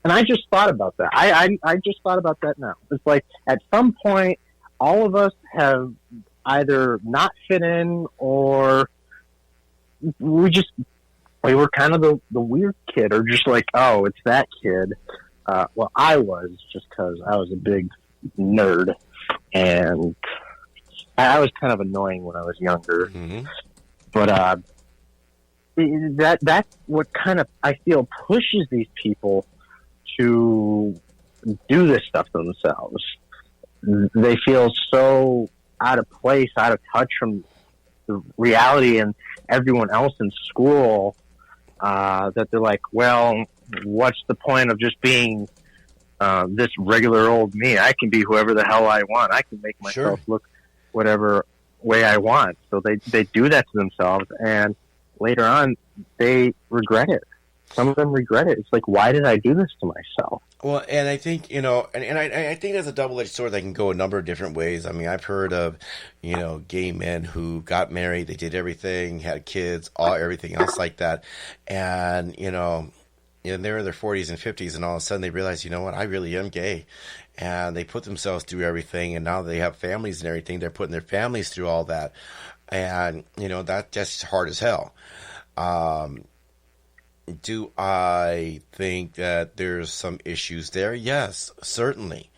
And I just thought about that. I just thought about that now. It's like at some point, all of us have either not fit in or we were kind of the weird kid, or just like, oh, it's that kid. Well, I was, just because I was a big nerd, and I was kind of annoying when I was younger. But that's what kind of, I feel, pushes these people to do this stuff themselves. They feel so out of place, out of touch from the reality and everyone else in school, that they're like, well, what's the point of just being this regular old me? I can be whoever the hell I want. I can make myself look whatever way I want. So they do that to themselves, and later on, they regret it. Some of them regret it. It's like, why did I do this to myself? Well, and I think, and I think that's a double-edged sword that can go a number of different ways. I mean, I've heard of, gay men who got married, they did everything, had kids, everything else like that. And, they're in their 40s and 50s, and all of a sudden they realize, you know what, I really am gay. And they put themselves through everything, and now they have families and everything. They're putting their families through all that. And, that's just hard as hell. Do I think that there's some issues there? Yes, certainly.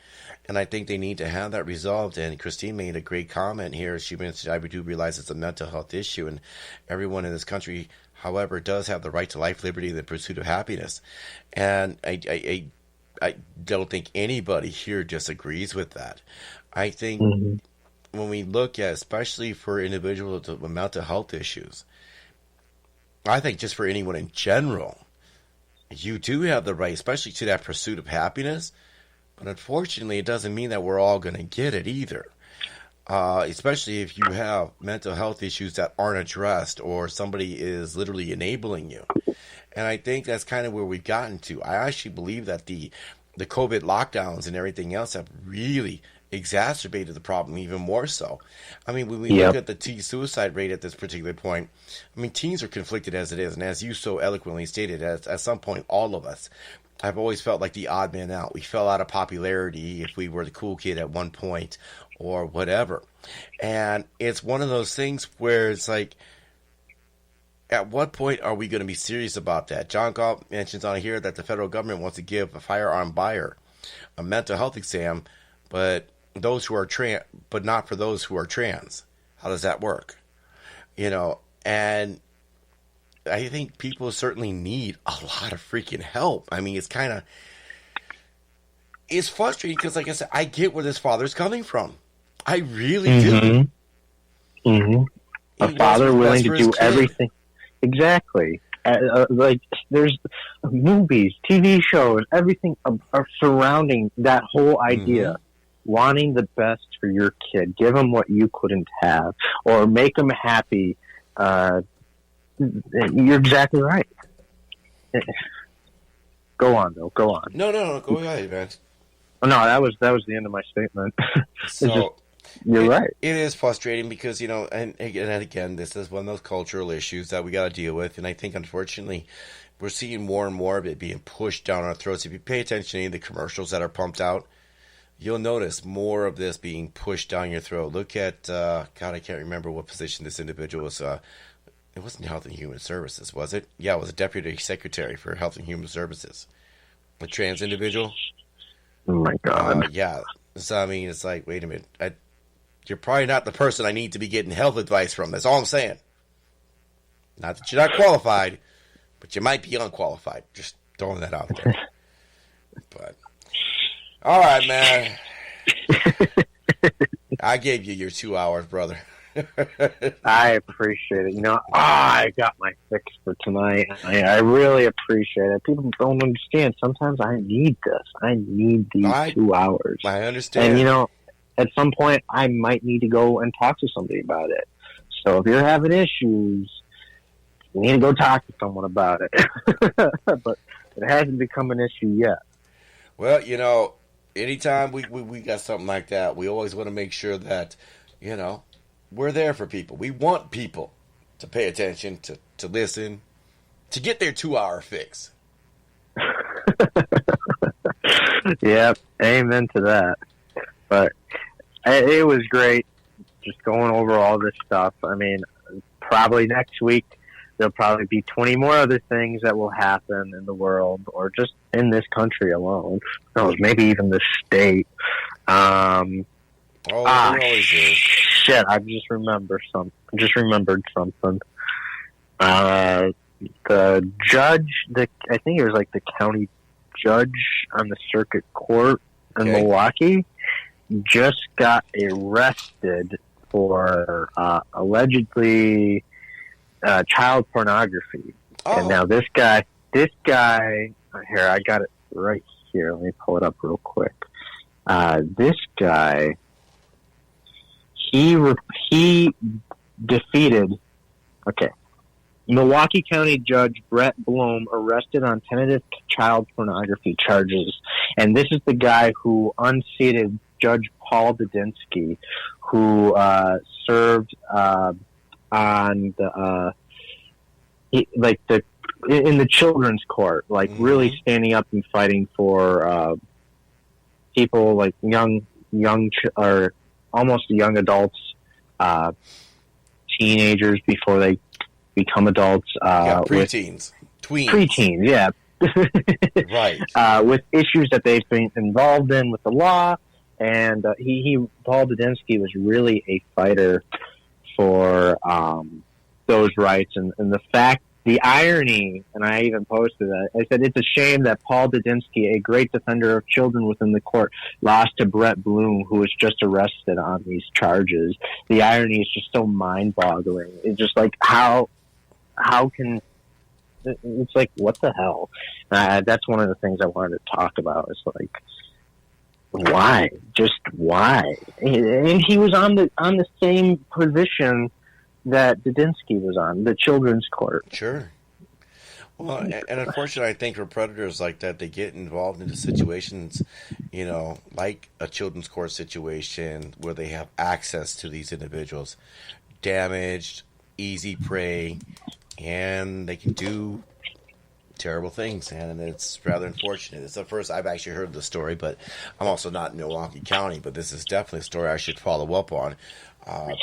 And I think they need to have that resolved. And Christine made a great comment here. She mentioned, I do realize it's a mental health issue, and everyone in this country, however, does have the right to life, liberty, and the pursuit of happiness. And I don't think anybody here disagrees with that. I think when we look at, especially for individuals with mental health issues, I think just for anyone in general, you do have the right, especially to that pursuit of happiness. But unfortunately, it doesn't mean that we're all going to get it either. Especially if you have mental health issues that aren't addressed, or somebody is literally enabling you. And I think that's kind of where we've gotten to. I actually believe that the COVID lockdowns and everything else have really exacerbated the problem even more so. I mean, when we look at the teen suicide rate at this particular point, I mean, teens are conflicted as it is. And as you so eloquently stated, at some point, all of us have always felt like the odd man out. We fell out of popularity if we were the cool kid at one point or whatever. And it's one of those things where it's like, at what point are we going to be serious about that? John Galt mentions on here that the federal government wants to give a firearm buyer a mental health exam, but those who are trans, but not for those who are trans. How does that work? And I think people certainly need a lot of freaking help. I mean, it's frustrating because, like I said, I get where this father's coming from. I really do. A father willing to do everything. Exactly. Like, there's movies, TV shows, everything are surrounding that whole idea. Wanting the best for your kid. Give them what you couldn't have, or make them happy. You're exactly right. Go on, though. Go on. No. Go ahead, man. Oh, no, that was the end of my statement. So you're right. It is frustrating because, and again, this is one of those cultural issues that we got to deal with. And I think, unfortunately, we're seeing more and more of it being pushed down our throats. If you pay attention to any of the commercials that are pumped out, you'll notice more of this being pushed down your throat. Look at, God, I can't remember what position this individual was. It wasn't Health and Human Services, was it? Yeah, it was a Deputy Secretary for Health and Human Services. A trans individual. Oh, my God. Yeah. So, I mean, it's like, wait a minute. You're probably not the person I need to be getting health advice from. That's all I'm saying. Not that you're not qualified, but you might be unqualified. Just throwing that out there. But, all right, man. I gave you your 2 hours, brother. I appreciate it. I got my fix for tonight. I really appreciate it. People don't understand. Sometimes I need this. I need these 2 hours. I understand. And, at some point, I might need to go and talk to somebody about it. So if you're having issues, you need to go talk to someone about it. But it hasn't become an issue yet. Well, anytime we got something like that, we always want to make sure that, we're there for people. We want people to pay attention, to listen, to get their 2 hour fix. Yeah, amen to that. But it was great just going over all this stuff. I mean, probably next week there'll probably be 20 more other things that will happen in the world or just in this country alone. Who knows, maybe even the state. Always is. Shit, I just remembered something. The judge, I think it was like the county judge on the circuit court in Milwaukee, just got arrested for allegedly child pornography. Oh. And now this guy, here, I got it right here. Let me pull it up real quick. This guy, he defeated, Milwaukee County Judge Brett Bloom arrested on tentative child pornography charges. And this is the guy who unseated Judge Paul Didinsky, who served on in the children's court, really standing up and fighting for people like young or almost young adults, teenagers before they become adults. Preteens. Preteens, yeah. Right. With issues that they've been involved in with the law. And Paul Didinsky was really a fighter for those rights. And the irony, and I even posted that, I said, it's a shame that Paul Didinsky, a great defender of children within the court, lost to Brett Bloom, who was just arrested on these charges. The irony is just so mind-boggling. It's just like, how can... It's like, what the hell? That's one of the things I wanted to talk about. It's like, why? Just why? And he was on the same position that Didinsky was on, the children's court. Sure. Well, and unfortunately, I think for predators like that, they get involved into situations, like a children's court situation where they have access to these individuals, damaged, easy prey, and they can do terrible things, and it's rather unfortunate. It's the first I've actually heard the story, but I'm also not in Milwaukee County, but this is definitely a story I should follow up on,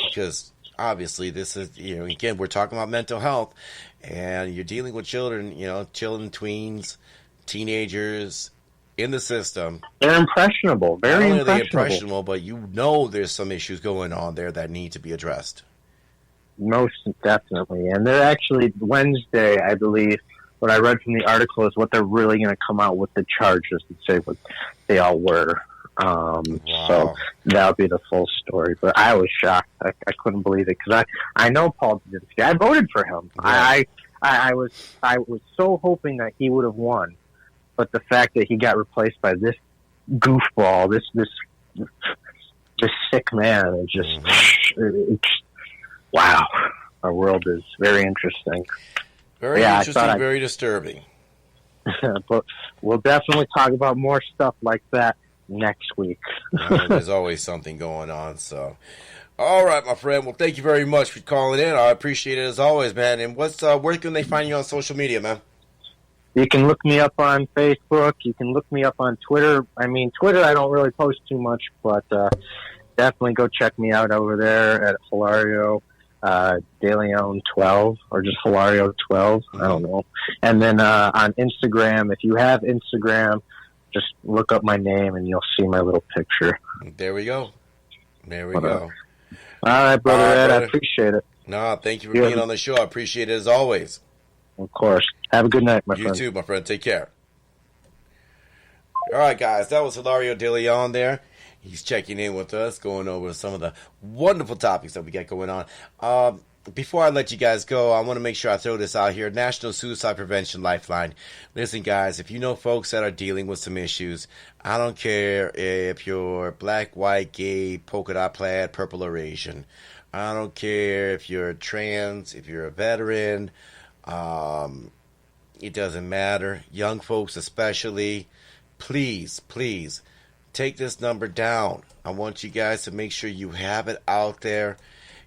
because obviously this is, again, we're talking about mental health, and you're dealing with children, children, tweens, teenagers in the system. They're impressionable, very Not only are they impressionable, but there's some issues going on there that need to be addressed. Most definitely. And they're actually, Wednesday, I believe, what I read from the article is what they're really going to come out with the charges and say what they all were. Wow. So that'll be the full story. But I was shocked. I couldn't believe it because I know Paul Didinsky. I voted for him. Yeah. I was so hoping that he would have won, but the fact that he got replaced by this goofball, this sick man, is just it's, wow. Our world is very interesting. Very interesting, very disturbing. But we'll definitely talk about more stuff like that next week. There's always something going on. So, all right, my friend. Well, thank you very much for calling in. I appreciate it as always, man. And where can they find you on social media, man? You can look me up on Facebook. You can look me up on Twitter. I mean, Twitter, I don't really post too much, but definitely go check me out over there at Hilario De Leon 12, or just Hilario 12. I don't know. And then on Instagram, if you have Instagram, just look up my name and you'll see my little picture. There we go. There we go. All right, brother Ed, I appreciate it. No, thank you for being on the show. I appreciate it as always. Of course. Have a good night, my friend. You too, my friend. Take care. All right, guys. That was Hilario De Leon there. He's checking in with us, going over some of the wonderful topics that we got going on. Before I let you guys go, I want to make sure I throw this out here. National Suicide Prevention Lifeline. Listen, guys, if you know folks that are dealing with some issues, I don't care if you're black, white, gay, polka dot plaid, purple, or Asian. I don't care if you're trans, if you're a veteran. It doesn't matter. Young folks especially. Please, please, take this number down. I want you guys to make sure you have it out there.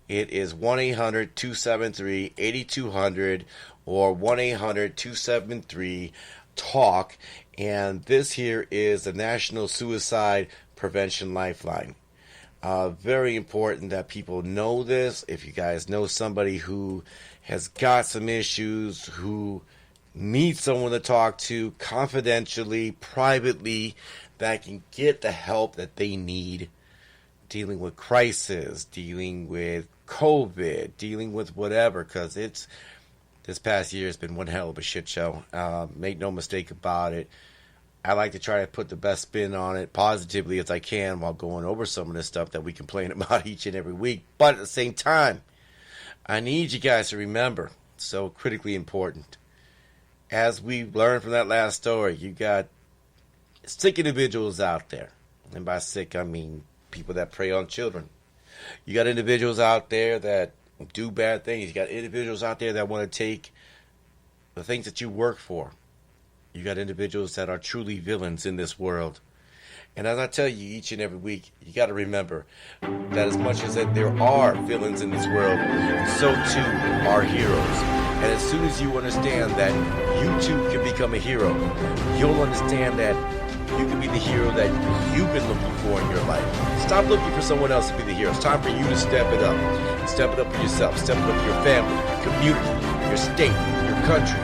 It is 1-800-273-8200 or 1-800-273-TALK. And this here is the National Suicide Prevention Lifeline. Very important that people know this. If you guys know somebody who has got some issues, who needs someone to talk to confidentially, privately, that can get the help that they need, dealing with crisis, dealing with COVID, dealing with whatever, because this past year has been one hell of a shit show. Make no mistake about it. I like to try to put the best spin on it positively as I can while going over some of this stuff that we complain about each and every week. But at the same time, I need you guys to remember, it's so critically important. As we learned from that last story, you got sick individuals out there. And by sick, I mean people that prey on children. You got individuals out there that do bad things. You got individuals out there that want to take the things that you work for. You got individuals that are truly villains in this world. And as I tell you each and every week, you got to remember that as much as that there are villains in this world, so too are heroes. And as soon as you understand that you too can become a hero, you'll understand that you can be the hero that you've been looking for in your life. Stop looking for someone else to be the hero. It's time for you to step it up. Step it up for yourself. Step it up for your family, your community, your state, your country.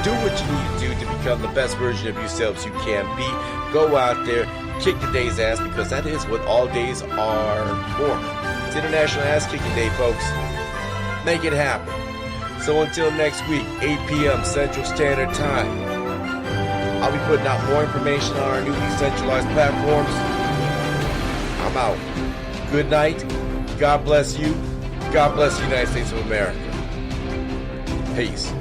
Do what you need to do to become the best version of yourselves you can be. Go out there, kick the day's ass, because that is what all days are for. It's International Ass Kicking Day, folks. Make it happen. So until next week, 8 p.m. Central Standard Time, I'll be putting out more information on our new decentralized platforms. I'm out. Good night. God bless you. God bless the United States of America. Peace.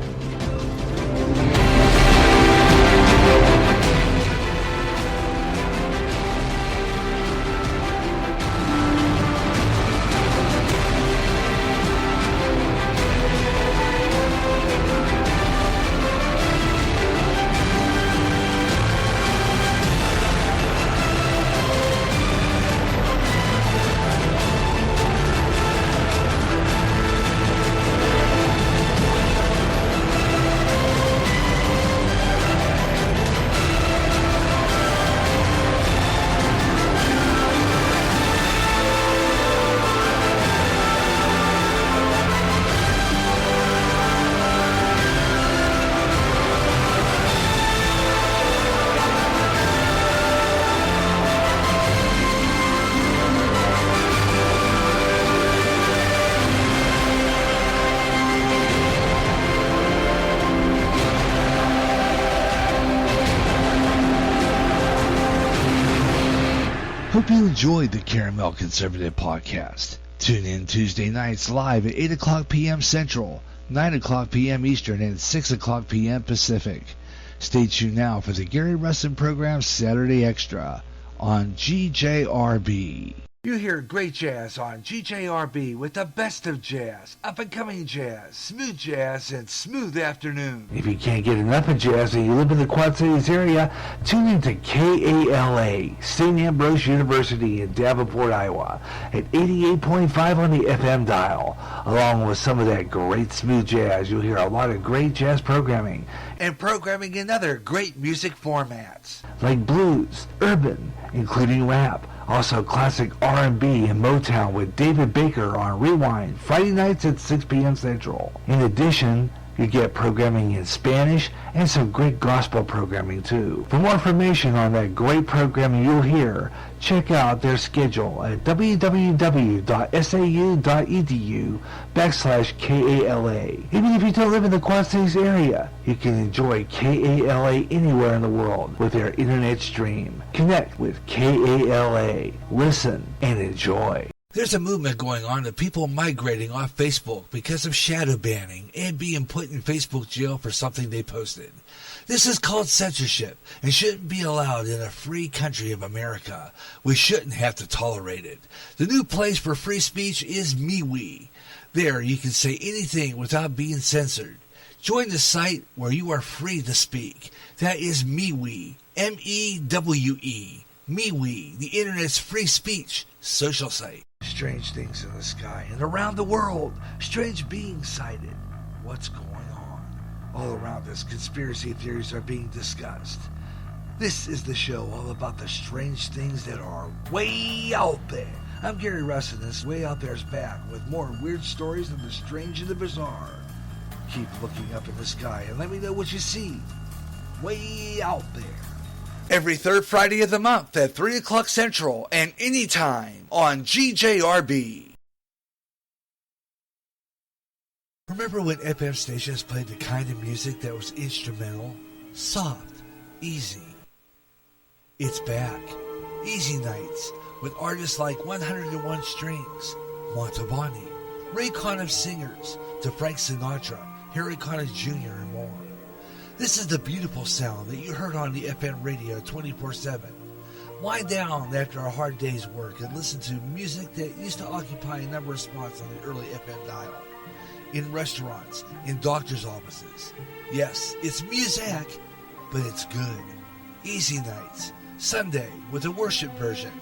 Hope you enjoyed the Caramel Conservative Podcast. Tune in Tuesday nights live at 8 o'clock p.m. Central, 9 o'clock p.m. Eastern, and 6 o'clock p.m. Pacific. Stay tuned now for the Gary Rustin program Saturday Extra on GJRB. You hear great jazz on GJRB with the best of jazz, up-and-coming jazz, smooth jazz, and smooth afternoon. If you can't get enough of jazz and you live in the Quad Cities area, tune in to KALA, St. Ambrose University in Davenport, Iowa, at 88.5 on the FM dial. Along with some of that great smooth jazz, you'll hear a lot of great jazz programming, and programming in other great music formats, like blues, urban, including rap, also classic R&B and Motown with David Baker on Rewind, Friday nights at 6 p.m. Central. In addition, you get programming in Spanish and some great gospel programming too. For more information on that great programming you'll hear, check out their schedule at www.sau.edu/KALA. Even if you don't live in the Quad Cities area, you can enjoy KALA anywhere in the world with their internet stream. Connect with KALA. Listen and enjoy. There's a movement going on of people migrating off Facebook because of shadow banning and being put in Facebook jail for something they posted. This is called censorship and shouldn't be allowed in a free country of America. We shouldn't have to tolerate it. The new place for free speech is MeWe. There you can say anything without being censored. Join the site where you are free to speak. That is MeWe, M-E-W-E. MeWe, the internet's free speech social site. Strange things in the sky and around the world. Strange beings sighted. What's going on? All around us, conspiracy theories are being discussed. This is the show all about the strange things that are way out there. I'm Gary Russ, and this Way Out There's back with more weird stories of the strange and the bizarre. Keep looking up in the sky and let me know what you see. Way out there. Every third Friday of the month at 3 o'clock Central and anytime on GJRB. Remember when FM stations played the kind of music that was instrumental, soft, easy? It's back. Easy Nights with artists like 101 Strings, Montalbani, Ray Conniff Singers, to Frank Sinatra, Harry Conniff Jr. and more. This is the beautiful sound that you heard on the FM radio 24/7. Wind down after a hard day's work and listen to music that used to occupy a number of spots on the early FM dial. In restaurants, in doctor's offices. Yes, it's music, but it's good. Easy Nights, Sunday with a worship version.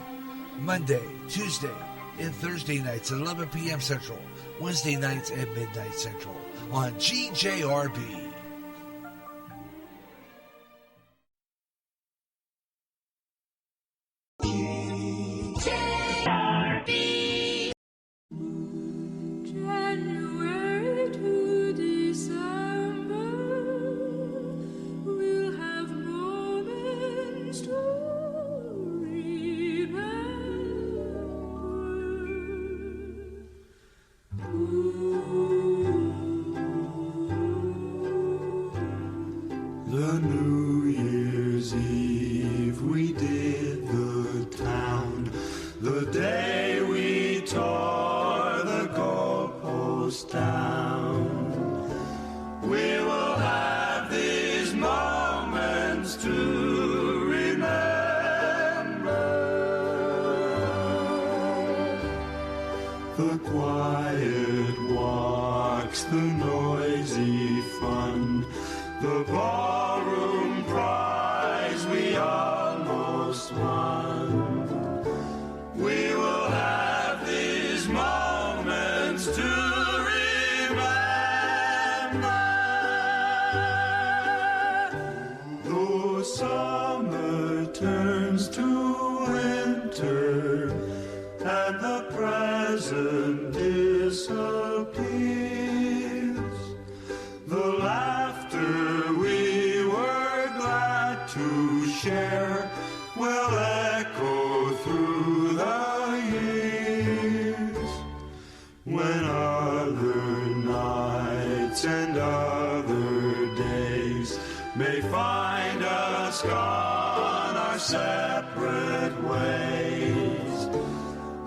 Monday, Tuesday, and Thursday nights at 11 p.m. Central. Wednesday nights at midnight Central on GJRB. January to December, we'll have moments to remember. The New Year's Eve we did the town, the day we tore the goalpost down. We will have these moments to remember. The quiet walks, the noisy fun, the ballroom prize we almost won. We will have these moments to remember. Though summer turns to winter and the present disappears, the laughter we were glad to share will echo through the years. When other nights and other days may find us gone our separate ways,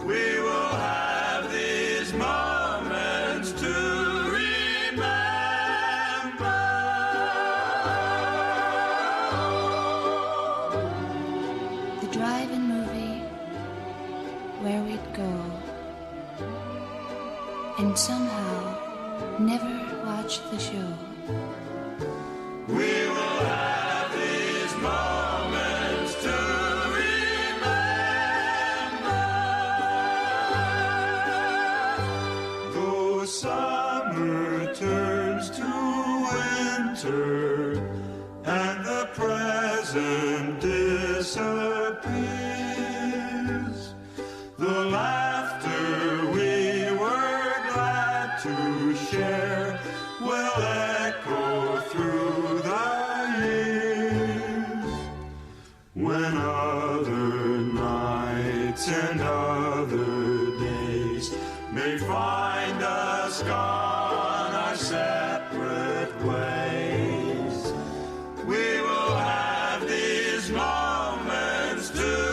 we will have these moments where we'd go, and somehow never watch the show. We will have these moments to remember. Though summer turns to winter and the present disappears, the laughter we were glad to share will echo through the years. When other nights and other days may find us gone our separate ways, we will have these moments to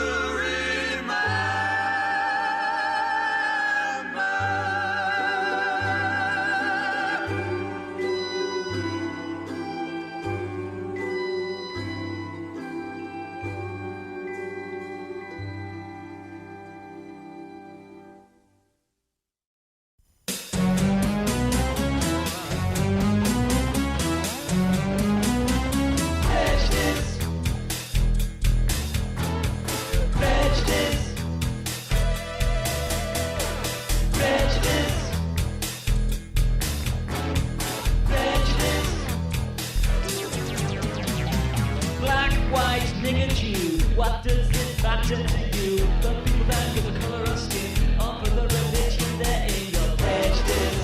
What does it matter to you? The people that give the color of skin offer the religion there in your prejudice.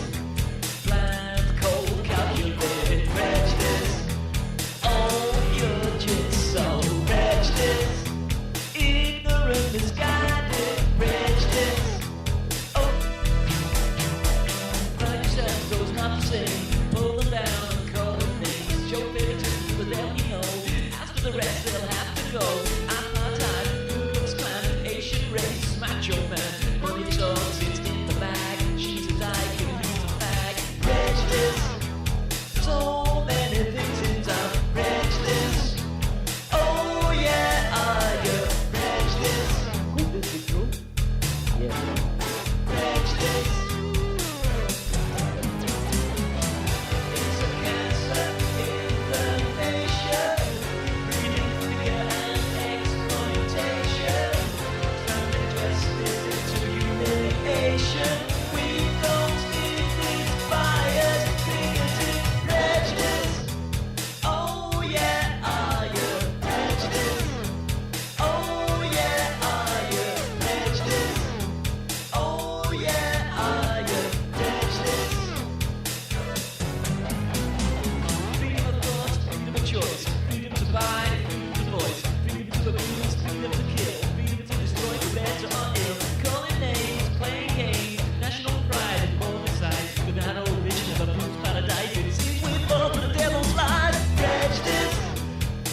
Blind, cold, calculated prejudice. Oh, you're just so prejudiced. Ignorant, misguided prejudice. Oh, like yourself goes not the same. Pull them down and call them names. Show favoritism to them you know. As for the rest, they'll have to go. Macho man, money talks, it's in the bag. She's a dyke, he's a fag. Prejudice, so many things in town. Prejudice, oh yeah, are you prejudice? Could this be true? Yes. Prejudice, it's a cancer in the nation. Breeding fear and exploitation. We don't need these bias, bigoted prejudice. Oh yeah, are you prejudice? Oh yeah, are you prejudice? Oh yeah, are you prejudice? Freedom of thought, freedom of choice, freedom to buy, freedom to voice, freedom to abuse, freedom to kill, freedom to destroy the better or ill. Calling names, playing games, national pride and homicide. But that old vision of a bruised paradise, it seems we fall for the devil's lies. Prejudice,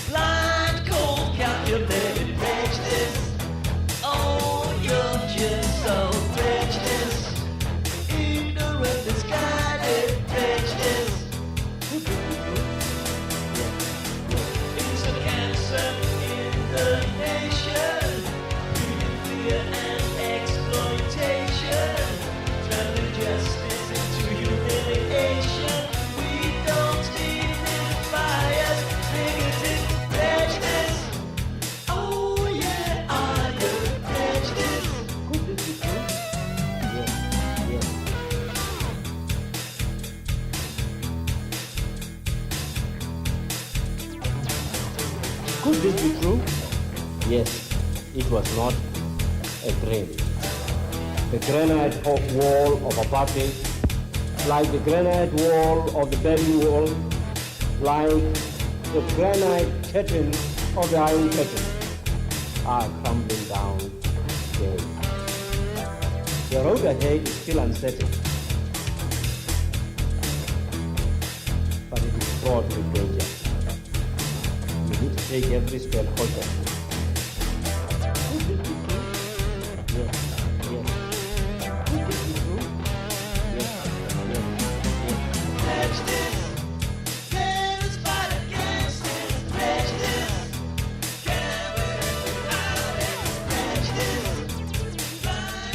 blind, cold, calculated prejudice. Oh, you're just so prejudiced. Ignorant, misguided prejudice. It's a cancer in the nation. Breeding fear and exploitation, traveling justice into humiliation. We don't need this bias, bigoted prejudice. Oh yeah, are you prejudice? Could this be true? Yes. Yes. Could this be true? Yes. It was not a dream. The granite wall of apartheid, like the granite wall of the Berlin Wall, like the granite curtains of the Iron Curtain, are crumbling down today. The road ahead is still uncertain, but it is fraught with danger. We need to take every step cautiously. Yes. Prejudice, can't fight against it. Prejudice, can't win without it. Prejudice, blind,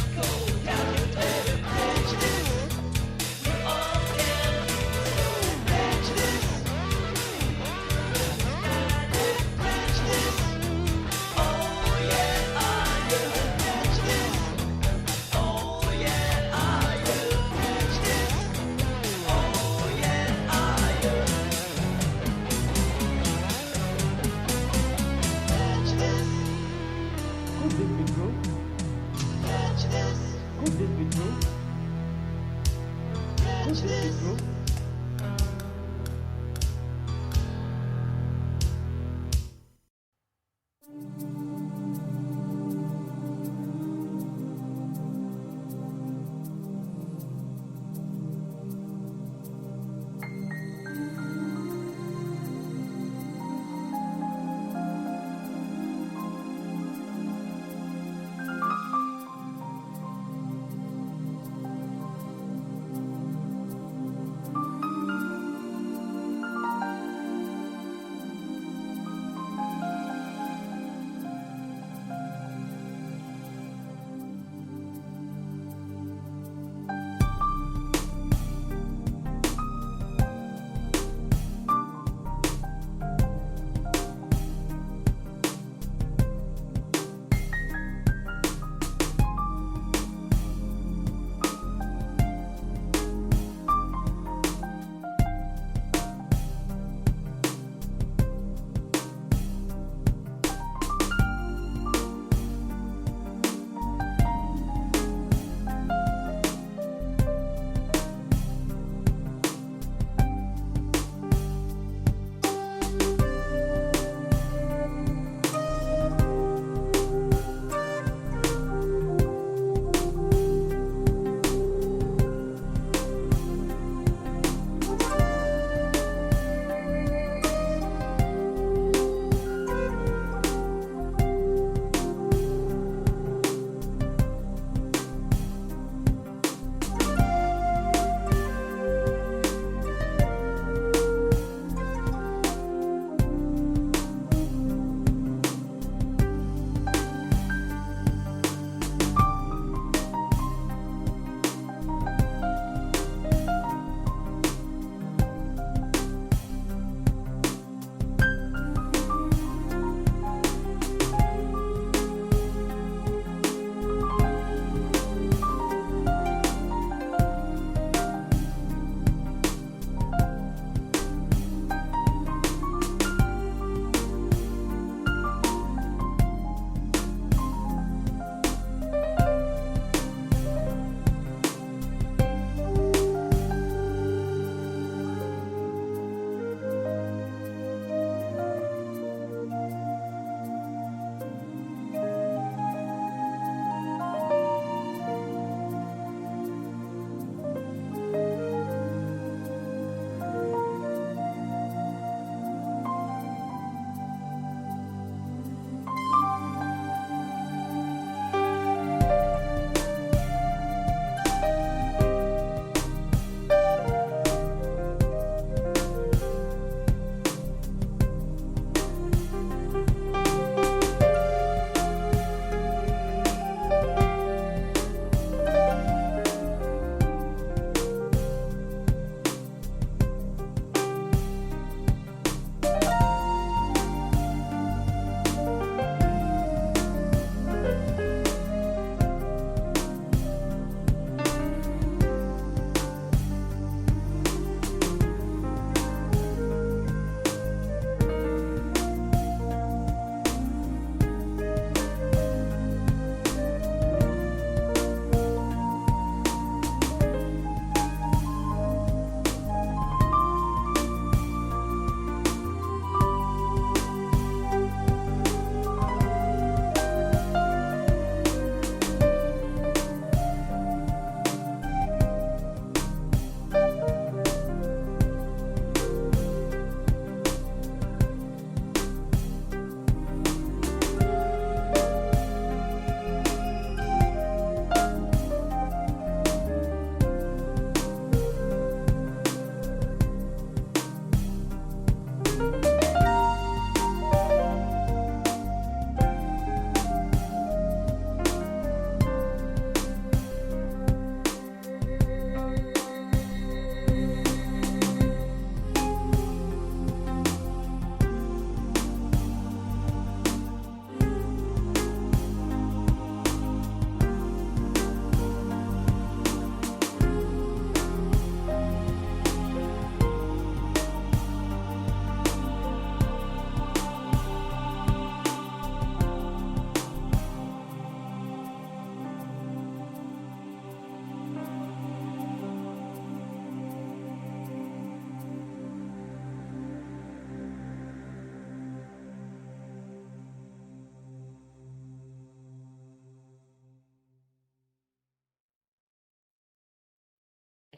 Did bro?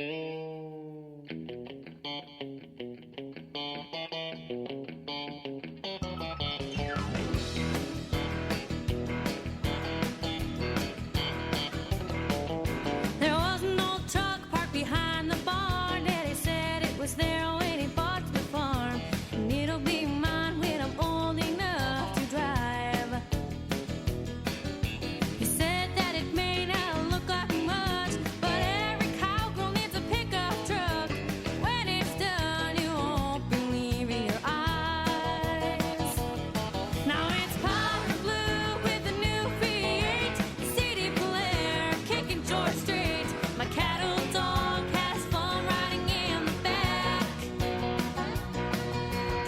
There was an old truck parked behind the barn. Daddy said it was there when he bought the farm. And it'll be mine when I'm old enough to drive. He said that it may not look like much, but every cowgirl needs a pickup truck. When it's done, you won't believe your eyes. Now it's powder blue with a new V8, CD player kicking George Street. My cattle dog has fun riding in the back.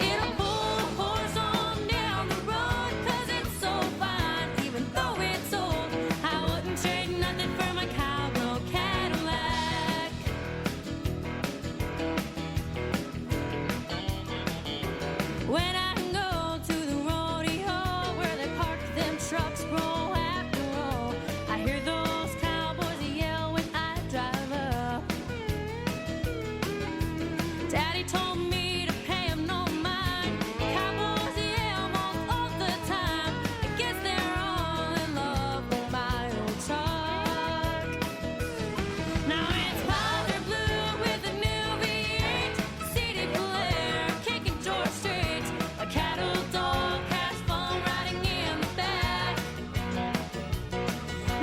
It'll pull a horse on down the road 'cause it's so fine, even though it's old. I wouldn't trade nothing for my cowgirl Cadillac. When I go to the rodeo where they park them trucks row after row, I hear those cowboys yell when I drive up. Daddy told me to pay 'em no mind. Cowboys yell most all the time. I guess they're all in love with my old truck. Now it's powder blue with a new V8, CD player kicking George Street. A cattle dog has fun riding in the back.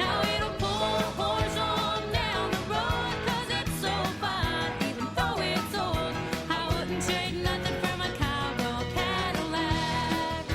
Now it'll pull a horse on down the road 'cause it's so fine, even though it's old. I wouldn't trade nothing for my cowgirl Cadillac.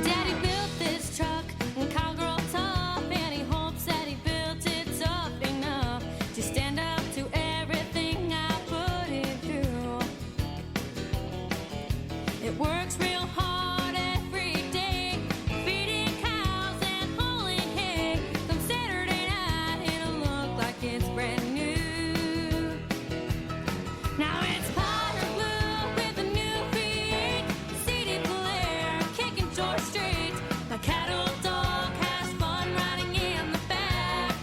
Daddy built this truck and cowgirl tough, and he hopes that he built it tough enough to stand up to everything I put it through. It works real hard every day, feeding cows and hauling hay. Come Saturday night, it'll look like it's brand new. Now it's powder blue with a new V8, CD player kicking George Street. My cattle dog has fun riding in the back.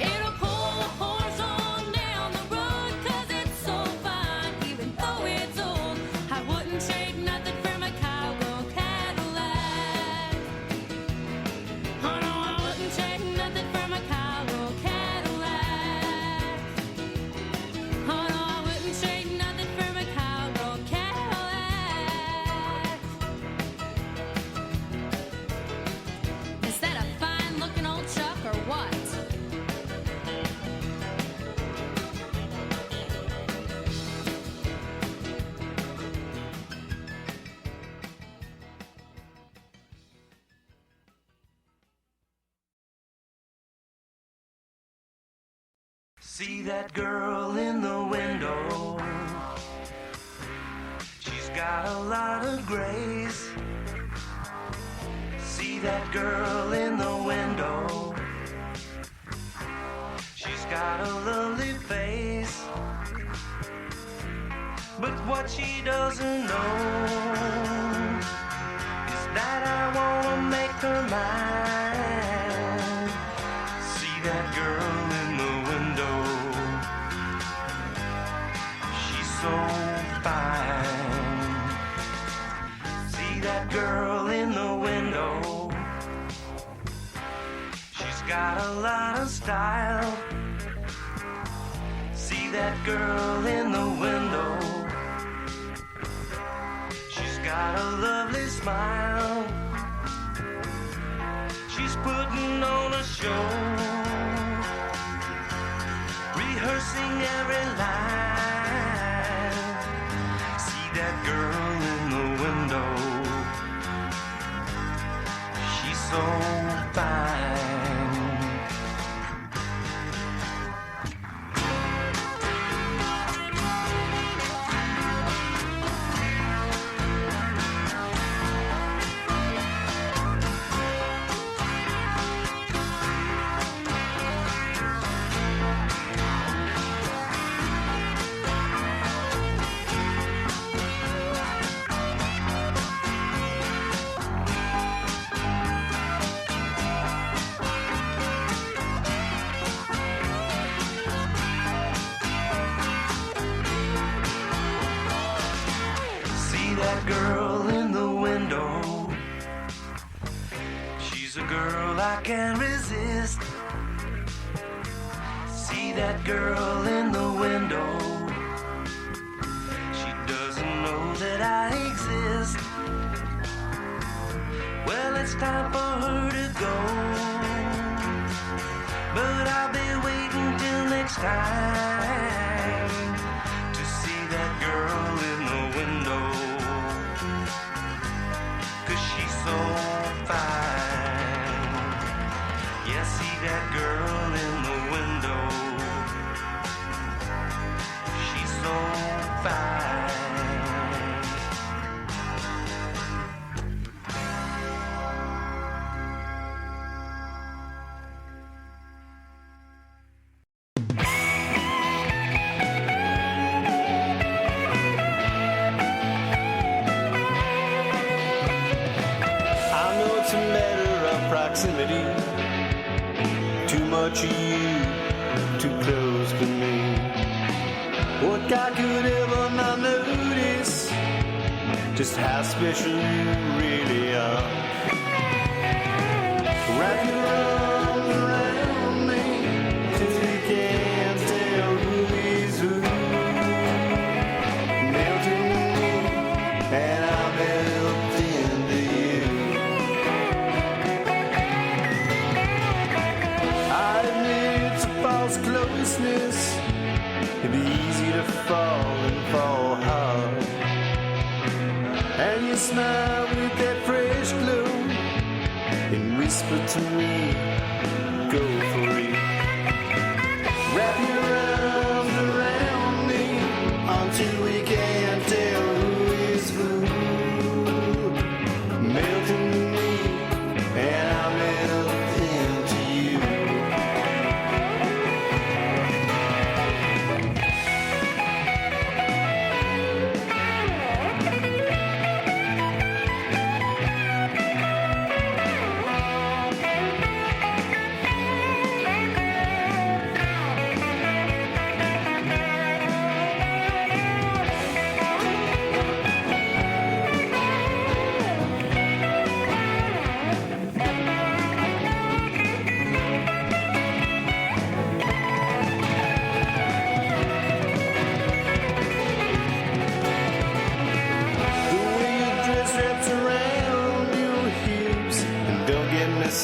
It'll pull a horse on down the road 'cause it's so fine, even though it's old. I wouldn't trade nothing for my cowgirl Cadillac. Oh no, I wouldn't trade nothing for my cowgirl Cadillac. Oh no, I wouldn't trade nothing for my cowgirl Cadillac. Is that a fine looking old truck or what? See that girl in the window? She's got a lot of grace. See that girl in the window? She's got a lovely face. But what she doesn't know is that I wanna make her mine. See that girl in the window? She's so fine. See that girl in the window? She's got a lot of style. See that girl in the window? She's got a lovely smile. She's putting on a show, rehearsing every line. See that girl in the window? She's so fine. that girl in the window. She's a girl I can't resist. See that girl in the window. She doesn't know that I exist. Well, it's time for her to go, but I'll be waiting till next time to see that girl in the window, 'cause she's so fine. Yeah, see that girl in the window. She's so fine. I know it's a matter of proximity. Too much of you, too close to me. What guy could ever not notice just how special you really are? Wrap your arms around me till you can't tell who is who. Melt into me and I'll melt into you. I admit it's a false closeness. It'd be easy to fall and fall hard. And you smile with that fresh glow and whisper to me, go for it. Wrap your arms around me until we can't tell who is who. Melt into me and I'll melt into you.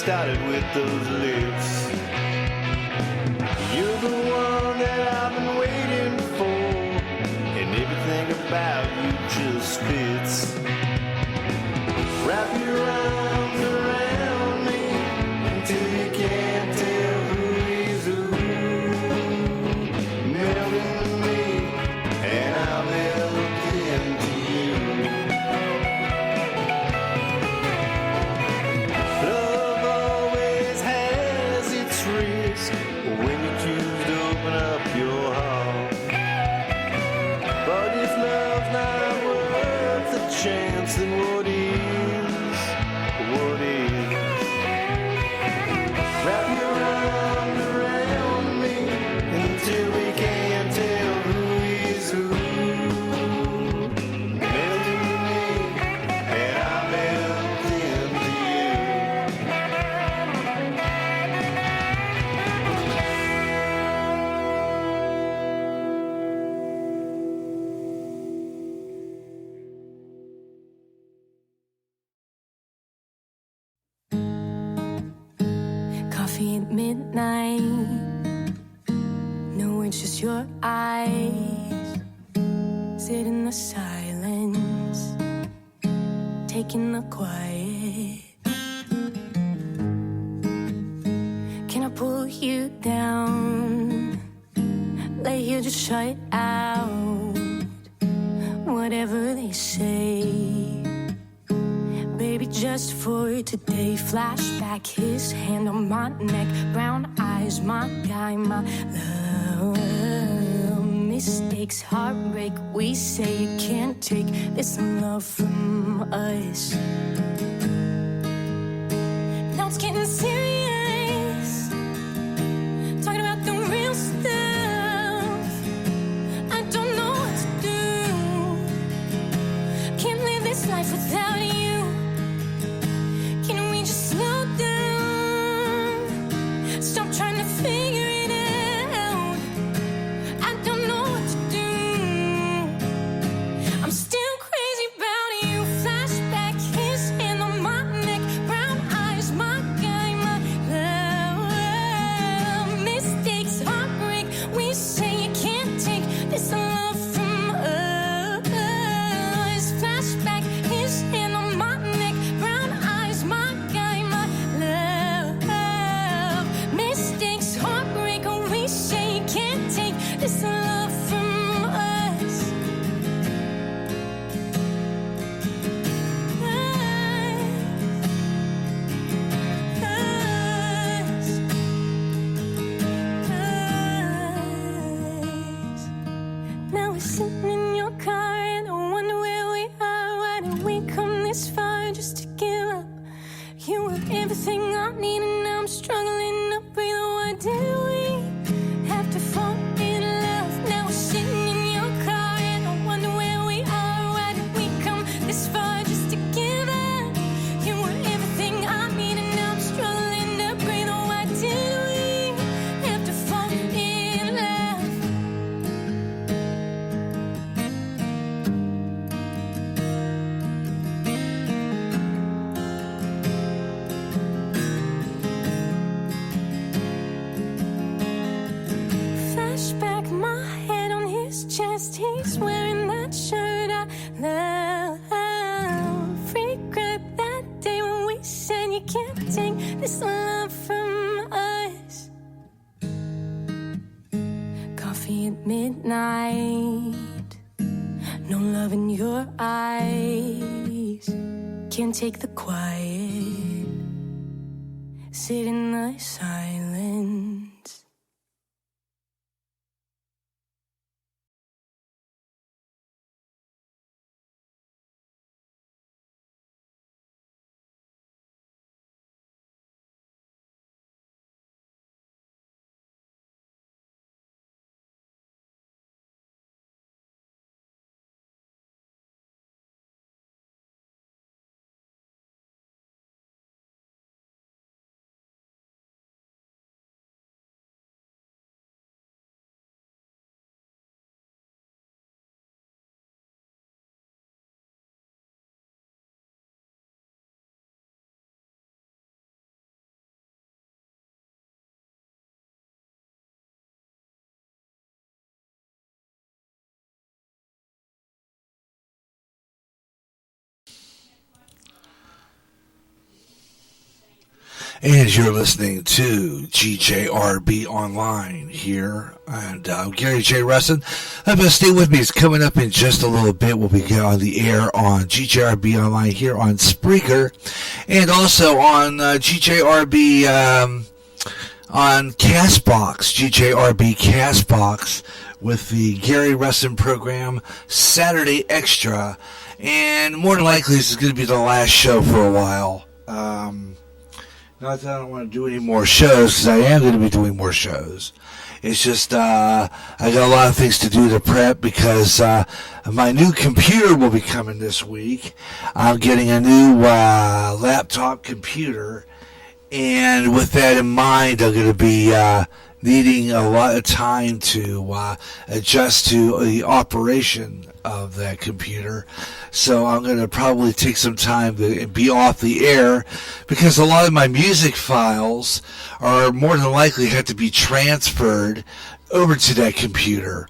Started with those lips. You're the one that I've been waiting for, and everything about you just fits. Wrap your arms around me until you can't tell who is who. Melt into me and I'll melt into you. When you choose to open up your heart. But if love's not worth the chance, then what is? What is? Wrap your arms around me until we can't tell who is who. Melt into me and I'll melt into you. Coffee at midnight. No, it's just your eyes. Sit in the silence, taking the quiet. Can I pull you down? Lay here, just shut out whatever they say. Baby, just for today. Flashback, his hand on my neck. Brown eyes, my guy, my love. Mistakes, heartbreak. We say you can't take this love from us. Now it's getting serious. Talking about the real stuff. I don't know what to do. Can't leave this Now we're sitting in your car and I wonder where we are. Why did we come this far just to give up? You were everything I need and now I'm struggling to breathe. Why did we have to fall in love? Now we're sitting in your car and I wonder where we are. Why did we come this far just to give up? You were everything I need and now I'm struggling to breathe. Why did we have to fall in love? Flashback, my head on his chest. He's wearing that shirt I love. Regret that day when we said you can't take this love from us. Coffee at midnight. No love in your eyes. Can't take the quiet. Sit in the silence. And you're listening to GJRB Online here. And I'm Gary J. Russin. Stay with me. It's coming up in just a little bit. We'll be on the air on GJRB Online here on Spreaker. And also on GJRB on Castbox, GJRB Castbox, with the Gary Russin program, Saturday Extra. And more than likely, this is going to be the last show for a while. Not that I don't want to do any more shows, because I am going to be doing more shows. It's just I got a lot of things to do to prep, because my new computer will be coming this week. I'm getting a new laptop computer, and with that in mind, I'm going to be needing a lot of time to adjust to the operation of that computer. So I'm going to probably take some time to be off the air, because a lot of my music files are more than likely have to be transferred over to that computer.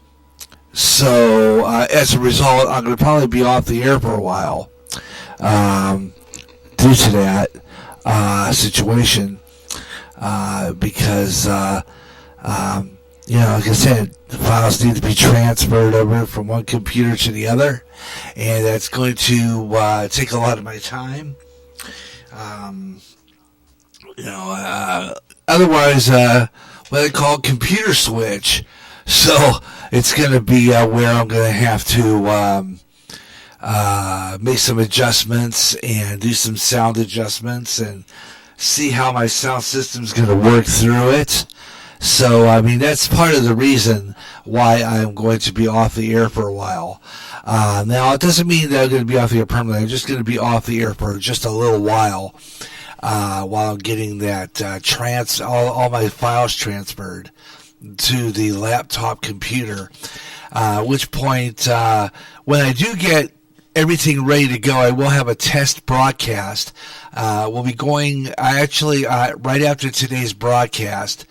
So as a result, I'm going to probably be off the air for a while due to that situation, because like I said, the files need to be transferred over from one computer to the other, and that's going to take a lot of my time. Otherwise, what they call computer switch. So it's going to be where I'm going to have to make some adjustments and do some sound adjustments and see how my sound system's going to work through it. So, that's part of the reason why I'm going to be off the air for a while. Now, it doesn't mean that I'm going to be off the air permanently. I'm just going to be off the air for just a little while I'm getting that all my files transferred to the laptop computer. At which point, when I do get everything ready to go, I will have a test broadcast. We'll be going, right after today's broadcast.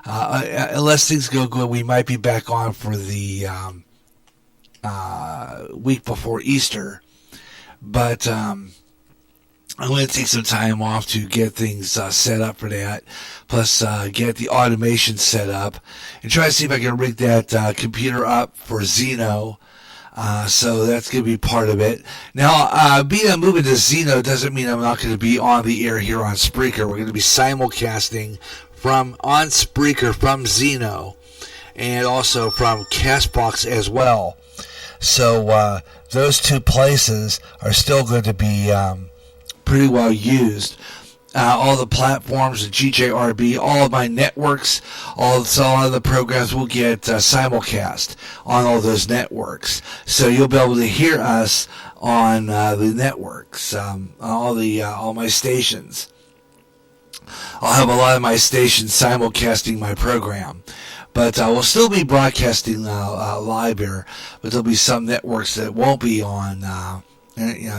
Unless things go good, we might be back on for the week before Easter. But I'm going to take some time off to get things set up for that, plus get the automation set up, and try to see if I can rig that computer up for Zeno. So that's going to be part of it. Now, being I'm moving to Zeno doesn't mean I'm not going to be on the air here on Spreaker. We're going to be simulcasting on Spreaker from Zeno. and also from Castbox as well. So those two places are still going to be pretty well used. All the platforms, the GJRB, all of my networks, all of the programs will get simulcast on all those networks. So you'll be able to hear us on the networks, all my stations. I'll have a lot of my stations simulcasting my program. But we'll still be broadcasting live here, but there'll be some networks that won't be on,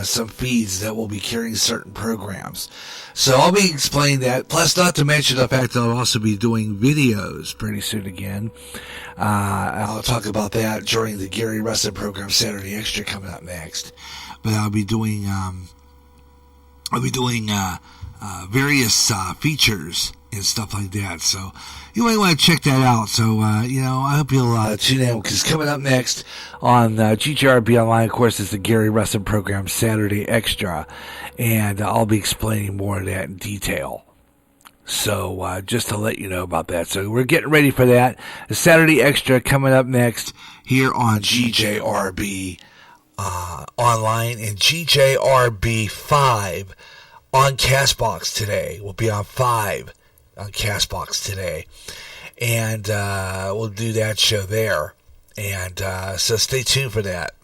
some feeds that will be carrying certain programs. So I'll be explaining that, plus not to mention the fact that I'll also be doing videos pretty soon again. I'll talk about that during the Gary Russin program Saturday Extra coming up next. But I'll be doing various features and stuff like that. So you might want to check that out. So, I hope you'll tune in, because coming up next on GJRB Online, of course, is the Gary Russin program Saturday Extra. And I'll be explaining more of that in detail. So just to let you know about that. So we're getting ready for that. The Saturday Extra coming up next here on GJRB Online, and GJRB 5 on Castbox today. We'll be on 5 on Castbox today. And we'll do that show there. And so stay tuned for that.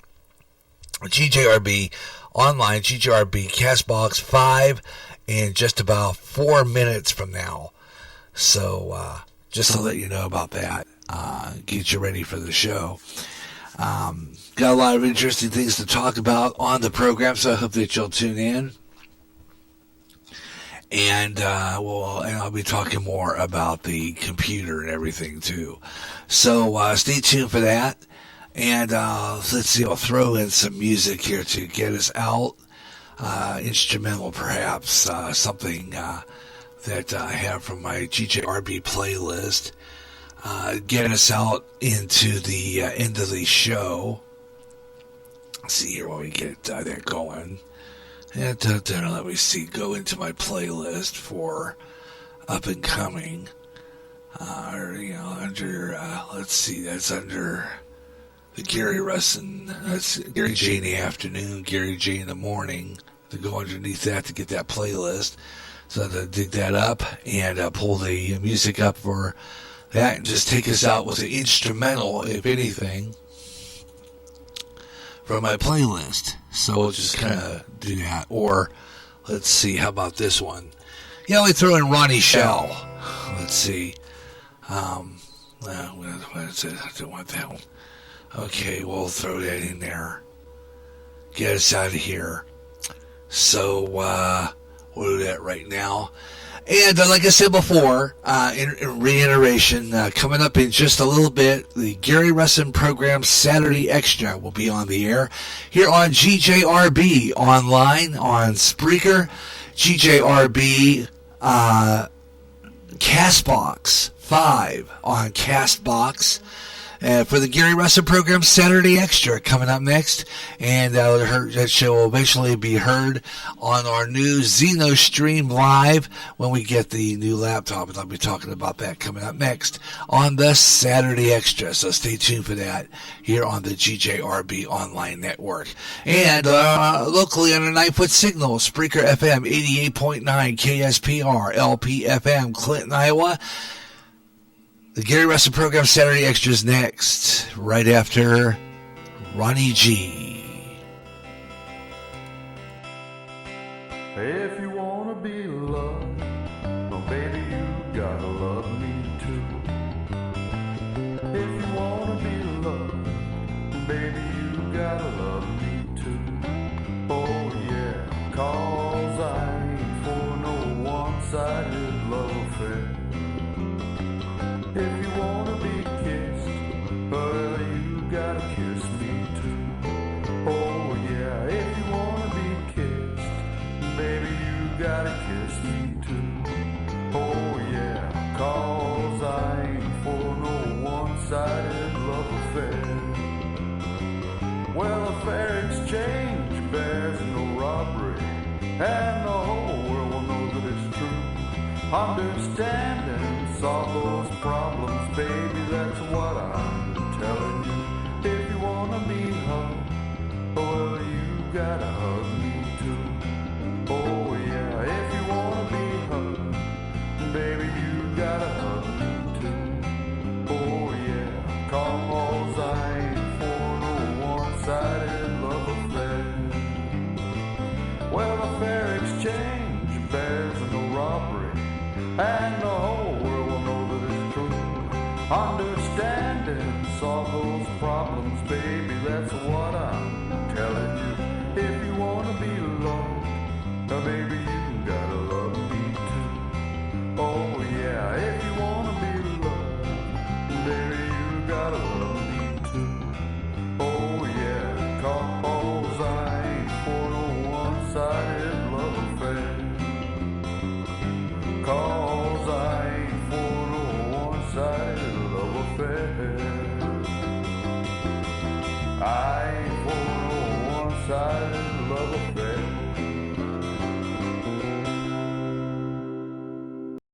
GJRB Online, GJRB Castbox 5 in just about 4 minutes from now. So just to let you know about that. Get you ready for the show. Got a lot of interesting things to talk about on the program, so I hope that you'll tune in. And I'll be talking more about the computer and everything too. So stay tuned for that. And let's see, I'll throw in some music here to get us out. Instrumental, perhaps, something that I have from my GJRB playlist. Get us out into the end of the show. Let's see here while we get that going. And let me see, go into my playlist for up and coming. Let's see, that's under the Gary Russin. That's Gary J in the afternoon, Gary J in the morning. To go underneath that to get that playlist. So I have to dig that up and pull the music up for that, and just take us out with an instrumental, if anything, from my playlist. So we'll just kind of do that. Or, let's see, how about this one? We throw in Ronnie Shell. Let's see. What is it? I don't want that one. Okay, we'll throw that in there. Get us out of here. So, we'll do that right now. And like I said before, in reiteration, coming up in just a little bit, the Gary Russin program Saturday Extra will be on the air here on GJRB Online, on Spreaker, GJRB Castbox 5 on Castbox. For the Gary Russin program Saturday Extra coming up next, and that show will eventually be heard on our new Zeno Stream Live when we get the new laptop, and I'll be talking about that coming up next on the Saturday Extra. So stay tuned for that here on the GJRB Online Network, and locally on a 9-foot signal, Spreaker FM 88.9 KSPR LPFM Clinton, Iowa. The Gary Russin program Saturday Extra is next, right after Ronnie G. If you wanna be loved, well, baby, you gotta love me too. If you wanna be loved, baby, you gotta love me too. Oh yeah, 'cause I ain't for no one-sided love affair. If you wanna be kissed, well, you gotta kiss me too. Oh yeah, if you wanna be kissed, baby, you gotta kiss me too. Oh yeah, 'cause I ain't for no one-sided love affair. Well, a fair exchange bears no robbery, and the whole world will know that it's true. Understand and solve those problems, baby, that's what I'm telling you. If you wanna be hugged, well, you gotta hug me too. Oh yeah, if you wanna be hugged, baby, you gotta hug me too. Oh yeah, cause I ain't for no one-sided love affair. Well, a fair exchange bears no robbery, and the whole world will know that it's true. Understanding solve those problems, baby, that's what I'm telling you. If you wanna be loved, baby, you gotta love me too. Oh yeah, if you wanna be loved, baby, you gotta love me too. Oh yeah, cause I ain't for no one-sided love affair. Cause I ain't for no one-sided love affair. I ain't for no one-sided love